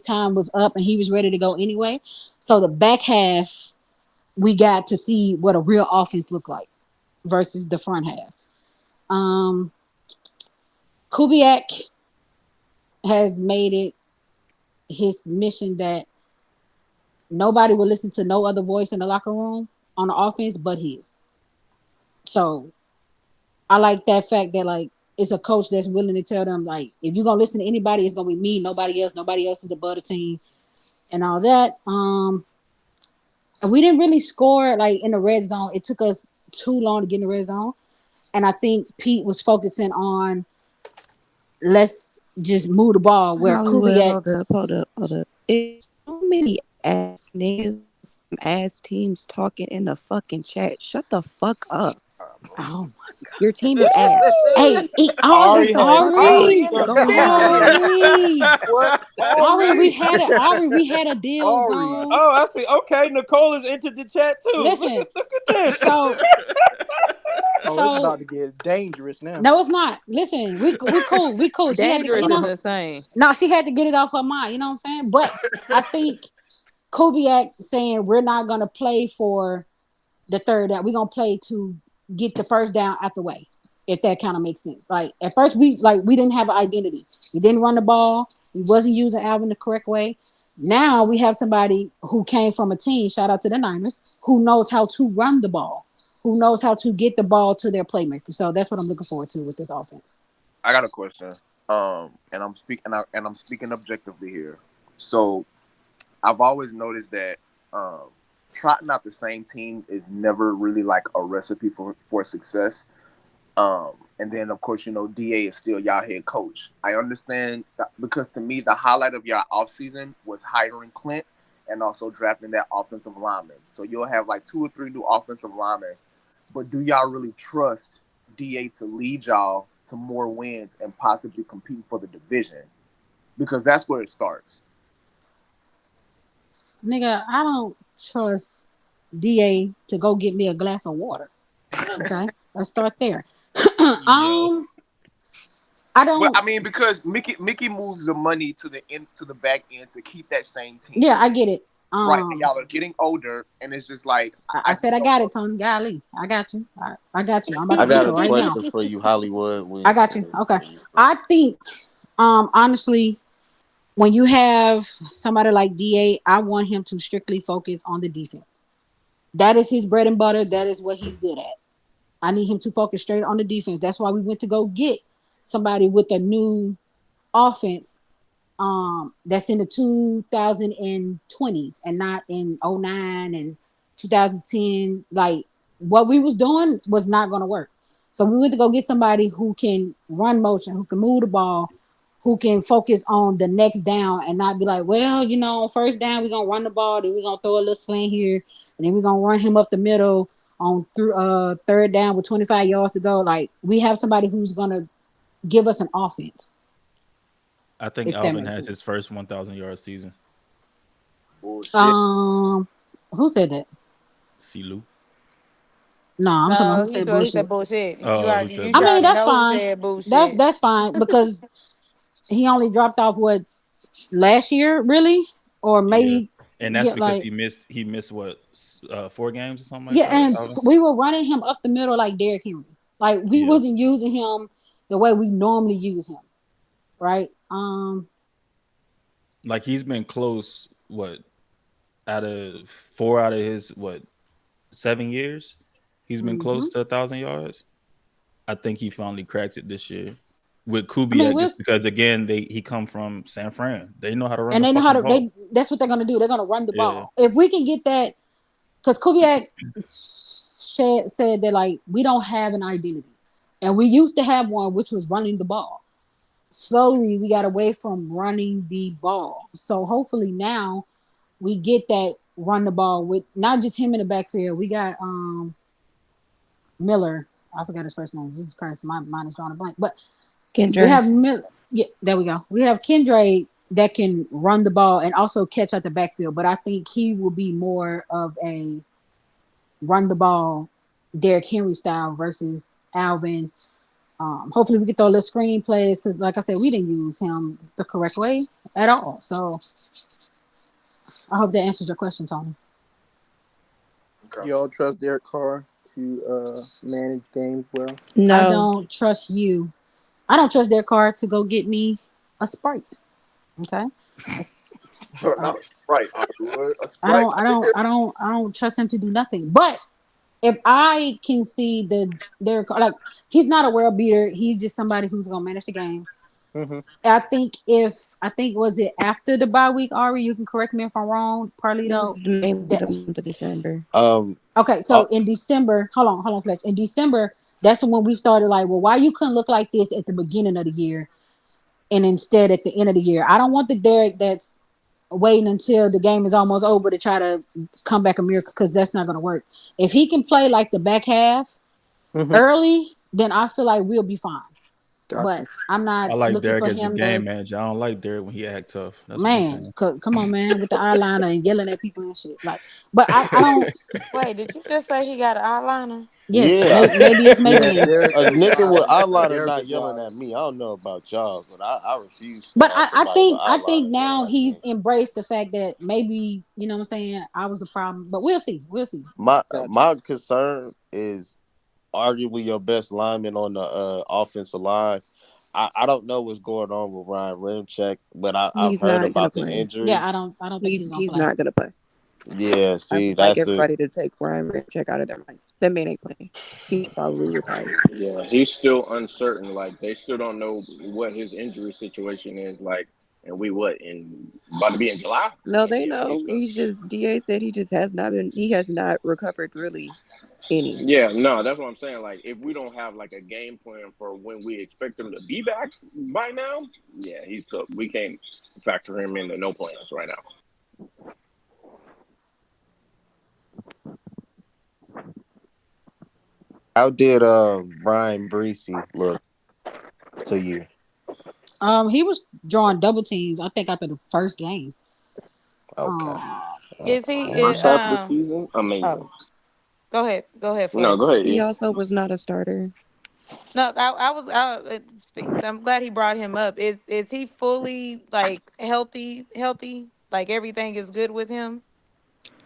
his time was up and he was ready to go anyway. So the back half, we got to see what a real offense looked like versus the front half. Kubiak, has made it his mission that nobody will listen to no other voice in the locker room on the offense but his. So I like that fact that like it's a coach that's willing to tell them like if you're gonna listen to anybody, it's gonna be me, nobody else. Nobody else is above the team and all that. We didn't really score like in the red zone. It took us too long to get in the red zone, and I think Pete was focusing on let's just move the ball where Hollywood, Kubiak. hold up. It's so many ass niggas, ass teams talking in the fucking chat. Shut the fuck up. Oh my Your team is ass. Hey, Ari has Ari, Go ahead. What? Ari, we had a deal, bro. Oh, I see. Okay, Nicole has entered the chat too. Listen, look at this. So it's about to get dangerous now. No, it's not. Listen, we cool. She had to, Dangerous is insane. No, she had to get it off her mind. You know what I'm saying? But I think Kubiak saying we're not gonna play for the third down. We're gonna play to get the first down out the way. If that kind of makes sense. Like at first we didn't have an identity. We didn't run the ball. We wasn't using Alvin the correct way. Now we have somebody who came from a team, shout out to the Niners, who knows how to run the ball, who knows how to get the ball to their playmaker. So that's what I'm looking forward to with this offense. I got a question. And I'm speaking objectively here. So I've always noticed that trotting out the same team is never really like a recipe for success. And then of course, DA is still y'all head coach. I understand that because to me, the highlight of your offseason was hiring Clint and also drafting that offensive lineman. So you'll have like 2 or 3 new offensive linemen. But do y'all really trust DA to lead y'all to more wins and possibly competing for the division? Because that's where it starts. Nigga, I don't trust DA to go get me a glass of water. Okay, let's start there. I don't. Well, I mean, because Mickey moves the money to the back end to keep that same team. Yeah, I get it. Right, and y'all are getting older, and it's just like I said, I got it, Tony. Golly, I got you. I got you. I'm about I to get got you a right now. question for you, Hollywood. I got you. Okay. I think, honestly, when you have somebody like DA, I want him to strictly focus on the defense. That is his bread and butter. That is what he's good at. I need him to focus straight on the defense. That's why we went to go get somebody with a new offense that's in the 2020s and not in 09 and 2010. Like what we was doing was not going to work. So we went to go get somebody who can run motion, who can move the ball, who can focus on the next down and not be like, well, first down, we're going to run the ball, then we're going to throw a little slant here, and then we're going to run him up the middle on through third down with 25 yards to go. Like we have somebody who's going to give us an offense. I think Alvin has his first 1,000 yard season. Bullshit. Who said that? Silu. No, I'm talking He about said bullshit. Oh, I mean, that's fine. That's fine because he only dropped off last year, really, or maybe. Yeah. And that's because he missed what 4 games or something. Yeah, and we were running him up the middle like Derrick Henry. Like we wasn't using him the way we normally use him, right? Like he's been close. Out of 4 out of his 7 years, he's been close to 1,000 yards. I think he finally cracks it this year with Kubiak, just because again he come from San Fran. They know how to run, and they know how to. That's what they're gonna do. They're gonna run the ball. If we can get that, because Kubiak said that like we don't have an identity, and we used to have one, which was running the ball. Slowly, we got away from running the ball. So hopefully now we get that run the ball with not just him in the backfield. We got Miller. I forgot his first name. Jesus Christ, my mind is drawing a blank. But Kendra. We have Miller. Yeah, there we go. We have Kendra that can run the ball and also catch at the backfield. But I think he will be more of a run the ball, Derrick Henry style versus Alvin. Hopefully we get those little screen plays because, like I said, we didn't use him the correct way at all. So I hope that answers your question, Tony. Y'all trust Derek Carr to manage games well? No, I don't trust you. I don't trust Derek Carr to go get me a Sprite. Okay. Not a Sprite, Hollywood. A I Sprite. don't trust him to do nothing. But if I can see Derek, like he's not a world beater. He's just somebody who's gonna manage the games. Mm-hmm. I think was it after the bye week, Ari? You can correct me if I'm wrong, It Parlito. was mainly the month of December. Okay, so in December, hold on, Fletch. In December, that's when we started like, well, why you couldn't look like this at the beginning of the year and instead at the end of the year? I don't want the Derek that's waiting until the game is almost over to try to come back a miracle because that's not going to work. If he can play like the back half early, then I feel like we'll be fine. Gotcha. But I'm not I like looking Derek for as a him game to. manager. I don't like Derek when he act tough. That's Man, come on, man, with the eyeliner and yelling at people and shit. Like, but I don't. Wait, did you just say he got an eyeliner? Yes, Yeah, maybe it's Yeah, Maybelline. Derek a is nigga with wild. eyeliner Derek not is yelling wild. at me. I don't know about y'all, but I refuse to But have somebody with I eyeliner think yelling now at me. he's embraced the fact that maybe you know what I'm saying I was the problem. But we'll see. Gotcha. My concern is arguably your best lineman on the offensive line. I don't know what's going on with Ryan Ramczyk, but I've He's heard not gonna about the play. injury. Yeah, I don't think he's gonna He's play. not gonna play. Yeah, I see, would like that's it. everybody to take Ryan Ramczyk out of their minds. That man ain't playing. He's probably retired. Yeah, he's still uncertain. Like they still don't know what his injury situation is. Like, and we about to be in July? No, And they yeah, he's know. gonna. He's just DA said he just has not been. He has not recovered really any. Yeah, no, that's what I'm saying. Like, if we don't have like a game plan for when we expect him to be back by now, yeah, he's cooked. We can't factor him into no plans right now. How did Brian Breesy look to you? He was drawing double teams. I think after the first game. Okay. Is he? First half of the season, amazing. Go ahead, No, Fletch. go ahead. He E. also was not a starter. No, I'm glad he brought him up. Is he fully like healthy? Healthy? Like everything is good with him?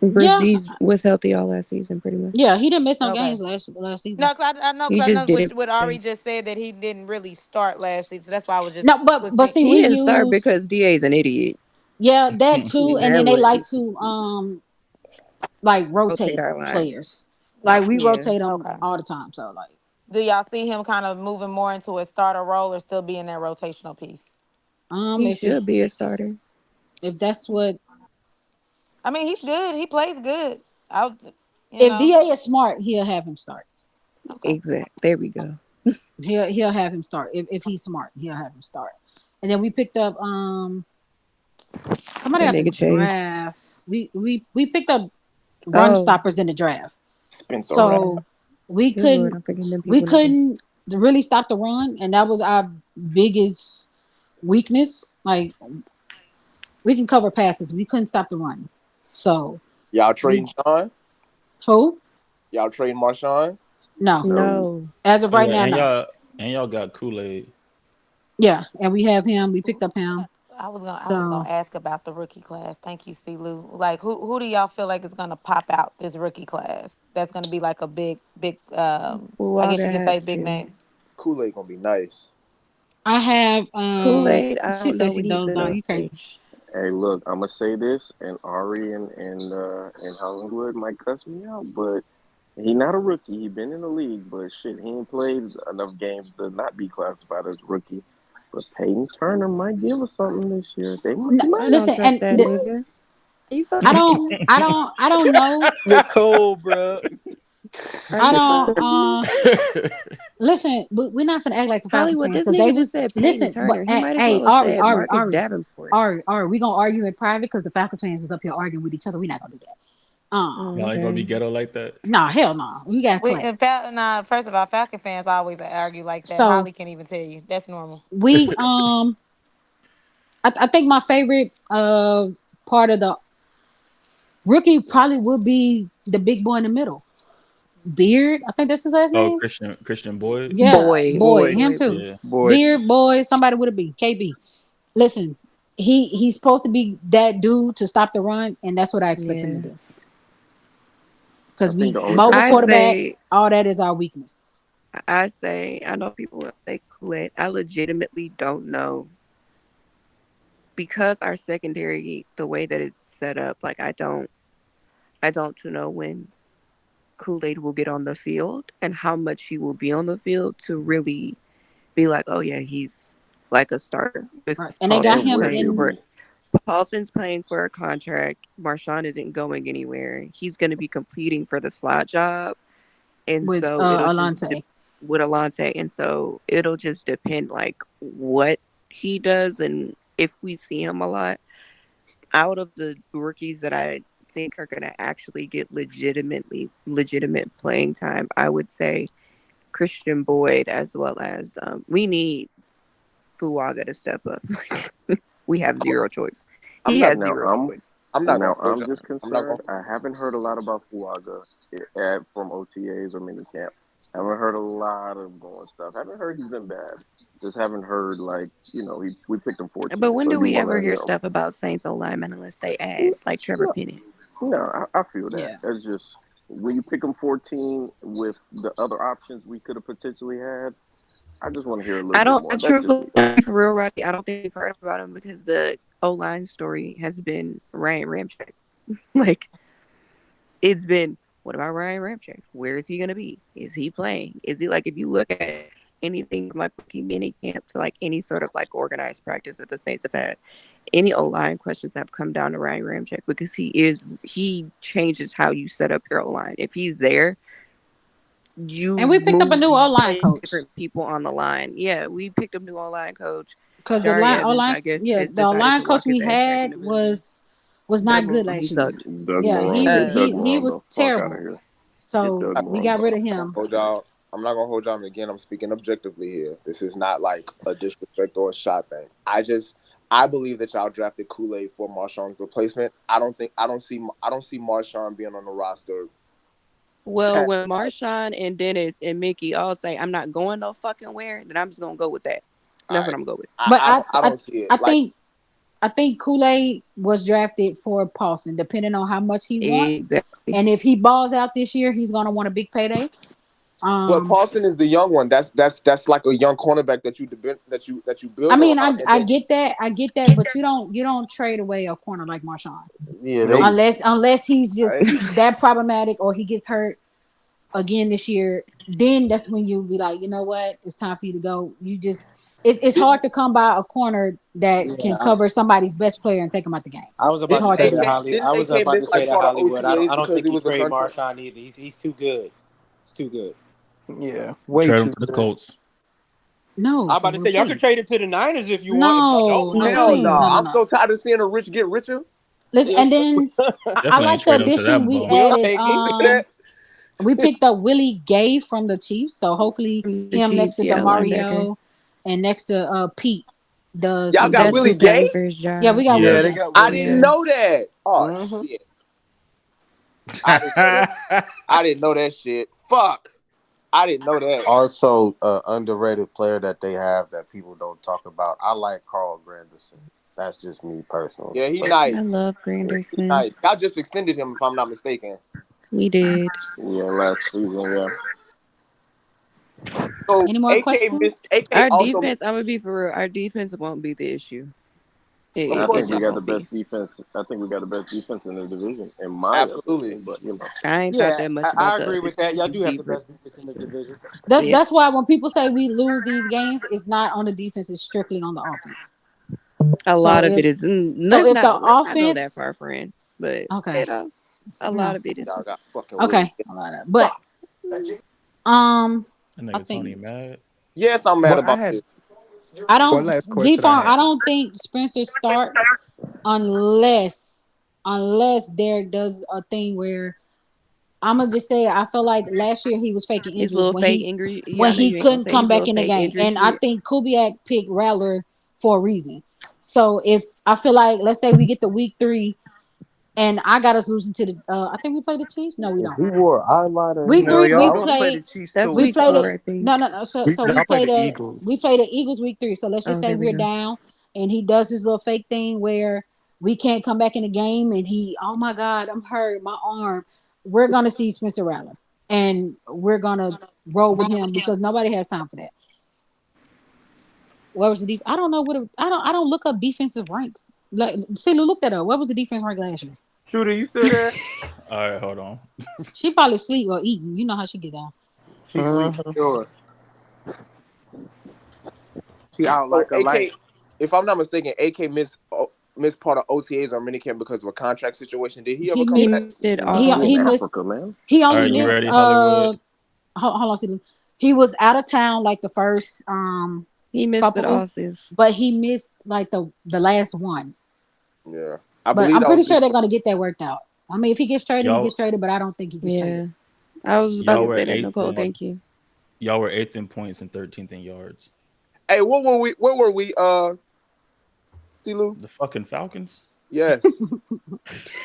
Yeah, Bridges was healthy all last season, pretty much. yeah, he didn't miss no Okay. games last season. No, cause I know He because I just know didn't what Ari play. just said that he didn't really start last season. That's why I was just No, but see, He we didn't start because use DA is an idiot. that too, and then That they was like to like rotate rotate our line. players. Like we Yeah. rotate them Okay. all the time. So like, Do y'all see him kind of moving more into a starter role or still being that rotational piece? He if should be a it's starter. if that's what I mean, he's good. He plays good. You if know. DA is smart, he'll have him start. Okay. Exact. There we go. He'll have him start if he's smart. He'll have him start. And then we picked up somebody That at the nigga Chase. draft. We picked up run Oh, stoppers in the draft. Spencer Rattler. So we good Lord, couldn't I'm forgetting them we people names. couldn't really stop the run, and that was our biggest weakness. Like we can cover passes, we couldn't stop the run. So Y'all we trading Sean? who? Y'all trading Marshawn? No. No. As of right now, no. Y'all got Kool-Aid. Yeah, and we have him. We picked up him. I was So gonna ask about the rookie class. Thank you, C. Lou. Like, who do y'all feel like is gonna pop out this rookie class? That's gonna be like a big. I Wow, guess you that could say has big to. name. Kool-Aid gonna be nice. I have Kool-Aid, I she don't said know she what he's dozed off. gonna You crazy. be. Hey, look, I'm gonna say this, and Ari and Hollywood might cuss me out, but he not a rookie. He been in the league, but shit, he ain't played enough games to not be classified as rookie. But Peyton Turner might give us something this year. He I might. don't Listen, trust and that nigga. Are you fucking kidding me? I don't know. You're cold, bro. Are I you don't fucking me? listen. We're not gonna act like the Falcons Hollywood, fans this because they nigga just was said Peyton listen. But Turner. He might as hey, well have Ari, said Ari, Marcus Ari, Davenport. Ari, we gonna argue in private because the Falcons fans is up here arguing with each other. We not gonna do that. Y'all ain't gonna be Okay. ghetto like that. Nah, hell no. We got class. First of all, Falcon fans always argue like that. So Holly can even tell you that's normal. we I think my favorite part of the rookie probably would be the big boy in the middle. Beard, I think that's his last Oh, name. Christian Boyd. Yeah, boy, Boyd. him too. Yeah. Boyd. Beard boy, somebody would it be? KB. Listen, he's supposed to be that dude to stop the run, and that's what I expect him to Yeah. do. I Because think we the only mobile I say, quarterbacks, all that is our weakness. I know people will say Kool-Aid. I legitimately don't know because our secondary, the way that it's set up, like I don't know when Kool-Aid will get on the field and how much he will be on the field to really be like, oh yeah, he's like a starter. Because And they got him in. Paulson's playing for a contract. Marshawn isn't going anywhere. He's going to be competing for the slot job, and with so it'll Alante. With Alante, and so it'll just depend like what he does and if we see him a lot. Out of the rookies that I think are going to actually get legitimate playing time, I would say Christian Boyd, as well as we need Fuaga to step up. We have zero choice. He has zero choice. I'm not going. I'm just concerned. I haven't heard a lot about Fuaga from OTAs or minicamp. I haven't heard a lot of going stuff. I haven't heard he's been bad. Just haven't heard we picked him 14. But when do we ever hear stuff about Saints O-linemen unless they ask, like Trevor Penning? No, I feel that. Yeah. That's just when you pick him 14 with the other options we could have potentially had. I just want to hear a little bit more. For real, Roddy, I don't think we've heard about him because the O-line story has been Ryan Ramczyk. Like, it's been, what about Ryan Ramczyk? Where is he going to be? Is he playing? Is he, like, if you look at anything from, like, rookie mini camp to, like, any sort of, like, organized practice that the Saints have had, any O-line questions have come down to Ryan Ramczyk because he changes how you set up your O-line. If he's there, and we picked up a new O-line coach. Different people on the line. Yeah, we picked up new O-line coach. Because the O-line coach we had was not good last year. He was terrible. So we got rid of him. I'm not gonna hold y'all. Again, I'm speaking objectively here. This is not like a disrespect or a shot thing. I believe that y'all drafted Kool-Aid for Marshawn's replacement. I don't see Marshawn being on the roster. Well, when Marshawn and Dennis and Mickey all say I'm not going no fucking where, then I'm just gonna go with that. That's what I'm going with. But I don't see it. I think Kool-Aid was drafted for Paulson, depending on how much he wants. Exactly. And if he balls out this year, he's gonna want a big payday. But Paulson is the young one. That's like a young cornerback that you build. I mean, I get that, but you don't trade away a corner like Marshawn. Yeah, unless he's just that problematic or he gets hurt again this year. Then that's when you be like, you know what, it's time for you to go. It's hard to come by a corner that can cover somebody's best player and take him out the game. I was about to say that Hollywood. I don't think he trade Marshawn either. He's too good. It's too good. Yeah, trade him for the Colts. No, I'm about to say y'all can trade him to the Niners if you want. Hell no. I'm so tired of seeing a rich get richer. Listen, and then I like the addition we added. We picked up Willie Gay from the Chiefs, so hopefully him next to DeMario and next to Pete. Y'all got Willie Gay? Yeah, we got Willie Gay. I didn't know that. Oh shit! I didn't know that shit. Fuck. I didn't know that. Also, underrated player that they have that people don't talk about. I like Carl Granderson. That's just me personally. Yeah, he's nice. I love Granderson. Nice. Y'all just extended him, if I'm not mistaken. We did. Yeah, last season. Yeah. So any more questions? Our defense, I'm gonna be for real. Our defense won't be the issue. I think we got the best defense. I think we got the best defense in the division. In my opinion, but I ain't thought that much. I agree with that. Y'all do have the best defense in the division. That's why when people say we lose these games, it's not on the defense; it's strictly on the offense. A lot of it is. So if the offense, that far, friend, but okay, a lot of it is okay. But I think mad. Yes, I'm mad about this. I don't. G-Farm, I don't think Spencer starts unless Derek does a thing where I'm gonna just say I feel like last year he was faking injuries when he couldn't come back in the game, and I think Kubiak picked Rattler for a reason. So if I feel like, let's say we get to week 3, and I got us losing to the, I think we played the Chiefs. No, we don't. He wore eyeliner. We played the Chiefs. No. We played the Eagles. We played the Eagles week 3. So let's just say we're down, and he does this little fake thing where we can't come back in the game, and oh my God, I'm hurt, my arm. We're gonna see Spencer Rattler, and we're gonna roll with him because nobody has time for that. What was the defense? I don't know what I don't look up defensive ranks. Like, see, look that up. What was the defense rank last year? Shooter, you still there? All right, hold on. She probably sleep or eating. You know how she get down. She sleep for sure. She out like a AK, light. if I'm not mistaken, AK missed part of OTAs or minicamp because of a contract situation. Did he ever He come back? missed it He all. He missed. Africa, man. He All only right, you missed. ready, Hollywood? Hold on, see. He was out of town like the first He missed couple, it all, sis. but he missed like the last one. Yeah, But I'm pretty sure they're gonna get that worked out. I mean, if he gets traded, he Y'all, gets traded. But I don't think he gets traded. I was about y'all to were say that, eighth Nicole. in. Thank you. Y'all were 8th in points and 13th in yards. Hey, where were we? T-Lou? The fucking Falcons. Yes.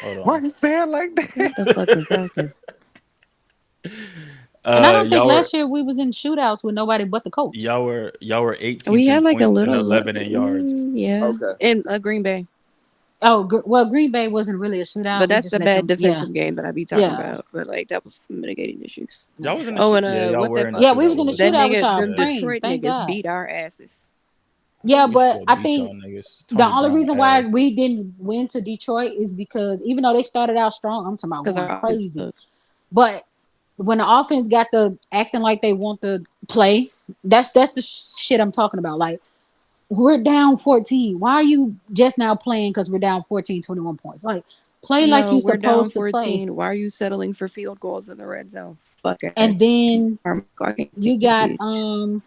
Hold on. Why you saying like that? The fucking Falcons. And I don't think Y'all were last year we was in shootouts with nobody but the coach. y'all were 18th We had in like a points and little, 11 in yards. yeah. Okay. In Green Bay. Oh, well, Green Bay wasn't really a shootout. But We that's just the let bad them. Yeah, defensive game that I be talking yeah. about. But like that was mitigating issues. Y'all was in the Oh, shoot. and Yeah, y'all what were that in the Yeah, fucking we was in the shootout. that shootout with nigga, y'all them praying. Detroit Thank niggas God. beat our asses. Yeah, We but sure I beat y'all think niggas. the Tony only Brown reason why ass. we didn't win to Detroit is because even though they started out strong, I'm talking about Because going our offense crazy. sucked. But when the offense got the acting like they want to play, that's the shit I'm talking about. Like, we're down 14. Why are you just now playing because we're down 14, 21 points? Like, play like No, you we're down supposed to play. 14. Why are you settling for field goals in the red zone? Fuck And ass. then I can't you stand got that bitch.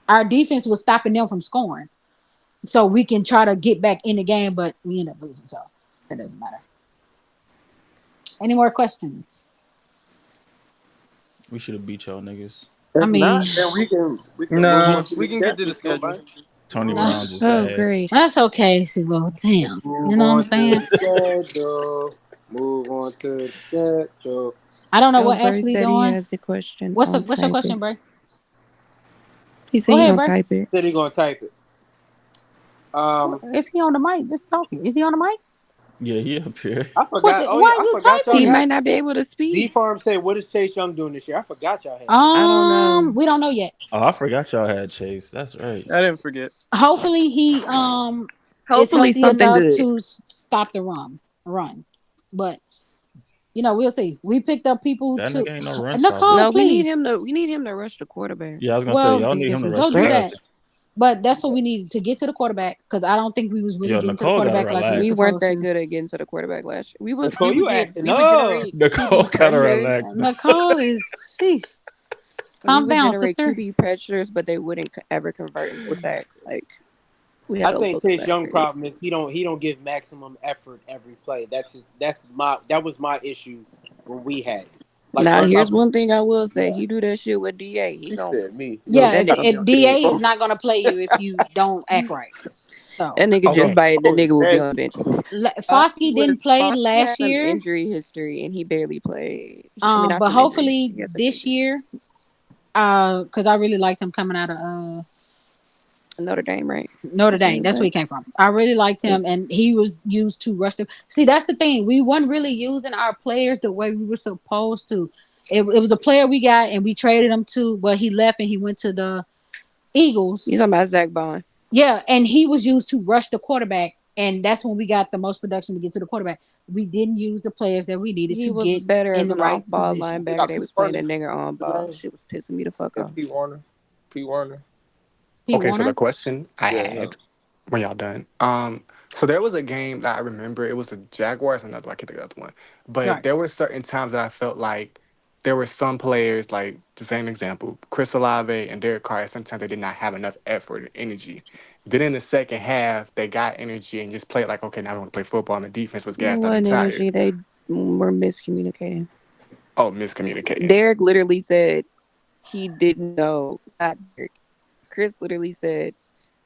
our defense was stopping them from scoring. So we can try to get back in the game, but we end up losing. So it doesn't matter. Any more questions? We should have beat y'all niggas. I If mean, not, then we can move Nah, on to the we can get to the schedule. schedule. Tony nah, Brown just Oh, ass. great. that's okay, CeeLo. Damn. You Move know what I'm on to saying? the schedule. Move on to the schedule. I don't know Oh, what Bray Ashley said he doing. has the question. What's I'll your type question, it. Bray? He said Go he ahead, gonna Bray. type it. Said he gonna type it. If he on the mic, just talking. Is he on the mic? Yeah, he up here. I forgot. Oh yeah, Why I you forgot y'all He typing? had. might not be able to D speak. Farm said, "What is Chase Young doing this year?" I forgot y'all had this. I don't know. We don't know yet. Oh, I forgot y'all had Chase. That's right. I didn't forget. Hopefully he is Hopefully healthy something enough good. to stop the run. But we'll see. We picked up people That to nigga ain't no run stopper. Nicole, No, we need please. him to. We need him to rush the quarterback. Yeah, I was gonna say Well, y'all And need get him to some rush go the do snaps. that. passer. But that's what we needed to get to the quarterback because I don't think we was really Yo, getting to the Nicole gotta quarterback like we were We relax. weren't supposed that to. good at getting to the quarterback last year. Nicole, you acting We would up. generate Nicole QB gotta pressures. relax. Nicole is sheesh. We Calm would down, generate sister. QB pressures, but they wouldn't ever convert into sacks. Like we I had a think low Chase sack Young rate. problem is he don't give maximum effort every play. That was my issue when we had it. Like Now, here's I'm one thing I will say: yeah. he do that shit with DA. He She gon' said me. You know Yeah, she that if, gotta nigga. be if on the team. DA is not gonna play you if you don't act right. So That nigga just Okay. bite. The Oh, nigga will be yes. on the bench. Foskey didn't play Foskey has last some year. injury history, and he barely played. I mean, not But some injuries. hopefully He has some this injuries. year, because I really liked him coming out of Notre Dame, right? Notre That's where Dame. he That's where he went. came from. I really liked him, and he was used to rush them. See, that's the thing. We weren't really using our players the way we were supposed to. It was a player we got, and we traded him to. Well, he left and he went to the Eagles. You talking about Zach Bond? Yeah, and he was used to rush the quarterback, and that's when we got the most production to get to the quarterback. We didn't use the players that we needed He to was get better in as the an right off-ball position. We linebacker. got They Pete was playing Warner. a nigger on The ball. game. Shit was pissing me the fuck Yeah, off. Pete Warner. Pete Warner. Pete Okay, so the Warner. question I Yeah, him. had when y'all done. So there was a game that I remember. It was the Jaguars, another one, I can't think of the other one. But Right. there were certain times that I felt like there were some players, like the same example, Chris Olave and Derek Carr. Sometimes they did not have enough effort and energy. Then in the second half, they got energy and just played like, okay, now we want to play football, and the defense was It gassed out and wasn't tired. energy. They were miscommunicating. Oh, miscommunicating. Derek literally said he didn't know. Not Derek. Chris literally said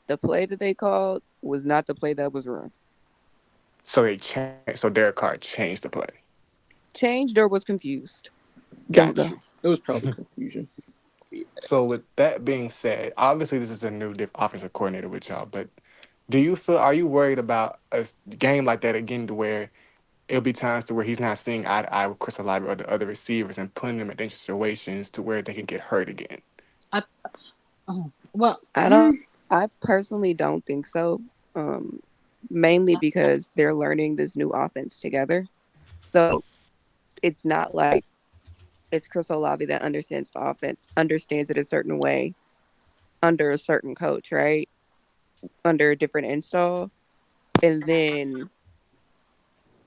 the play that they called was not the play that was run. So they changed. So Derek Carr changed the play. Changed or was confused. Don't Got know. you. It was probably confusion. So with that being said, obviously this is a new offensive coordinator with y'all, but are you worried about a game like that again to where it'll be times to where he's not seeing eye to eye with Chris Olave or the other receivers and putting them in dangerous situations to where they can get hurt again? I, well, I don't I personally don't think so. Mainly because they're learning this new offense together. So it's not like it's Chris Olave that understands the offense, understands it a certain way under a certain coach, right? Under a different install. And then,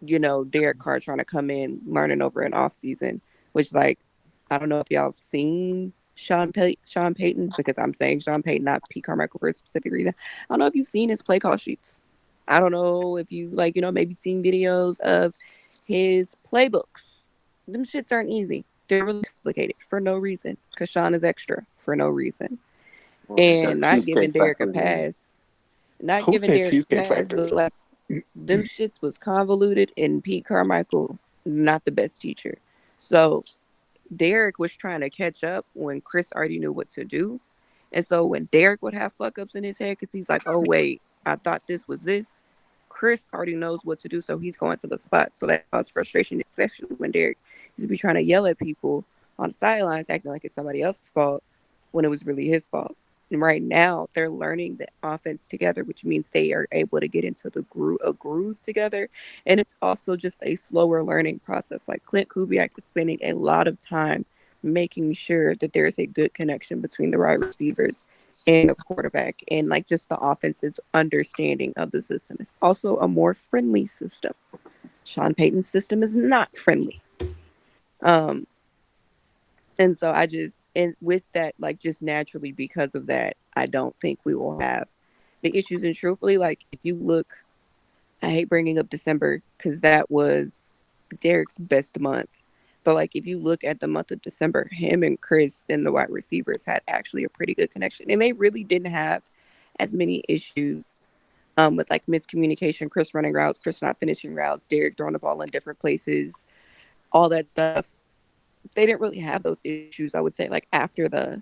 Derek Carr trying to come in, learning over an off season, which like, I don't know if y'all have seen Sean Payton, because I'm saying Sean Payton, not Pete Carmichael for a specific reason. I don't know if you've seen his play call sheets. I don't know if you maybe seen videos of his playbooks. Them shits aren't easy. They're really complicated for no reason. Because Sean is extra for no reason. And not giving Derek a pass. Not Who giving said Derek a Cheesecake pass, Factory? but like them shits was convoluted, and Pete Carmichael, not the best teacher. So Derek was trying to catch up when Chris already knew what to do. And so when Derek would have fuck ups in his head because he's like, oh, wait, I thought this was this, Chris already knows what to do. So he's going to the spot. So that caused frustration, especially when Derek used to be trying to yell at people on the sidelines, acting like it's somebody else's fault when it was really his fault. And right now, they're learning the offense together, which means they are able to get into a groove together. And it's also just a slower learning process. Like Clint Kubiak is spending a lot of time making sure that there's a good connection between the wide receivers and the quarterback, and like just the offense's understanding of the system. It's also a more friendly system. Sean Payton's system is not friendly. Um, and so and with that, like just naturally because of that, I don't think we will have the issues. And truthfully, like if you look, I hate bringing up December because that was Derek's best month. But like if you look at the month of December, him and Chris and the wide receivers had actually a pretty good connection. And they really didn't have as many issues with like miscommunication, Chris running routes, Chris not finishing routes, Derek throwing the ball in different places, all that stuff. They didn't really have those issues, I would say, like after the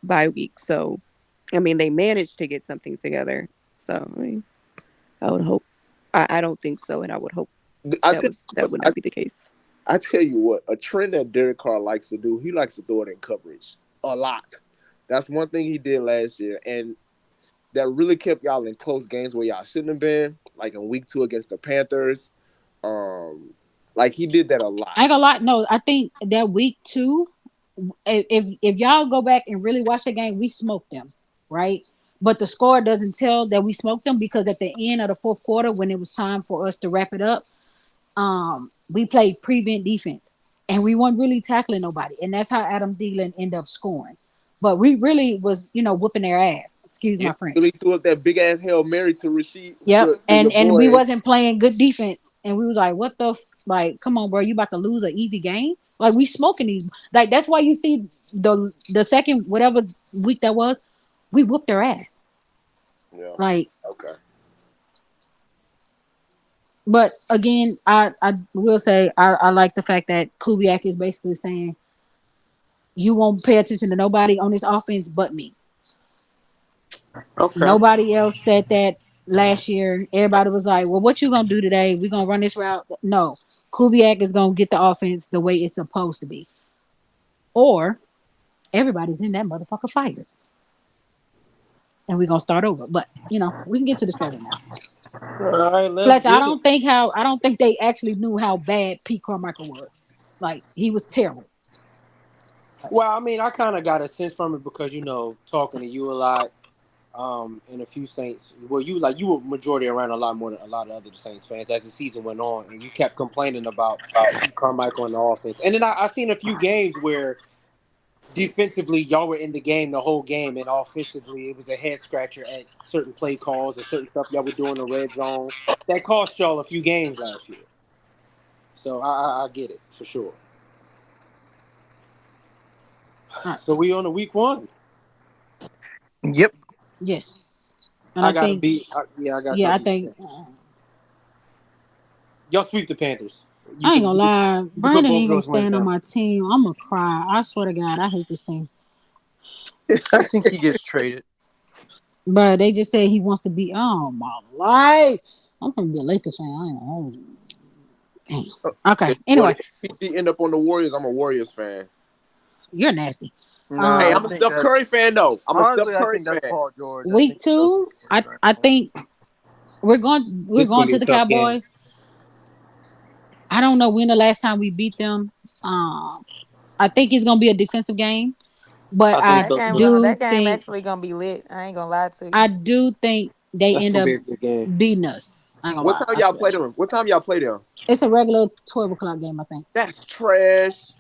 bye week. So I mean they managed to get something together. So I mean I would hope. I don't think so, and I would hope I that tell was that would not be the case. I tell you what, a trend that Derek Carr likes to do, he likes to throw it in coverage a lot. That's one thing he did last year, and that really kept y'all in close games where y'all shouldn't have been, like in week 2 against the Panthers. Like he did that a lot. I ain't gonna lie. No, I think that week 2, if y'all go back and really watch the game, we smoked them, right? But the score doesn't tell that we smoked them, because at the end of the fourth quarter, when it was time for us to wrap it up, we played prevent defense and we weren't really tackling nobody, and that's how Adam Thielen ended up scoring. But we really was, whooping their ass. Excuse Yeah, my so French. he threw up that big ass Hail Mary to Rasheed Yep, to your and we boy. wasn't playing good defense, and we was like, "What the like? Come on, bro, you about to lose an easy game? Like we smoking these? Like that's why you see the second whatever week that was, we whooped their ass. Yeah. Like, Okay. but again, I will say I like the fact that Kubiak is basically saying you won't pay attention to nobody on this offense but me. Okay. Nobody else said that last year. Everybody was like, well, what you gonna do today? We gonna run this route? No. Kubiak is gonna get the offense the way it's supposed to be. Or everybody's in that motherfucker fighter. And we're gonna start over. But we can get to the schedule now. All right, let's Fletcher, I get it. don't think they actually knew how bad Pete Carmichael was. Like he was terrible. Well, I mean, I kind of got a sense from it because talking to you a lot, and a few Saints. Well, you were majority around a lot more than a lot of other Saints fans as the season went on, and you kept complaining about Pete Carmichael and the offense. And then I seen a few games where defensively y'all were in the game the whole game, and offensively it was a head scratcher at certain play calls or certain stuff y'all were doing in the red zone that cost y'all a few games last year. So I get it for sure. Right. So we on to week 1. Yep. Yes. And I I gotta think beat. I got yeah, y'all I beat the think Panthers. Y'all sweep the Panthers. I ain't gonna lie. You can put Brandon both ain't gonna those wins stand on down. my team. I'm gonna cry. I swear to God, I hate this team. I think he gets traded. But they just said he wants to be. Oh my life! I'm gonna be a Lakers fan. I ain't gonna hold you. Damn. Yeah, Okay. well, Anyway, if he end up on the Warriors, I'm a Warriors fan. you're nasty. Hey, I'm a Steph Curry fan though. I'm a Steph honestly, I Curry think that's fan. Paul George. Week 2, I think we're going This gonna be to a the tough game. Cowboys. I don't know when the last time we beat them. I think it's gonna be a defensive game, but I think That so game too. gonna do that game think actually gonna be lit. I ain't gonna lie to you. I do think they That's end gonna up be a good game. beating us. I ain't gonna What lie. time y'all play them? What time y'all play them? It's a regular 12 o'clock game, I think. That's trash.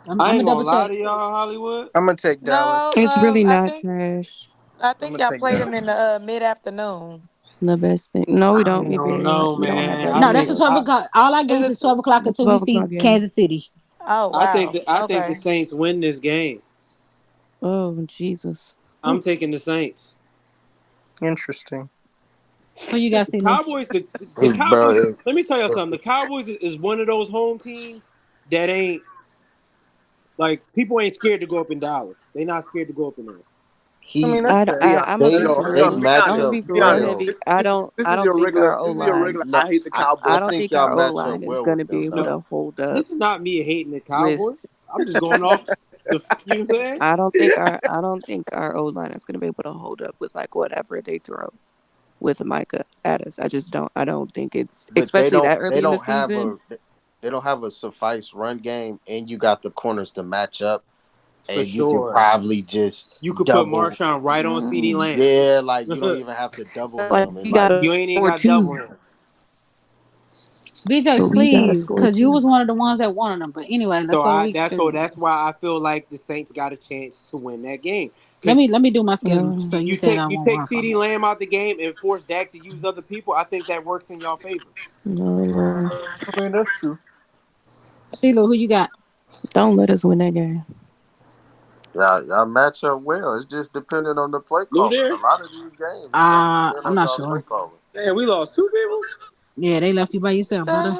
I'm I gonna ain't double gonna lie check. to y'all, Hollywood. I'm gonna take Dallas. No, It's really I not think trash. I'm gonna y'all take play them in Dallas. the mid afternoon. It's the best thing. No, we I don't. We don't very not. know, We don't have man. that I No, many. that's think the So 12 o'clock. All our Is games it? is 12 o'clock the until we 12 o'clock see game. Kansas City. Oh I think wow. the Okay. Saints win this game. Oh Jesus. I'm taking the Saints. Interesting. Who you got, CeeLo? Cowboys, the Bro, Cowboys. Let me tell you something. The Cowboys is one of those home teams that ain't like people ain't scared to go up in Dallas. They not scared to go up in there. I mean, he that's fair. Be honest. I'm gonna they be No, for be they honest. real. Be match I'm honest. gonna up be for Be real well honest. though. heavy. This I this don't. this I is don't your think regular. our O This is your line. regular. No, I hate the I Cowboys don't think think fan. y'all our O match up line is well gonna with be them able though. to No, hold up this is not me hating the with. Cowboys. I'm just going off the. You know what I'm saying? I don't think our O line is gonna be able to hold up with like whatever they throw with Micah at us. I just don't. I don't think it's But especially that early in the season. they don't have a suffice run game, and you got the corners to match up, For and you can sure. probably just You could put double. Marshawn right on CD Lamb. Yeah, like you don't even have to double Like him, and we like gotta You ain't even score got double two, him. BJ, but we gotta please, score because you two. was one of the ones that wanted them. But anyway, let's go to week 3. That's why I feel like the Saints got a chance to win that game. Let Because me do my schedule. So you said I you won't take run from CD it. Lamb out the game and force Dak to use other people. I think that works in y'all favor. No Lord, I mean, that's true. CeeLo, who you got? don't let us win that game. y'all match up well. It's just dependent on the play Lou calling. there? A lot of these games is gonna depend I'm on not y'all play sure. calling. Man, we lost 2 people. Yeah, they left you by yourself, brother.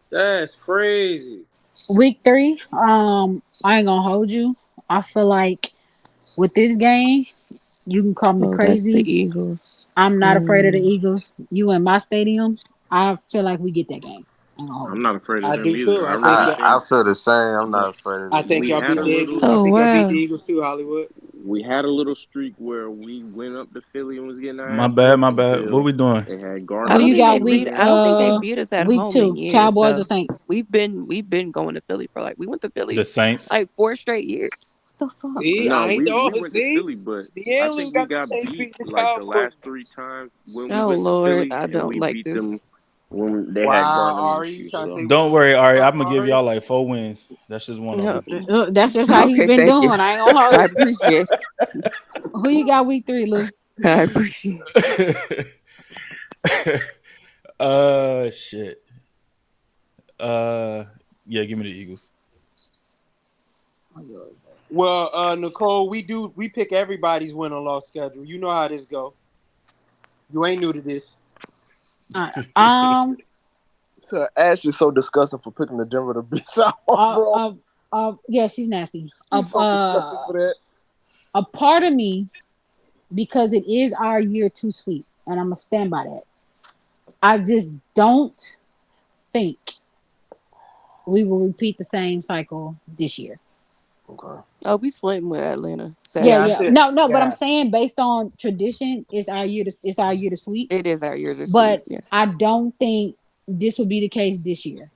That's crazy. Week 3, I ain't gonna hold you. I feel like with this game, you can call me Oh, that's the crazy. Eagles. I'm not afraid of the Eagles. You in my stadium, I feel like we get that game. I ain't gonna hold I'm you. not afraid of I them do either. too. I I really think I think feel the same. I'm that not afraid of I the think we y'all Eagles had beat a the either. Eagles. little I Oh think y'all beat the wow. Eagles too, Hollywood. we had a little streak where we went up to Philly and was getting our My ass bad, whooped my bad. What until we doing? they had Gardner Who you got Minshew in week there. I don't think they beat us at week home in 2? years Cowboys or though. Saints? We've been going to Philly for like we went to The Philly Saints. like 4 straight years. The fuck? See, No, I ain't we know. went to See, Philly, but the I Lou think we got the got Saints beat beating the like the Cowboys. last 3 times when we Oh went to Lord, Philly I and don't we like beat this. them when they had Wow, Gardner Ari, you Minshew. trying to So say we Don't beat worry, the Ari. I'm gonna give Ari? y'all like 4 wins. That's just one of No, them. That's just how he's okay, been thank you. doing. I ain't gonna hold I you. appreciate Who you got week 3, Lou? I appreciate Shit. Yeah, give me the Eagles. Well, Nicole, we pick everybody's win or loss schedule. You know how this go. You ain't new to this. So Ash is so disgusting for picking the Denver to beat y'all, bro. Yeah, she's nasty. She's so disgusting for that. A part of me, because it is our year too sweet, and I'm gonna stand by that. I just don't think we will repeat the same cycle this year. Okay. Oh, we splitting with Atlanta. Yeah, Sadly. yeah. No, but I'm saying based on tradition, it's our year to sweep. It is our year to sweep, But yes. I don't think this will be the case this year.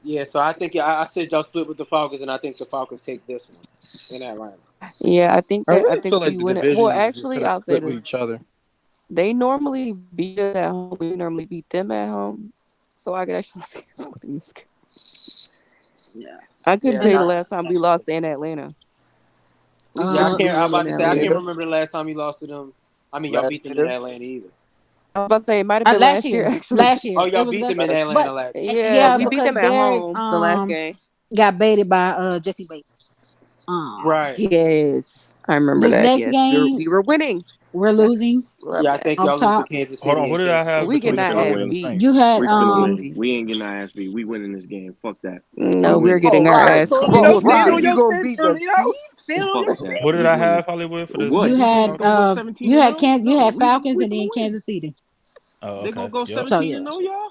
Yeah, so I think I said y'all split with the Falcons, and I think the Falcons take this one in Atlanta. Yeah, I think I I really think feel we like the win it. Well, division is just actually, gonna I'll say split with this: each other. they normally beat us at home. We normally beat them at home, so I could actually see us winning this game. Yeah, I couldn't Yeah, tell you the I, last time we lost in Atlanta. We yeah, I typically can't. I'm win about in to say I can't Atlanta. remember the last time you lost to them. I mean, y'all Last beat them in year. Atlanta either. I was about to say it might have been last year, actually. last Oh, year it y'all was beat them the, in Last Atlanta but last year. Yeah, yeah, we Okay. beat because them at Derek home the last game. got baited by Jesse Bates. Right. Yes, I remember This that. next Yes, game we were winning. we're losing Yes, I Yeah, remember I that. think off y'all lose to top. Kansas Hold on. City Who and did I Kansas have We City. between getting the We our finna ass Falcons and the win. beat. You Saints? had We finna win. Easy. We ain't getting our ass beat. We winning this game. Fuck that. No, We we're winning. getting Oh, our right. ass So, Oh, you stand think on whooped. you your gonna 10, beat the stand Chiefs? on Fuck your 10. that. Who did We I winning. have, Hollywood, for this? What? you You think we had gonna go 17 and 0? you No, had we Falcons and finna then win. Kansas City. Oh, They okay. gonna go Yep. So 17 yeah, and 0, y'all?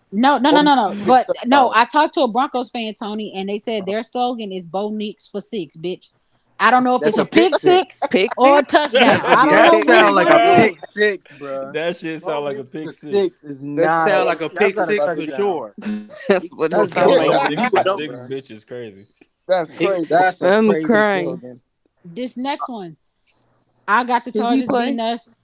No. But no, I talked to a Broncos fan, Tony, and they said their slogan is Bo Nix for 6, bitch. I don't know if That's it's a a pick six Pick or a six? touchdown. I don't know That which sound like one a it pick is. six, bro. That shit sound like a pick Six six. is That not. sound like a pick That's not six a for touchdown. sure. That's what That's it Bo sounds definitely like. a Nix You for would pick know. six, six, bro. bitch, is crazy. That's crazy. That's a I'm crazy crying. slogan. This next one, I got the Who he Chargers play? beating us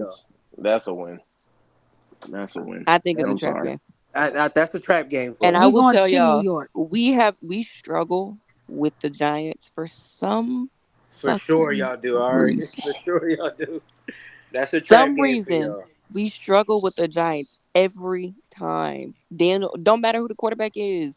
y'all. That's a win. That's a win. I think it's a I'm trap sorry. game. That's a trap game for And us. I We will going tell to New y'all, York. we struggle with the Giants for some For sure fucking y'all do. All right. reason. For sure y'all do. That's a trap Some game for reason y'all. we struggle with the Giants every time. Daniel, don't matter who the quarterback is.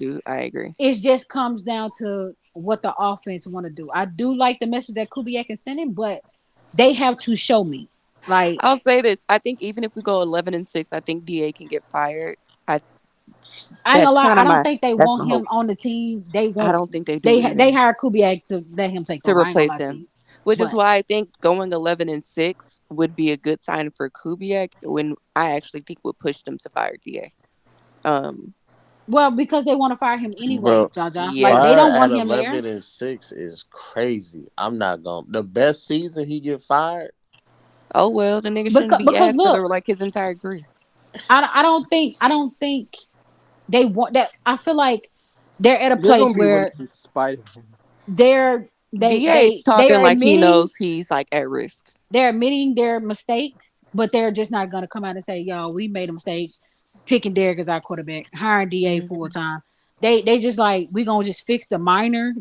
I agree. It just comes down to what the offense want to do. I do like the message that Kubiak is sending, but they have to show me. Like, I'll say this: I think even if we go 11-6, I think Da can get fired. I ain't gonna That's lie. kind I of don't my think they that's want my him hope. on the team. They I want don't think they do either. they hired Kubiak to let him take To over. I ain't gonna replace lie to him, you. which is But why I think going 11-6 would be a good sign for Kubiak. When I actually think would push them to fire Da. Um, well, because they want to fire him anyway, Bro, Jaja. Like they yeah, fire don't at want him there. 11-6 is crazy. I'm not going. The best season he get fired. oh well, the nigga shouldn't Because be asked for the look, like his entire career. I don't think they want that. I feel like they're at a They're gonna place be winning where in spite of him. they're Da is talking they're like he admitting knows he's like at risk. their mistakes, but they're just not gonna come out and say, "Yo, we made a mistake picking Derek as our quarterback, hiring Da full Mm-hmm. time." They just like we gonna just fix the minor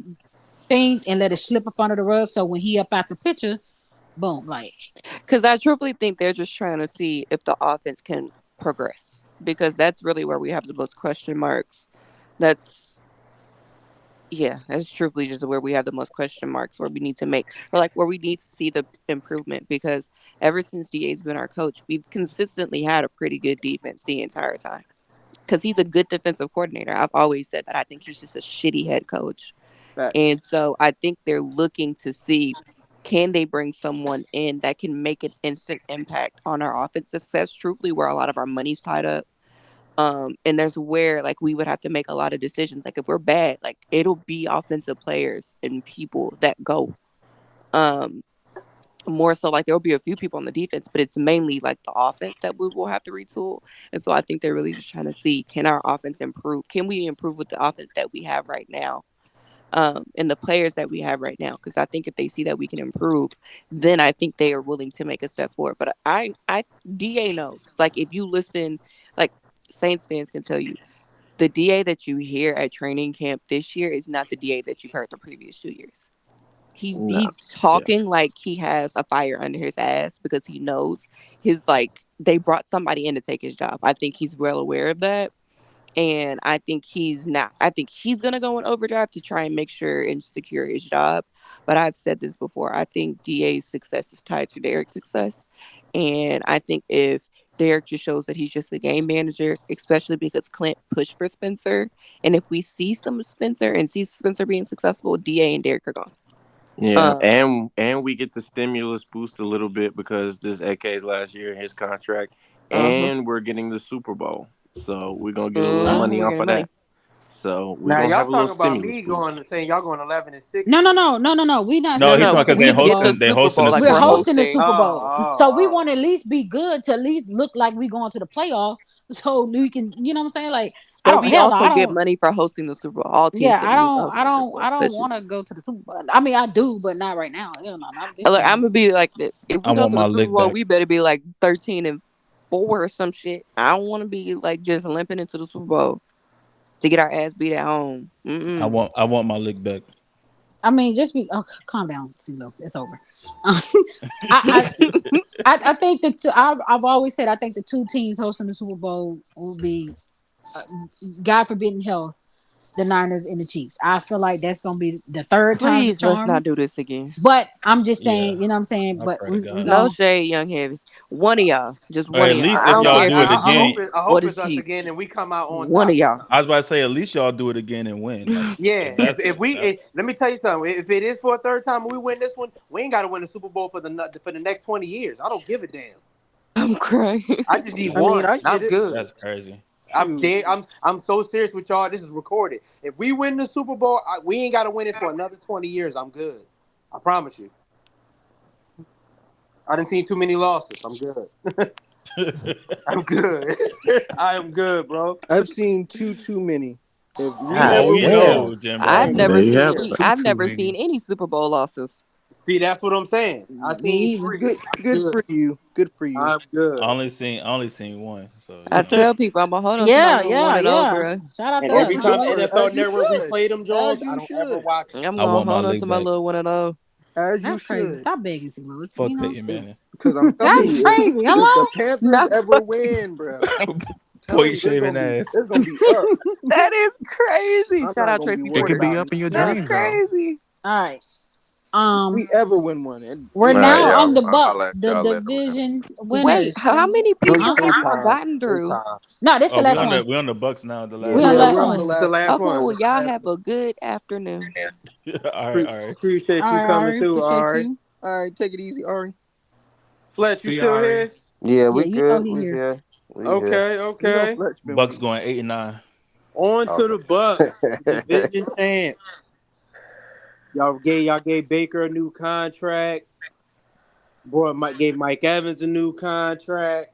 things and let it slip up under the rug. So when he up out the picture, boom, like Because I truly think they're just trying to see if the offense can progress. Because that's really where we have the most question marks. That's yeah, that's truthfully just where we have the most question marks where we need to make or like where we need to see the improvement because ever since DA's been our coach, we've consistently had a pretty good defense the entire time. Because he's a good defensive coordinator. I've always said that. I think he's just a shitty head coach. Facts. And so I think they're looking to see can they bring someone in that can make an instant impact on our offense success, truthfully where a lot of our money's tied up. And there's where like we would have to make a lot of decisions. Like if we're bad, like it'll be offensive players and people that go. Um, more so like there'll be a few people on the defense, but it's mainly like the offense that we will have to retool. And so I think they're really just trying to see can our offense improve? Can we improve with the offense that we have right now? And the players that we have right now. Because I think if they see that we can improve, then I think they are willing to make a step forward. But Da knows. Like if you listen, like Saints fans can tell you, the Da that you hear at training camp this year is not the Da that you've heard the previous 2 years. Nah. He's talking like he has a fire under his ass because he knows his like they brought somebody in to take his job. I think he's well aware of that. And I think he's not. I think he's gonna go in overdrive to try and make sure and secure his job. But I've said this before. I think DA's success is tied to Derek's success, and I think if Derek just shows that he's just a game manager, especially because Clint pushed for Spencer, and if we see some Spencer and see Spencer being successful, DA and Derek are gone. Yeah, Um, and we get the stimulus boost a little bit because this AK's last year in his contract, uh-huh. and we're getting the Super Bowl, so we're gonna get a little money We're off getting of money. that. So we're Now gonna y'all have a little talking about stimulus me boost. going saying y'all going 11-6 no, this no, year. no, no, no, no. We not No, No, saying he's we no, talking want the because they we Super get the hosting. Bowl. They Super hosting Bowl the like We're Super we're Bowl. hosting the hosting. Super Bowl, so we want Oh, to at least be good to at least look like we going to the playoffs, so we can, you know what I'm saying? Like I But don't, we hell no, I also get don't. money for hosting the Super Bowl. All teams Yeah, get money for hosting the Super Bowl, I don't especially. want to go to the Super Bowl. I mean, I do, but not right now. Hell no, not this Look, year. I'm gonna be like this. If I we go want to my the Super lick Bowl, back. we better be like 13-4 or some shit. I don't want to be like just limping into the Super Bowl to get our ass beat at home. Mm-mm. I want my lick back. I mean, just be calm down, CeeLo. It's over. I, I think I've always said I think the two teams hosting the Super Bowl will be, uh, God forbidden health, the Niners and the Chiefs. I feel like that's gonna be the third time's a Please let's charm. not do this again. But I'm just Yeah, saying, you know what I'm saying. I But pray to we God. No gonna shade, Young Heavy. One of y'all, just Or one at of y'all. least I if don't y'all care if do it it's I Chiefs hope again. it. I or hope the it's us Chiefs. again and we come out on One of top. y'all. I was about to say at least y'all do it again and win. Like Yeah, if that's if we that, let me tell you something. If it is for a third time and we win this one, we ain't got to win the Super Bowl for the next 20 years. I don't give a damn. I'm crying. I just need I mean, one. I And get I'm it. good. that's crazy. I'm Shoot. dead. I'm so serious with y'all. This is recorded. If we win the Super Bowl, we ain't got to win it for another 20 years. I'm good. I promise you. I didn't see too many losses. I'm good. I'm good. I am good, bro. I've seen too many. If we God Oh, never we win, damn. know, I I've Jimbo. ain't gonna never be There you seen have any. upset. it. I've Too never many. seen any Super Bowl losses. See, that's what I'm saying. I me seen either. 3. Good, I'm good good. for you. Good for you. I'm good. I only seen one. So I you know. tell people I'm gonna hold on to my Yeah, little one yeah, and oh, yeah. bro. Shout out And to Oh, every us. for I time love sure. it. NFL As you Network should. replay them As Jones, I you don't ever should. watch it. I'm I gonna want my hold on to lick my back. little one and oh. As you That's crazy. should. Stop begging, St. Louis. You Fuck know Peyton Manning. Because I'm telling that's you, crazy. if the Hello. Panthers Not ever win, bro, Point telling you, shaving ass. it's gonna be up. that is crazy. I'm Shout not out gonna be Tracy It worried could Porter. be about up in your That's dreams, nothing. though. crazy. All right. We ever win one. We're All right, now y'all. on the I'll holler Bucks, at the y'all later, man. division Wait, winners. how many people Three have y'all times. gotten 3 through? times. No, this the Oh, last one. we on the Bucks now. The Yeah, We last on the Yeah, last we're one. on the one. It's the last last one. Okay, one. well, It's the y'all last have one. a good afternoon. All right, all right. Appreciate All you right, coming Ari. through, Appreciate Ari. you. All right, take it easy, Ari. Fletch, you See, still Ari. here? Yeah, Yeah, we you know good. he We here. here. We here. Okay, You know okay. Fletch been Bucks waiting. going 8-9. On to the Bucks, Okay. division champs. Y'all gave Baker a new contract. Gave Mike Evans a new contract.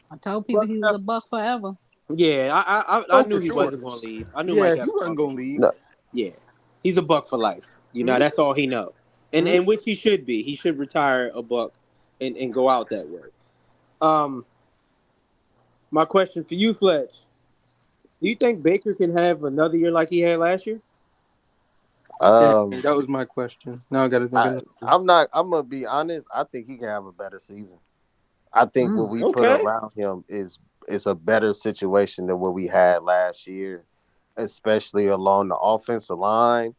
I told people Bucks he was got, a Buck forever. yeah, I Oh, knew for he sure. wasn't gonna leave. I knew Yeah, Mike he Evans wasn't wasn't gonna gonna leave. leave. No, Yeah, he's a Buck for life. Mm-hmm. That's all he know, and Mm-hmm. which he should be. He should retire a Buck, and go out that way. Um, my question for you, Fletch: do you think Baker can have another year like he had last year? Dang, um, that was my question. Now I got to think of another. I'm not. I'm gonna be honest. I think he can have a better season. I think what we put Okay. around him is a better situation than what we had last year, especially along the offensive line.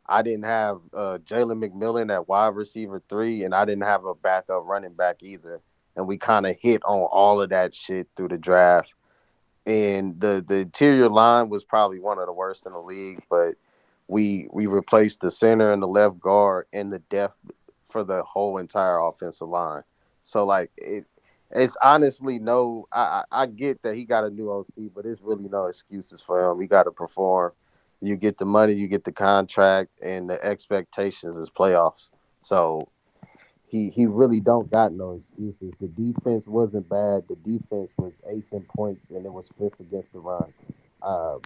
I didn't have Jalen McMillan at wide receiver 3, and I didn't have a backup running back either. And we kind of hit on all of that shit through the draft. And the interior line was probably one of the worst in the league, but we replaced the center and the left guard and the depth for the whole entire offensive line. So like it's honestly no. I get that he got a new OC, but it's really no excuses for him. He got to perform. You get the money, you get the contract, and the expectations is playoffs. So he really don't got no excuses. The defense wasn't bad. The defense was 8th in points, and it was 5th against the run. Um,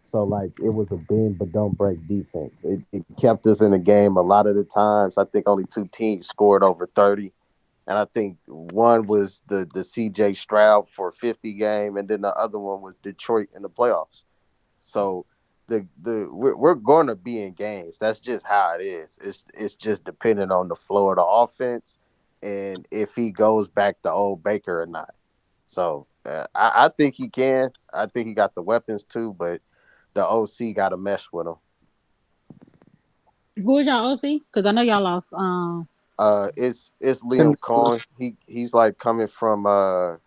so like it was a bend but don't break defense. It kept us in the game a lot of the times. I think only 2 teams scored over 30. And I think one was the CJ Stroud for 50 game, and then the other one was Detroit in the playoffs. So we're going to be in games. That's just how it is. It's just depending on the flow of the offense and if he goes back to old Baker or not. So I think he can. I think he got the weapons too, but the OC got to mesh with him. Who is y'all OC? Because I know y'all lost. It's Liam Cohen. He's like coming from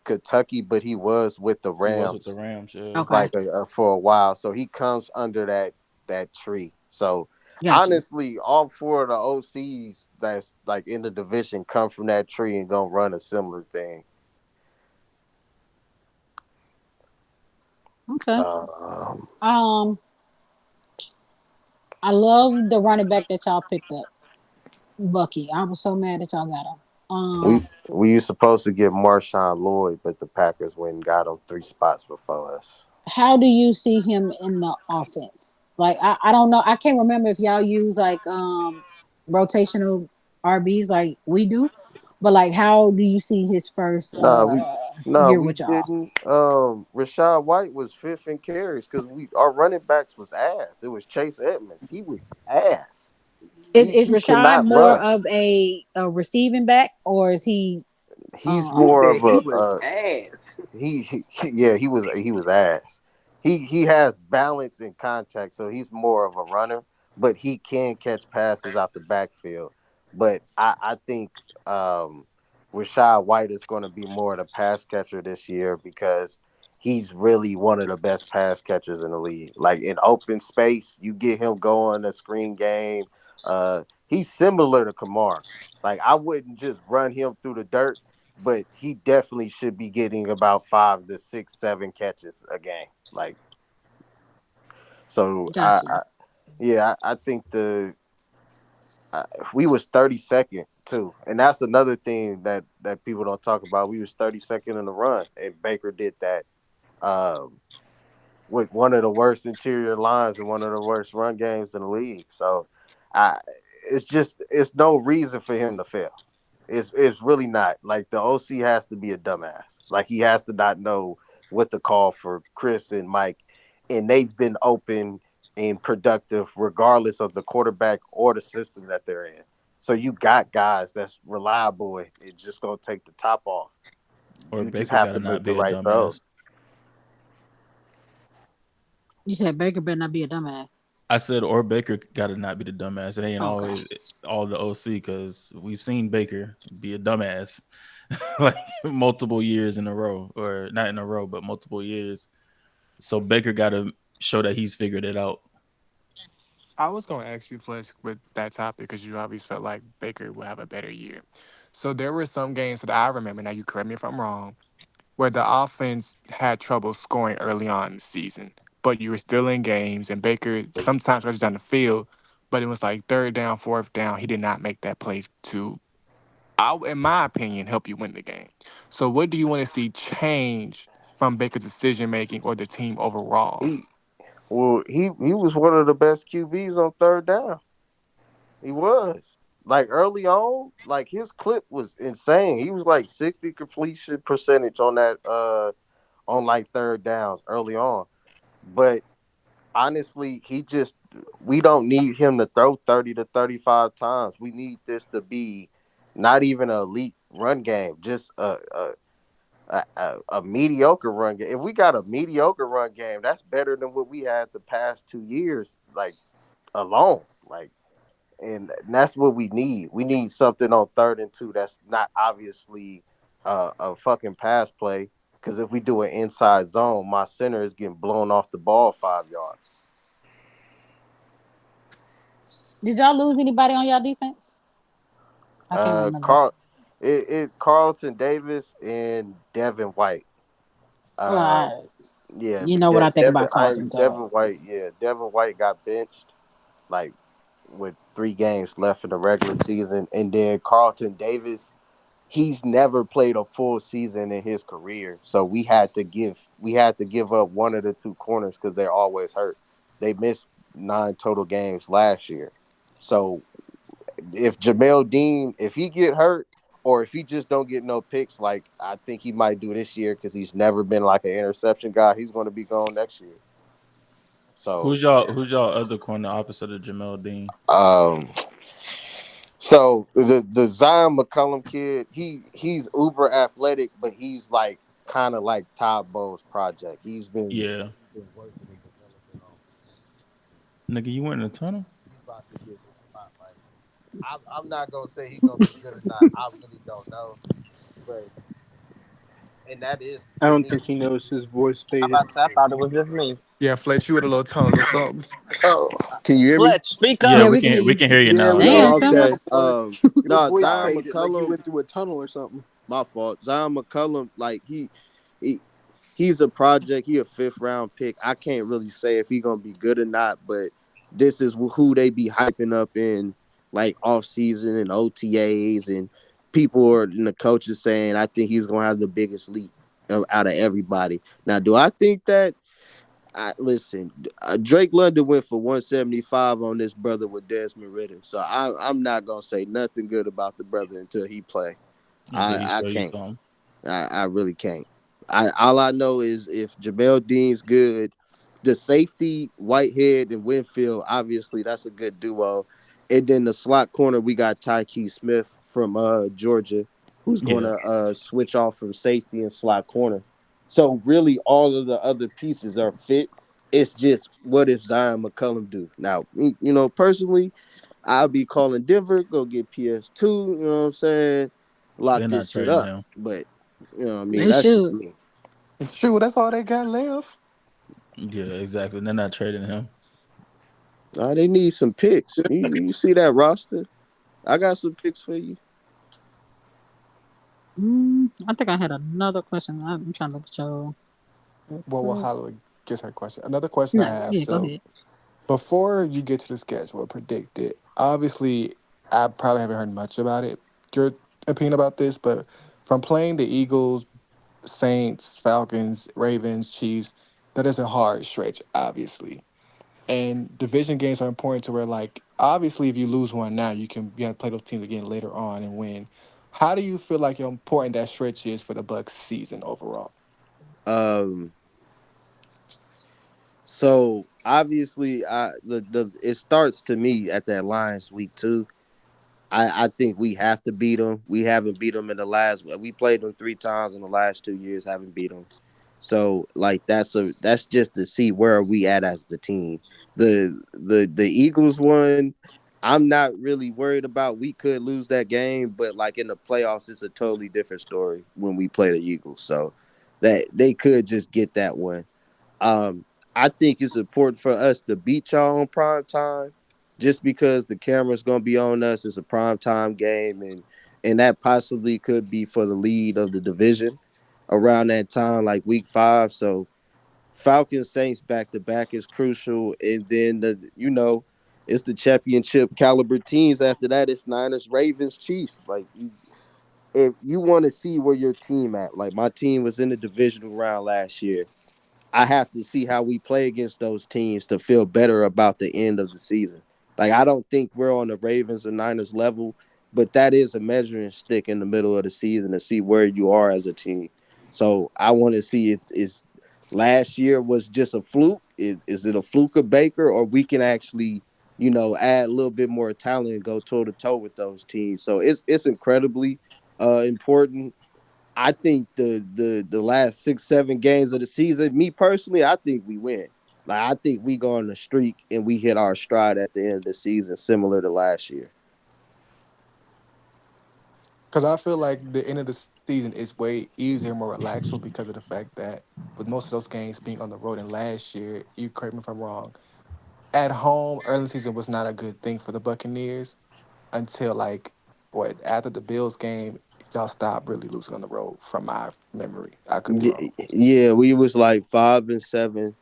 Kentucky, but he was with the He was with the Rams Rams, yeah. Okay, like for a while. So he comes under that tree. So gotcha. honestly, all 4 of the OCs that's like in the division come from that tree and gonna run a similar thing. Okay. Um, I love the running back that y'all picked up, Bucky. I was so mad that y'all got him. we were supposed to get Marshawn Lloyd, but the Packers went and got him 3 spots before us. How do you see him in the offense? Like I don't know. I can't remember if y'all use like rotational RBs like we do, but like how do you see his first year We with y'all? didn't. Rashad White was 5th in carries because our running backs was ass. It was Chase Edmonds. He was ass. Is He Rashad cannot more run. of a receiving back or is he? He's You more said of he a was ass. yeah, he was ass. He has balance and contact, so he's more of a runner, but he can catch passes out the backfield. But I think Rashad White is going to be more of the pass catcher this year because he's really one of the best pass catchers in the league. Like in open space, you get him going a screen game. He's similar to Kamar. Like I wouldn't just run him through the dirt, but he definitely should be getting about 5 to 6, 7 catches a game. Like, so Gotcha. I think we was 32nd too, and that's another thing that people don't talk about. We was 32nd in the run, and Baker did that with one of the worst interior lines and one of the worst run games in the league. So, I it's no reason for him to fail. It's really not. Like the OC has to be a dumbass. Like he has to not know what to call for Chris and Mike, and they've been open and productive regardless of the quarterback or the system that they're in. So you got guys that's reliable and it's just gonna take the top off. Or You just Baker have gotta to not make the be a right throws. dumbass. You said Baker better not be a dumbass. I said, or Baker got to not be the dumbass. It ain't Okay. always all the OC because we've seen Baker be a dumbass like multiple years in a row, or not in a row, but multiple years. So Baker got to show that he's figured it out. I was going to ask you, Fletch, with that topic because you always felt like Baker would have a better year. So there were some games that I remember, now you correct me if I'm wrong, where the offense had trouble scoring early on in the season, but you were still in games, and Baker sometimes goes down the field, but it was like third down, fourth down. He did not make that play to, in my opinion, help you win the game. So what do you want to see change from Baker's decision making or the team overall? He was one of the best QBs on third down. He was. Like early on, like his clip was insane. He was like 60 completion percentage on that on like third downs early on. But honestly, we don't need him to throw 30 to 35 times. We need this to be not even an elite run game, just a mediocre run game. If we got a mediocre run game, that's better than what we had the past 2 years, like alone. Like, and that's what we need. We need something on 3rd and 2 that's not obviously a fucking pass play. Because if we do an inside zone, my center is getting blown off the ball 5 yards. Did y'all lose anybody on y'all defense? I can't remember. Carlton Davis and Devin White. Yeah, you know what I think about Carlton. Devin White. Yeah, Devin White got benched like with 3 games left in the regular season, and then Carlton Davis, he's never played a full season in his career, so we had to give up one of the 2 corners because they're always hurt. They missed 9 total games last year, so if Jamel Dean, if he get hurt or if he just don't get no picks, like I think he might do this year because he's never been like an interception guy, he's going to be gone next year. So who's y'all other corner opposite of Jamel Dean? So the Zion McCollum kid, he's uber athletic, but he's like kind of like Todd Bowles' project. He's been working and developing on. Nigga, you went in the tunnel? He's about to get his spotlight. I'm not gonna say he's gonna be good or not. I really don't know, but and that is. I don't think he knows his voice faded. I thought it was just me. Yeah, Fletch, you had a little tunnel or something. Oh, can you hear me? Fletch, speak up. Yeah, we can hear you now. Yeah, okay. No, Zion McCollum, like he went through a tunnel or something. My fault. Zion McCollum, like he's a project. He a 5th round pick. I can't really say if he's gonna be good or not, but this is who they be hyping up in like off season and OTAs, and people are and the coaches saying I think he's gonna have the biggest leap out of everybody. Now, do I think that? Listen, Drake London went for 175 on this brother with Desmond Ritter, so I'm not gonna say nothing good about the brother until he play. I can't. I really can't. All I know is if Jamel Dean's good, the safety Whitehead and Winfield, obviously that's a good duo, and then the slot corner we got Tyke Smith from Georgia, who's going to switch off from safety and slot corner. So really, all of the other pieces are fit. It's just what if Zion McCollum do? Now, personally, I'll be calling Denver, go get PS2. You know what I'm saying? Lock this shit up. Him. But you know what I mean? They That's should. me. True, that's all they got left. Yeah, exactly. They're not trading him. They need some picks. You see that roster? I got some picks for you. I think I had another question. I'm trying to look at your. Well, Holly gets her question. Another question I have. Yeah, go ahead. Before you get to the schedule, predict it. Obviously, I probably haven't heard much about it. Your opinion about this, but from playing the Eagles, Saints, Falcons, Ravens, Chiefs, that is a hard stretch, obviously. And division games are important to where, like, obviously, if you lose one now, you have to play those teams again later on and win. How do you feel like how important that stretch is for the Bucs season overall? So obviously, it starts to me at that Lions week 2. I think we have to beat them. We haven't beat them in the last. We played them 3 times in the last 2 years. Haven't beat them. So like that's just to see where are we at as the team. the Eagles one, I'm not really worried about. We could lose that game, but like in the playoffs, it's a totally different story when we play the Eagles. So that they could just get that one. Um, I think it's important for us to beat y'all on prime time, just because the camera's gonna be on us. It's a prime time game, and that possibly could be for the lead of the division around that time, like week 5. So Falcons Saints back to back is crucial, and then it's the championship caliber teams. After that, it's Niners, Ravens, Chiefs. Like if you want to see where your team at, like my team was in the divisional round last year. I have to see how we play against those teams to feel better about the end of the season. Like I don't think we're on the Ravens or Niners level, but that is a measuring stick in the middle of the season to see where you are as a team. So I want to see if is last year was just a fluke. Is it a fluke of Baker, or we can actually, add a little bit more talent and go toe to toe with those teams. So it's incredibly important. I think the last 6-7 games of the season, me personally, I think we win. Like I think we go on a streak and we hit our stride at the end of the season, similar to last year. Because I feel like the end of the season is way easier, more relaxed because of the fact that with most of those games being on the road, and last year, you correct me if I'm wrong, at home, early season was not a good thing for the Buccaneers until like what after the Bills game, y'all stopped really losing on the road from my memory. I could be wrong. Yeah, we was like 5-7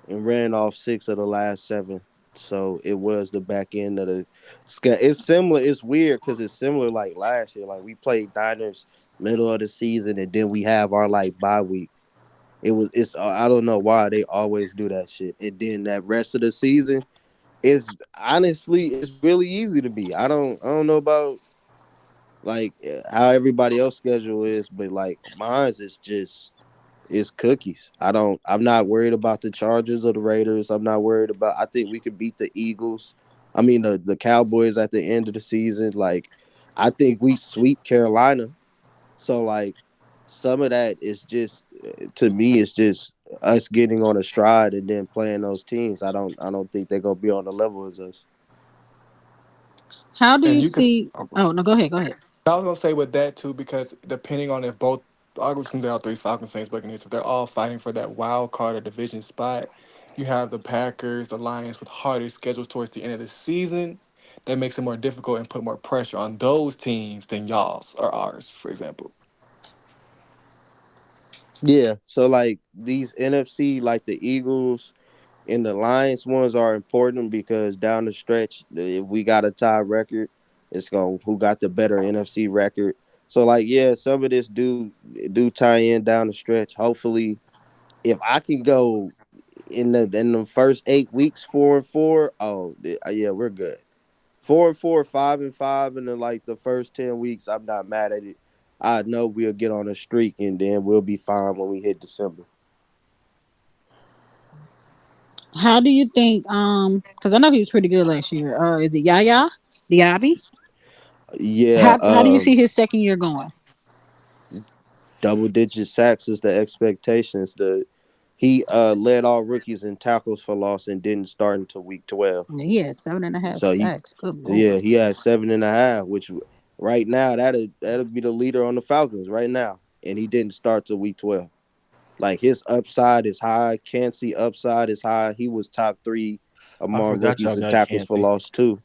and ran off 6 of the last 7. So it was the back end of the schedule. It's similar. It's weird because it's similar like last year. Like we played Niners middle of the season, and then we have our like bye week. It's I don't know why they always do that shit. And then that rest of the season is honestly it's really easy to be. I don't know about like how everybody else schedule is, but like mine's is just it's cookies. I'm not worried about the Chargers or the Raiders. I'm not worried about I think we could beat the Eagles. I mean the Cowboys at the end of the season. Like I think we sweep Carolina. So like some of that is just to me it's just us getting on a stride and then playing those teams. I don't think they're gonna be on the level as us. How do And you you could. see? Oh no, go ahead. Go ahead. I was gonna say with that too, because depending on if both since there are three Falcons, Saints, Buccaneers, if they're all fighting for that wild card or division spot, you have the Packers, the Lions with harder schedules towards the end of the season. That makes it more difficult and put more pressure on those teams than y'all's or ours, for example. Yeah. So like these NFC, like the Eagles and the Lions ones are important because down the stretch, if we got a tie record, it's going who got the better NFC record. So like yeah, some of this do tie in down the stretch. Hopefully, if I can go in the first 8 weeks 4-4, yeah, we're good. 4-4, 5-5 in the first 10 weeks. I'm not mad at it. I know we'll get on a streak and then we'll be fine when we hit December. How do you think? Because I know he was pretty good last year. Is it Yaya Diaby? Yeah, How do you see his second year going? double digit sacks is the expectations. He led all rookies in tackles for loss and didn't start until week 12. He had 7.5 So sacks. Good yeah, lord. he had 7.5, which right now that'll be the leader on the Falcons right now, and he didn't start till week 12. Like his upside is high, Cansey upside is high. He was top 3 I among forgot rookies y'all in got tackles for Kansas. loss too.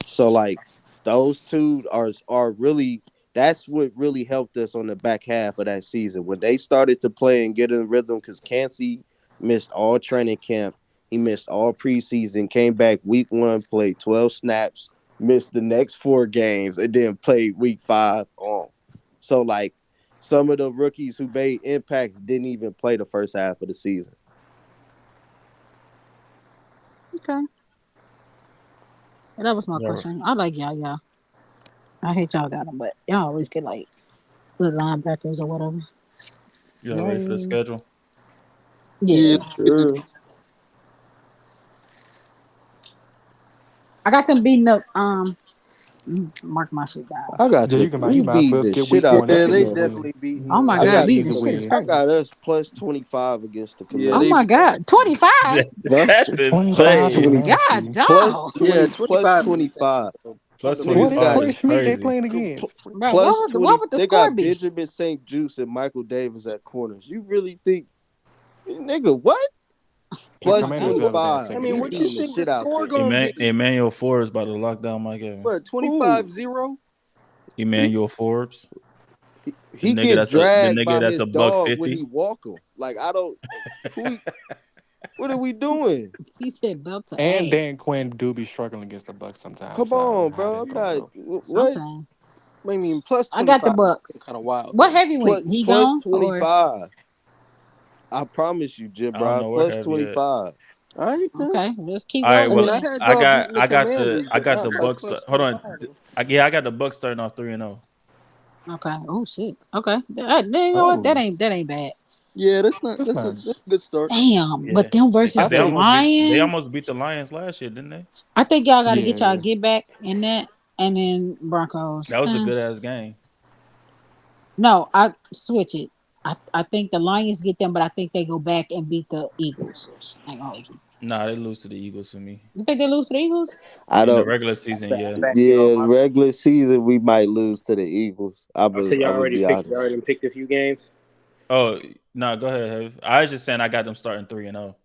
So like those two are really that's what really helped us on the back half of that season when they started to play and get in rhythm because Cansey missed all training camp. He missed all preseason, came back week 1, played 12 snaps, missed the next 4 games, and then played week 5 on. So like some of the rookies who made impacts didn't even play the first half of the season. Okay, that was my Yeah, question. I like Yaya. I hate y'all got him, but y'all always get like little linebackers or whatever. y'all ready for the Yay. schedule? Yeah, Yeah, sure. I got them beating up Mark my shit down. I got Yeah, the you can. we You might as beat well the skip shit week out one. the That's Yeah, an they easy Commanders. win. definitely beat. Oh my I That's God, an got beating easy the shit is win. I crazy. got us plus 25 against the Yeah, Oh they Commanders. my beat them. God, 25. That's 25 is insane. God, nasty. Plus dog. Yeah, 20 plus 25 is insane. 25. Plus Nigga, What they is 25 got is Forrest Smith they crazy. playing against? Bro, plus 20. what would the They score got be? Benjamin St. Juice and Michael Davis at corners. You really think, nigga, what? The Oh Plus my Commanders God. better than a 25. I second mean, We what you beating the defense. think the shit out score them. gonna be? Emmanuel Forbes about to lock down Mike Evans. What, Who? 25-0? Emmanuel Forbes, He get the dragged nigga by that's his a buck dog when 50. he walk him. Like, I don't, who, what are we doing? He said belt to And Dan ass. Quinn do be struggling against the Bucks sometimes. Come So I don't on, know how bro. that's I'm gonna not, go. what? Sometimes. I mean, plus I got the 25 is Bucks. kind of wild, What though. heavyweight? He Plus gone or 25. I promise you, Jim I don't Brown. know what Plus have yet. 25. All right, then. okay? Let's keep All right, I rolling mean, well, I then. had y'all beating the Commanders, I but got the not by Bucks. plus Hold on, 25. I got the Bucks starting off 3-0. Okay. Oh shit. Okay. You know what? Oh, That ain't bad. Yeah, that's nice. that's a good start. Damn. Yeah, But them because versus the they Lions. almost beat the Lions last year, didn't they? I think y'all got to get Yeah, y'all yeah. get back in that, and then Broncos. That was a good ass game. No, I switch it. I think the Lions get them, but I think they go back and beat the Eagles. I ain't gonna hold you. Nah, they lose to the Eagles for me. You think they lose to the Eagles? I In the don't. regular season, yeah. Yeah, regular season we might lose to the Eagles. I'm So y'all gonna already be picked. Y'all honest. already picked a few games. Oh, no, go ahead, Hev. I was just saying I got them starting 3-0.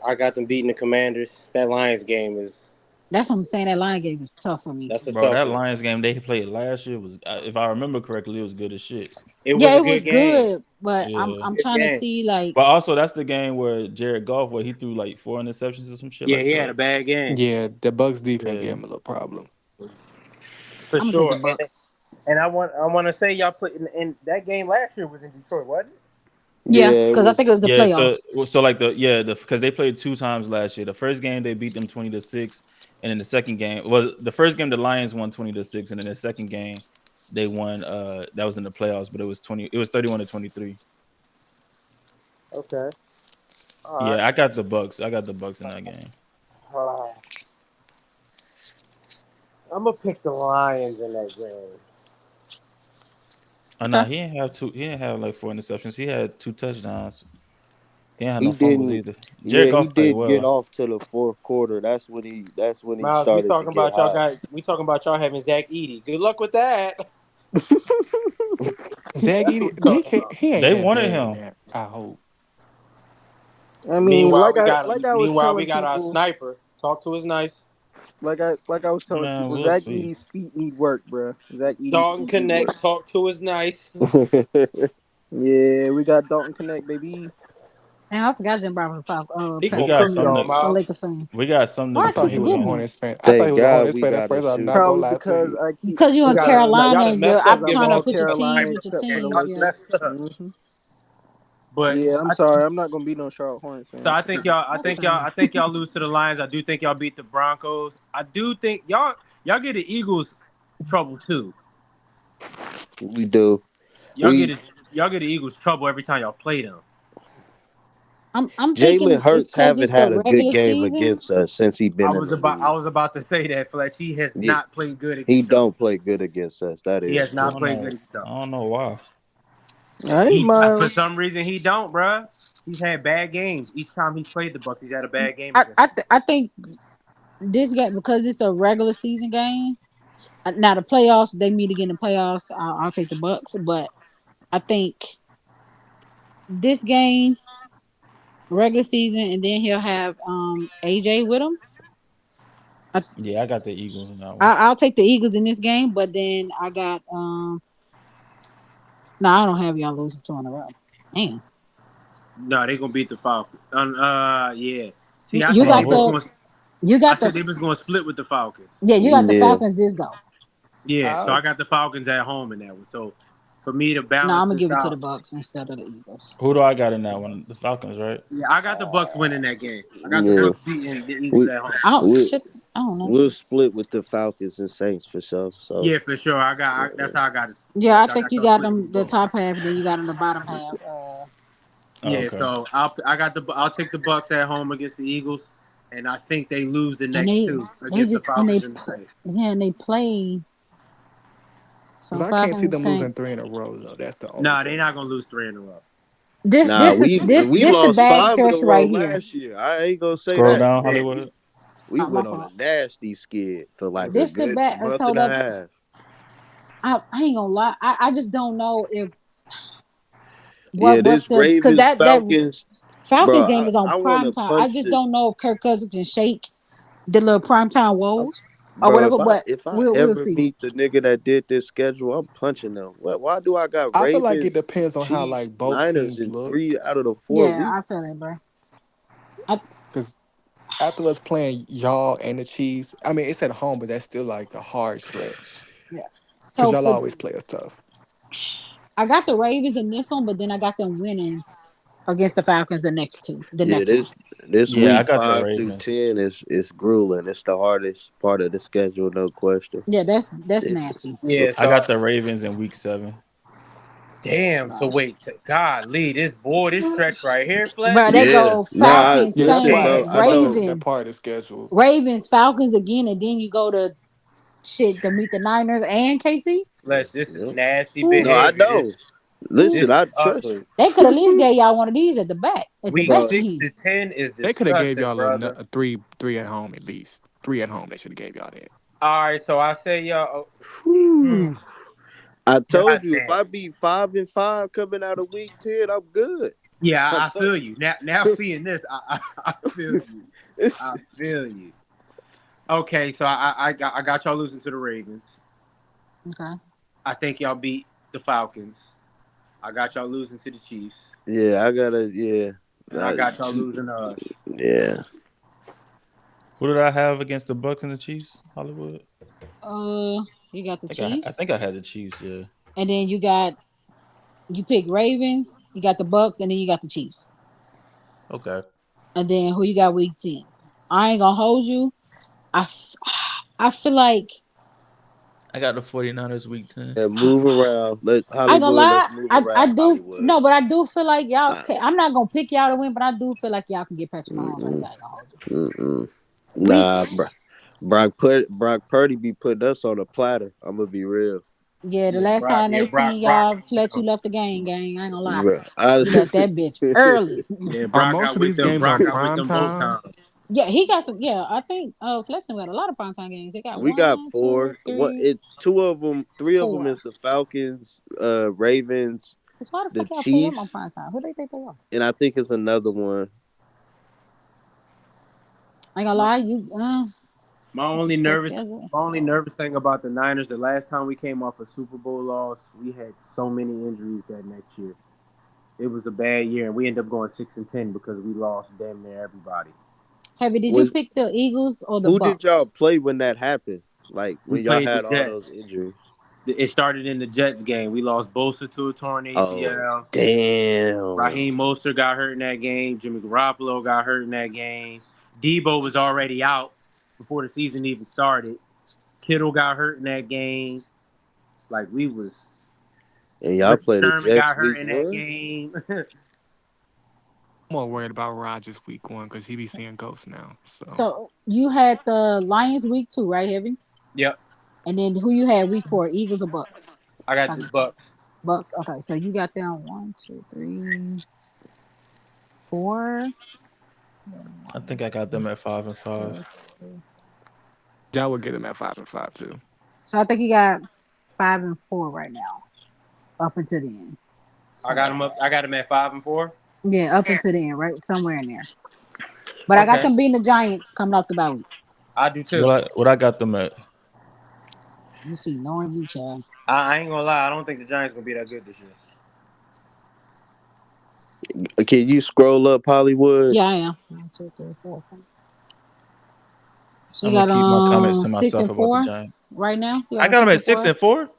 I got them beating the Commanders. That Lions game is That's what I'm saying. That Lion game is tough for me. that's a Bro, tough that one. Lions game they played last year was, if I remember correctly, it was good as shit. It was Yeah, a it good was game. good, but Yeah. I'm Good trying to game. see like But also, that's the game where Jared Goff, where he threw like 4 interceptions or some shit Yeah, like he had a that. bad game Yeah, the Bucks defense Yeah. gave him a little problem. for I'm gonna take the sure. Bucks. And I want to say y'all put in that game last year was in Detroit, wasn't it? Yeah, Yeah, it because I think was. it was the Yeah, playoffs. so like because they played 2 times last year. The first game they beat them 20-6, and then the second game was the first game the Lions won 20-6, and then the second game they won. That was in the playoffs, but it was 31-23. Okay. All right. Yeah, I got the Bucks. I got the Bucks in that game. I'm gonna pick the Lions in that game. Oh no, he didn't have 2. He didn't have like 4 interceptions. He had 2 touchdowns. He didn't have He no fumbles didn't. either. Jared Yeah, he Goff played did get well. off to the fourth quarter. That's when he Miles, we started to talking get about y'all hot. guys. We talking about y'all having Zach Edey. Good luck with that. Zach That's what Edey, we but talking about. he ain't They that wanted bad, him. man. I hope. I mean, Meanwhile, I was meanwhile we telling got our people, sniper. Talk to us nice. like I was telling Man, people, we'll Zach see. Edey's feet need work, bro. Zach Edey's Dalton feet need work. Connect. Talk to us nice. Yeah, we got Dalton Connect, baby. And I forgot Jim Brown was He We gonna got cook from y'all, something. the Miles. Lakers fan. We got something Why to I I keep thought he prove was to a forgetting him. that? Hornets fan. I thought he Thank was a God Hornets we fan at got a first. I'm not shooter. gonna Probably lie to because you. I keep Because you in Carolina and Y'all you're done I'm messed trying to up put your Gibbo teams hype with your up, man. teams. Y'all done Yeah. messed up. hmm But Yeah, I'm sorry. I'm not gonna be no Charlotte Hornets fan. so I think y'all. That's fine. I think y'all lose to the Lions. I do think y'all beat the Broncos. I do think y'all get the Eagles trouble too. We do. Y'all get We it. Y'all get the Eagles trouble every time y'all play them. I'm Jalen thinking it's Hurts because haven't it's the had a good regular game season. against us since he been in the I league. was about to say that Fletch. He has Yeah, not played good he against y'all. don't play good against us. That He is has I not true. don't played good know. against y'all. I don't know why. Hey, He for Miles. some reason he don't, bruh. He's had bad games each time he's played the Bucks. He's had a bad game against them. I think this game because it's a regular season game. Now the playoffs, they meet again in the playoffs. I'll take the Bucks, but I think this game, regular season, and then he'll have AJ with him. Yeah, I got the Eagles in that one. I'll take the Eagles in this game, but then I got no, I don't have y'all losing 2 in a row. Damn. No, they gonna beat the Falcons. Yeah. See, I You Hold said on. they got was What? going. I the said they was going to split with the Falcons. yeah, you got the Yeah. Falcons this go. Yeah, so I got the Falcons at home in that one. So for me to No, I'm balance gonna this give it to the out, Bucks instead of the Eagles. Who do I got in that one? The Falcons, right? yeah, I got the Bucks winning that game. I got the Yeah. Bucks beating the Eagles We at home. Oh we shit, I don't know. we'll split with the Falcons and Saints for sure. So Yeah, for sure. That's how I got it. Yeah, I I think got you y'all got splitting them with the both. top half, then you got them the bottom half. Oh, Yeah, okay. so I'll take the Bucks at home against the Eagles. and I think they lose the And next two they against the just and Falcons and the Saints. and they play. So Because I can't see Falcons them losing Saints. 3 in a row though. That's the only Nah, they're thing. not gonna lose 3 in a row. This Nah, this the we this the lost bad 5 in a stretch row right here. last year. I ain't gonna say Scroll that. down, Man, Hollywood. We My went on a fault. nasty skid for like a This the good bad. month So and a that half. I ain't gonna lie. I just don't know if Yeah, what's this the because Ravens that Falcons, Falcons bro. game is on I want prime to time. I punch just the don't know if Kirk Cousins can shake the little prime time woes or bro. whatever. But If I we'll ever see. meet the nigga that did this schedule, I'm punching them. Why do I got I feel like it Ravens, depends on how Chiefs, like both Niners teams in look. 3 out of the 4 Yeah, I weeks? feel it, bro. Because after us playing y'all and the Chiefs, I mean it's at home, but that's still like a hard stretch. Yeah. Because So y'all for always play us tough. I got the Ravens in this one, but then I got them winning against the Falcons the next two, the Yeah, next one. this Yeah, I week got the 5 through Ravens. 10 is grueling. It's the hardest part of the schedule, no question. Yeah, that's It's nasty. Yeah, I so got the Ravens in week 7. damn. So wait, God, Lee, this stretch right here, Flex. Bro, they yeah. go No, Falcons, Yeah, that's why I Saints, bro, hadn't I touched know. that Ravens, part of the schedules. Ravens, Falcons again, and then you go to shit to meet the Niners and KC. Flex, this is Yep. nasty No, I behavior. know. This Listen, is I trust. ugly. They could at least get y'all one of these at the back, Week Bro, six to 10 is They could have gave disgusting, y'all brother. a three at home at least. 3 at home. They should have gave y'all that. All right, so I say y'all. whew. I told God you if damn. I be 5-5 coming out of week 10, I'm good. Yeah, I I told feel you. Now seeing this, I feel you. I feel you. Okay, so I got y'all losing to the Ravens. Okay. I think y'all beat the Falcons. I got y'all losing to the Chiefs, yeah, I gotta and I got y'all losing to us. yeah. Who did I have against the Bucks and the Chiefs? Hollywood. You got the I think I Chiefs, had the Chiefs. Yeah. and then you pick Ravens, you got the Bucks, and then you got the Chiefs, Okay. and then who you got week 10? I ain't gonna hold you. I feel like I got the 49ers week 10. Yeah, move around. Let I ain't gonna Hollywood. lie. Let's move I around do Hollywood. no, but I do feel like y'all. Uh, I'm not gonna pick y'all to win, but I do feel like y'all can get Patrick Mahomes right mm-mm, there. I ain't gonna hold you. mm-mm. Week, Nah, Brock Purdy be putting us on a platter. I'm gonna be real. yeah. The Yeah, last Brock. time Yeah, they Brock. seen Brock. y'all, Fletch, you left the game, gang. I ain't gonna lie. Bruh, You left that bitch early. Yeah, Are Brock most got of with these them. games Brock on got with prime them both time? times. Yeah, he got some. Yeah, I think Fletcher got a lot of primetime games. They got we got one, two, 4. What? three, It 2 of them, 3 of them four. is the Falcons, Ravens, Cause why the the fuck y'all put him on Chiefs, primetime? Who they think they are? and I think it's another one. I ain't gonna lie, you. My It's a only tough nervous, schedule. my only So nervous thing about the Niners, the last time we came off a Super Bowl loss, we had so many injuries that next year. It was a bad year, and we ended up going 6-10 because we lost damn near everybody. Heavy, did you Was pick the Eagles or the Who did y'all Bucks? play when that happened? Like We when y'all played the had all those Jets. injuries? It started in the Jets game. We lost Bosa to a torn Oh, ACL. damn. Raheem Mostert got hurt in that game. Jimmy Garoppolo got hurt in that game. Debo was already out before the season even started. Kittle got hurt in that game. Like we was And y'all Richard play the Sherman got Jets hurt week in that 1? game. I'm more worried about Rodgers week 1 because he be seeing ghosts now. So So you had the Lions week 2, right, Heavy? Yep, And then who you had week 4? Eagles or Bucks? I got the Bucks. Bucks. Okay, so you got them 1, 2, 3, 4. I think I got them at 5-5. y'all would get him at 5-5 too. So I think you got 5-4 right now, up until the end. I got So them up. I got them at 5-4. yeah, up until the end, right, somewhere in there. But I got Okay, them beating the Giants coming off the bye week. I do too. What I got them at? You see, knowing you, Chad. I ain't gonna lie. I don't think the Giants gonna be that good this year. Can you scroll up Hollywood? Yeah, I am. 1, 2, 3, 4, 5. So you I'm gonna got keep my comments to six myself and about the four Giants. right now. You got I them got them six at and six four.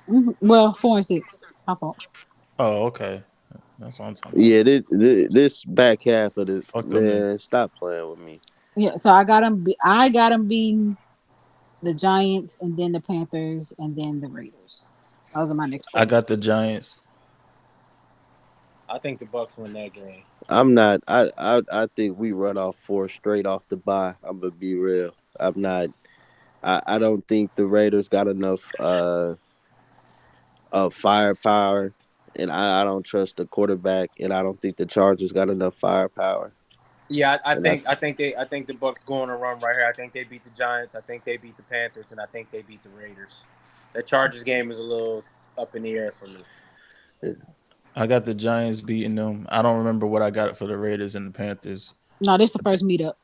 and four. Well, 4-6. My fault. Oh, okay. That's what I'm talking about. Yeah, this back half of the Fuck them then. man, stop playing with me. Yeah, so I got them. I got them beating the Giants, and then the Panthers, and then the Raiders. Those are my next I three. got the Giants. I think the Bucks win that game. I'm not. I think we run off 4 straight off the bye. I'm gonna be real. I'm not. I don't think the Raiders got enough of firepower, and I don't trust the quarterback, and I don't think the Chargers got enough firepower. Yeah, I And I think I think the Bucks go on a run right here. I think they beat the Giants. I think they beat the Panthers, and I think they beat the Raiders. That Chargers game is a little up in the air for me. I got the Giants beating them. I don't remember what I got for the Raiders and the Panthers. No, this the first meetup.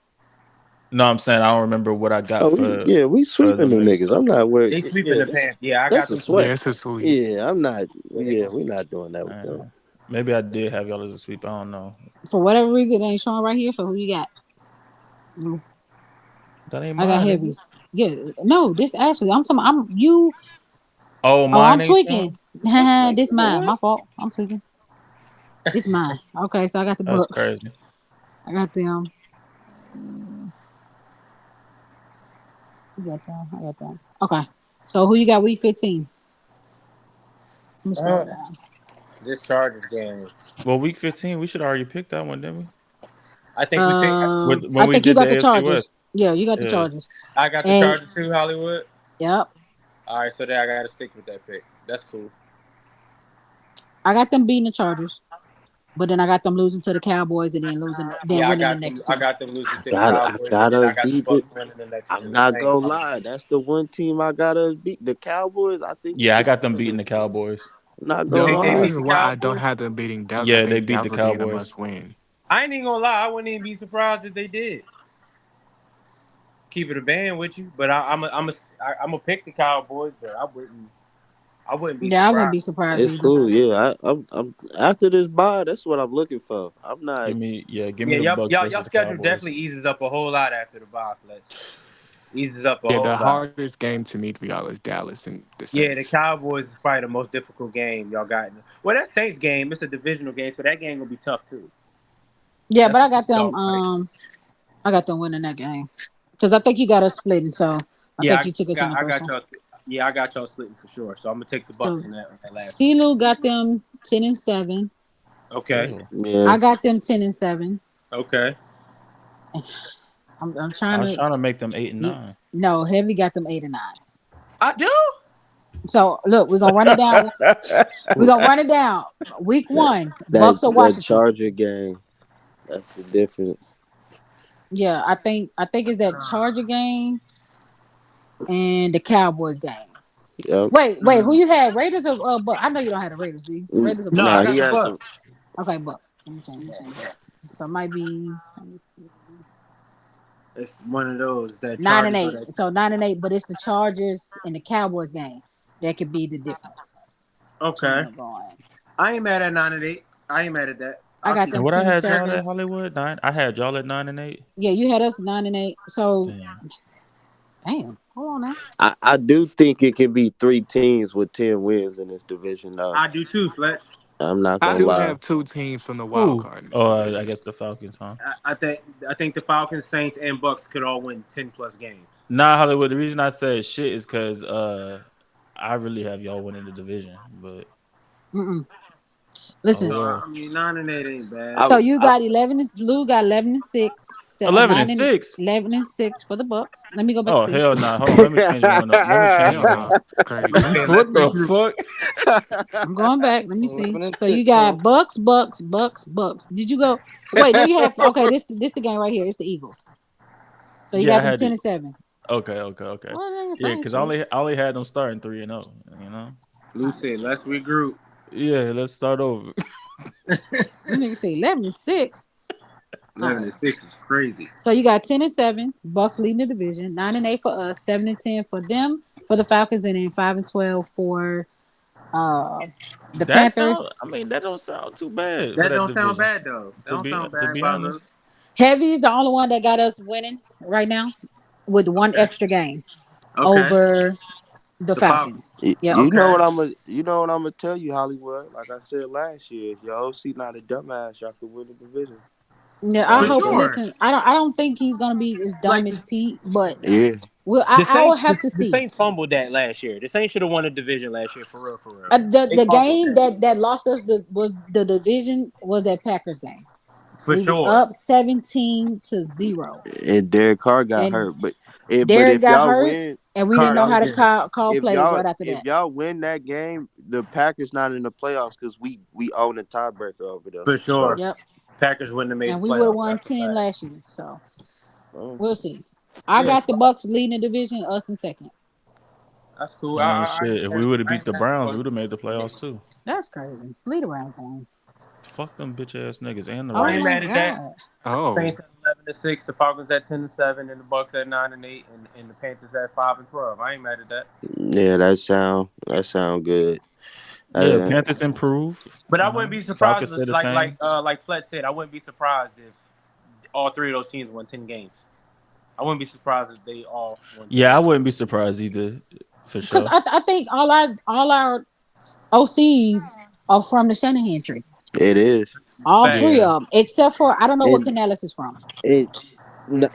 No, I'm saying I don't remember what I got oh we for sweeping the them Raiders. niggas. I'm not worried. They sweeping Yeah, the Panthers. Yeah, I got that's a them sweat. sweeping. It's a sweep. Yeah, I'm not. Yeah, they Yeah, gonna we're sweep. not doing that with them. Maybe I did have y'all as a sweep. I don't know. For whatever reason, it ain't showing right here. So who you got? That ain't I got mine, is it? heavies. Yeah, no, this actually. I'm talking. I'm you. Oh, Oh, mine I'm ain't showing. tweaking. This mine. My fault. I'm tweaking. This mine. Okay, so I got the That's Bucks. crazy. I got them. I got them. Okay. So who you got week 15? Let me scroll down. This Chargers game. Well, week 15, we should already pick that one, didn't we? I think we picked. When I we think you did the got the AFC Chargers. West. Yeah, you got the Yeah. Chargers. I got the And Chargers too, Hollywood. yep, All right, so then I got to stick with that pick. That's cool. I got them beating the Chargers, but then I got them losing to the Cowboys and then Yeah, winning the next two. I got them losing to the I Cowboys, and then gotta I got the beat it. Bucks winning the next I'm two. not gonna lie. That's the one team I gotta beat. The Cowboys. I think. Yeah, I got them beating the Cowboys. I'm not The gonna Think they only lie. beat the reason why I don't Cowboys? have them beating Dallas, I Yeah, they think beat Dallas the will be in a Cowboys. must win. I ain't even gonna lie. I wouldn't even be surprised if they did. Keep it a band with you, but I'm a pick the Cowboys, but I wouldn't be Yeah, I wouldn't surprised. be surprised It's either. cool. Yeah, I'm after this bye. That's what I'm looking for. I'm not. Give me Yeah, the Bucks y'all versus the schedule Cowboys. definitely eases up a whole lot after the bye, Fletch. Eases up a Yeah, whole the lot. hardest game to me, to be honest, Dallas and the Yeah, the Saints. Cowboys is probably the most difficult game y'all got. Well, that Saints game, it's a divisional game, so that game gonna be tough too. Yeah, That's but a I got them. dog fight. I got them winning that game because I think you got us splitting. So I Yeah, think you took us in the I first got one. y'all. Yeah, I got y'all splitting for sure. So I'm gonna take the Bucks So in that last one. CeeLo got them 10-7. Okay. Yeah. I got them 10-7. Okay. I'm I trying was to. trying to make them 8 and 9. No, Heavy got them 8-9. I do. So look, we're gonna run it down. We're gonna run it down. Week 1, Bucks or That Washington. Charger game. That's the difference. Yeah, I think it's that Charger game and the Cowboys game. Yep. Wait, who you had? Raiders or Bucks? I know you don't have the Raiders, do you? Raiders or No, Bucks? I Nah, got he the has Bucks. some. Okay, Bucks. Let me change that. So it might be. Let me see. It's one of those that 9-8. Chargers. So 9-8, but it's the Chargers and the Cowboys game that could be the difference. Okay. I ain't mad at 9-8. I ain't mad at that. I got And them what I had y'all 10-7. at Hollywood 9. I had y'all at 9 and 8. Yeah, you had us 9-8. So Damn. hold on now. I do think it can be 3 teams with 10 wins in this division, though. I do too, Fletch. I'm not I gonna do lie. have 2 teams from the wild Who? card in this Oh, division. I guess the Falcons, huh? I think the Falcons, Saints, and Bucks could all win 10+ games. Nah, Hollywood. The reason I said shit is because I really have y'all winning the division, but Listen. I mean, 9-8 ain't bad. So you got 11. Lou got 11-6. 11-6. 11-6 for the Bucks. Let me go back. Oh to hell nah. Hold on. Let me change mine up. Let me change Hell mine no. up. Crazy. What the fuck? I'm going back. Let me see. 11-6, So you got Bucks. Did you go? Wait, no, you have. Okay, this the game right here. It's the Eagles. So you Yeah, got I them had it. 10-7. Okay. Well, Yeah, because I only had them starting 3-0. You know. Lucy, let's regroup. Yeah, let's start over. Nigga say 11-6. 11-6 is crazy. So you got 10-7. Bucks leading the division. 9-8 for us. 7-10 for them. For the Falcons, and then 5-12 for the Panthers. That don't sound too bad. That For that don't division. sound bad though. That don't sound To bad be by Lou. honest. Heavy is the only one that got us winning right now with one extra game over the Falcons. Yep. You know what I'm gonna tell you, Hollywood. Like I said last year, if your OC not a dumbass, y'all could win the division. Yeah, I hope. Listen, I don't think he's gonna be as dumb as Pete, but Yeah. well, I will have to The see. Saints fumbled that last year. The Saints should have won the division last year, for real. The They fumbled game that lost us was the division was that Packers game. For We was sure. up 17-0. And Derek Carr got And hurt, but Derek if got y'all hurt, win, and we didn't Carr know out how to there. call plays right after if that. y'all win that game, the Packers not in the playoffs because we own a tiebreaker over there. For sure. Yep. Packers wouldn't have made And the we would have playoffs. won That's a 10 fact. last year. So So, we'll see. I Yeah, got the Bucks leading the division, us in second. that's cool. I mean, I shit. ain't If mad- we would have I beat ain't the mad at Browns, we Bucks. would have made the playoffs too. That's crazy. Lead around town. Fuck them bitch ass niggas and the Oh I ain't my Ravens. mad at that. God. Oh, Saints at 11-6, the Falcons at 10-7, and the Bucks at 9-8, and the Panthers at 5-12. I ain't mad at that. yeah, that sound good. Yeah, Uh, Panthers improve. But I You wouldn't know, be surprised Falcons if, stay the same. like Fletch said, I wouldn't be surprised if all three of those teams won 10 games. I wouldn't be surprised if they all won 10 Yeah, I games. wouldn't be surprised either, for Because sure. I think all our OCs are from the Shanahan tree. it is, All Fact. three Yeah, of them, except for I don't know what and Canales is from. it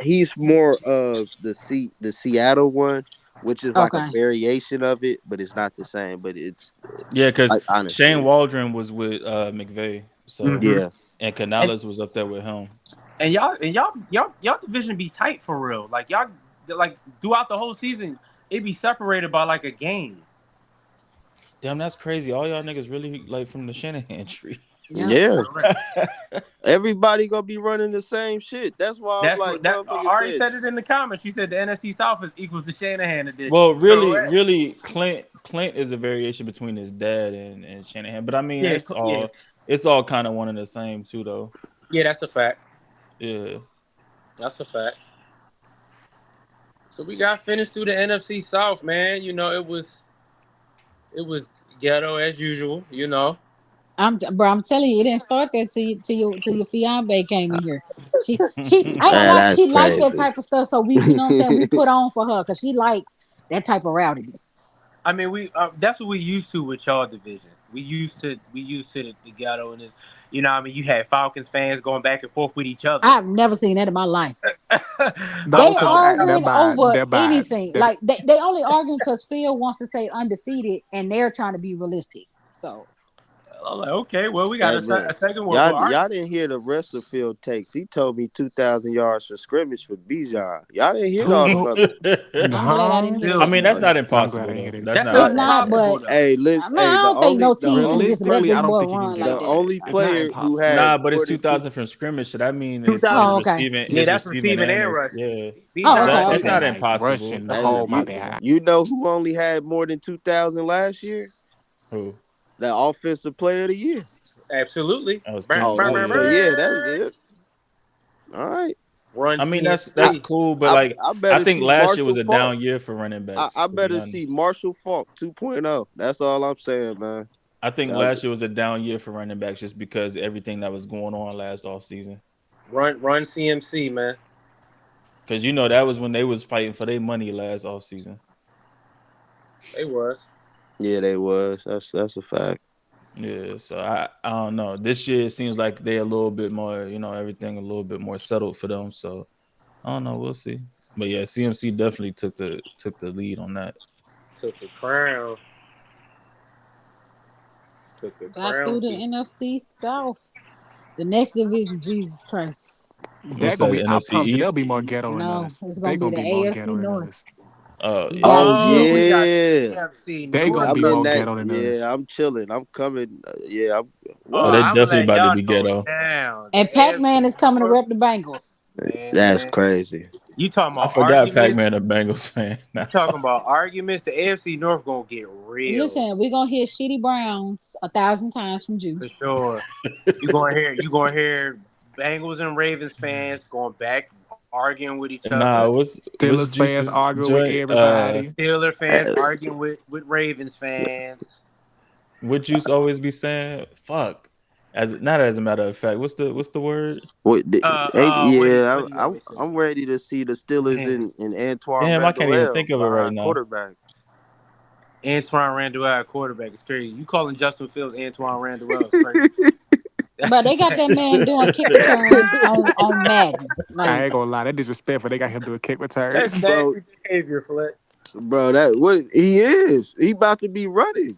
he's more of the Seattle one, which is like a Okay. variation of it, but it's not the same. But it's yeah, because like honestly, Shane Waldron was with McVay, so Mm-hmm. yeah, and And Canales was up there with him. y'all division be tight for real. Like y'all, like throughout the whole season, it be separated by like a game. Damn, that's crazy. All y'all niggas really like from the Shanahan tree. Yeah. yeah. Correct. Everybody gonna be running the same shit. That's why I'm That's what like, that motherfucker Ari said. said it in the comments. She said the NFC South is equals the Shanahan edition. Well, really, Correct. really, Clint is a variation between his dad and Shanahan. But I mean, Yeah, yeah, it's all kind of one and the same too, though. yeah. That's a fact. Yeah. That's a fact. So we got finished through the NFC South, man. You know, it was ghetto as usual. You know, I'm telling you, it didn't start there till your fiance came in here. She I ain't gonna lie, That's she liked that crazy. type of stuff. So we, you know what I'm saying, we put on for her because she liked that type of rowdiness. I mean, we that's what we used to with y'all division. We used to the ghetto and this. You know, what I mean, you had Falcons fans going back and forth with each other. I've never seen that in my life. no, They because arguing over they're bad. anything. Like they only arguing because Phil wants to say undefeated and they're trying to be realistic. So I'm like, okay, well, we got Hey, a but second one for y'all didn't hear the rest of Phil takes. He told me 2,000 yards for scrimmage for Bijan. Y'all didn't hear all them other. I'm glad I didn't hear I that. mean, that's not I'm glad impossible I didn't though. hear that. That's That's not It's not not, impossible. impossible but though. Hey, man, I don't think no team can just let Realistically, this I don't boy think he can run get like the it. that. only It's not player who impossible. had Nah, but it's more than 2,000 from scrimmage, so that means his 2,000. Oh, okay. Yeah, that's receiving receiving and and his rushing. Oh, So Bijan okay, it's only not okay. Like impossible. rushing the That's hey, not whole my you bad. impossible. you know who only had more than 2,000 last year? Who? The offensive player of the year. absolutely. That was Brr, brr, Oh, brr, Tennessee. so Yeah. yeah, that's brr. it. All right. Run I mean, that's I CMC. cool, but I like I I better think see last year was Marshall a Falk. down year for running backs. I To be better see honest, Marshall Falk 2.0. That's all I'm saying, man. I think That- last year was a down year for running backs just because everything that was going on last off season. Run CMC, man. Because you know that was when they was fighting for their money last off season. They was. yeah, they was. That's a fact. Yeah, so I don't know. This year it seems like they're a little bit more, everything a little bit more settled for them. So I don't know. We'll see. But yeah, CMC definitely took the lead on that. Took the crown. Took the Got crown. through the NFC South. The next division, Jesus Christ. What's They're gonna that? be. I NFC promise you, they'll East? be more ghetto than No, us. it's They're gonna be gonna the be more AFC ghetto than North. us. We got Oh Oh, we got yeah. AFC They're North gonna be I'm in more up. that. ghetto than us. Yeah, I'm chilling. I'm coming. Yeah. Oh, Oh, What? they I'm definitely letting about to y'all be know ghetto. now. The And Pac-Man AFC is coming to North, rep the Bengals. That's man. crazy. You talking I about forgot arguments? Pac-Man a Bengals fan. You talking about arguments? The AFC North gonna get real Listen, we're gonna hear Shitty Browns 1,000 times from for Juice. sure. You gonna hear Bengals and Ravens fans going back arguing with each Nah, other. what's Steelers fans Juice's arguing with joint? everybody. Steeler fans Uh, arguing with Ravens fans. What Juice always be saying? Fuck. Not as a matter of fact. What's the word? what? What Yeah, do you I'm always say? I'm ready to see the Steelers Man, and Antoine Damn, I can't even Randall think of it right behind now. quarterback. Antoine Randall at quarterback is crazy. You calling Justin Fields Antoine Randall is crazy. But they got that man doing kick returns on Madden. I Like ain't gonna lie, that disrespectful. They got him doing kick That's returns. Bro, nasty behavior, Flex. bro, that what he is. He about to be running.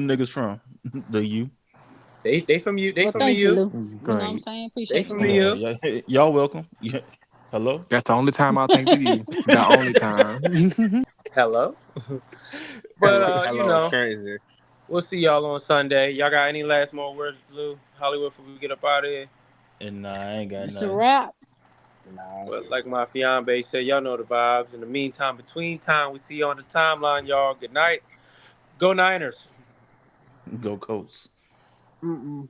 them niggas from? The U. They from you. They Well, from the thank you, U. Lou. You know what I'm saying? They Appreciate from you. the U. Yeah, y'all welcome. Yeah. Hello. That's the only time I'll thank you. The only time. Hello. But you Hello, it's know, crazy. we'll see y'all on Sunday. Y'all got any last more words, Lou? Hollywood, before we get up out of here? And I ain't got It's a nothing. wrap. Well, like my fiance said, y'all know the vibes. In the meantime, between time, we see you on the timeline, y'all. Good night. Go Niners. Go Colts. Mm-mm.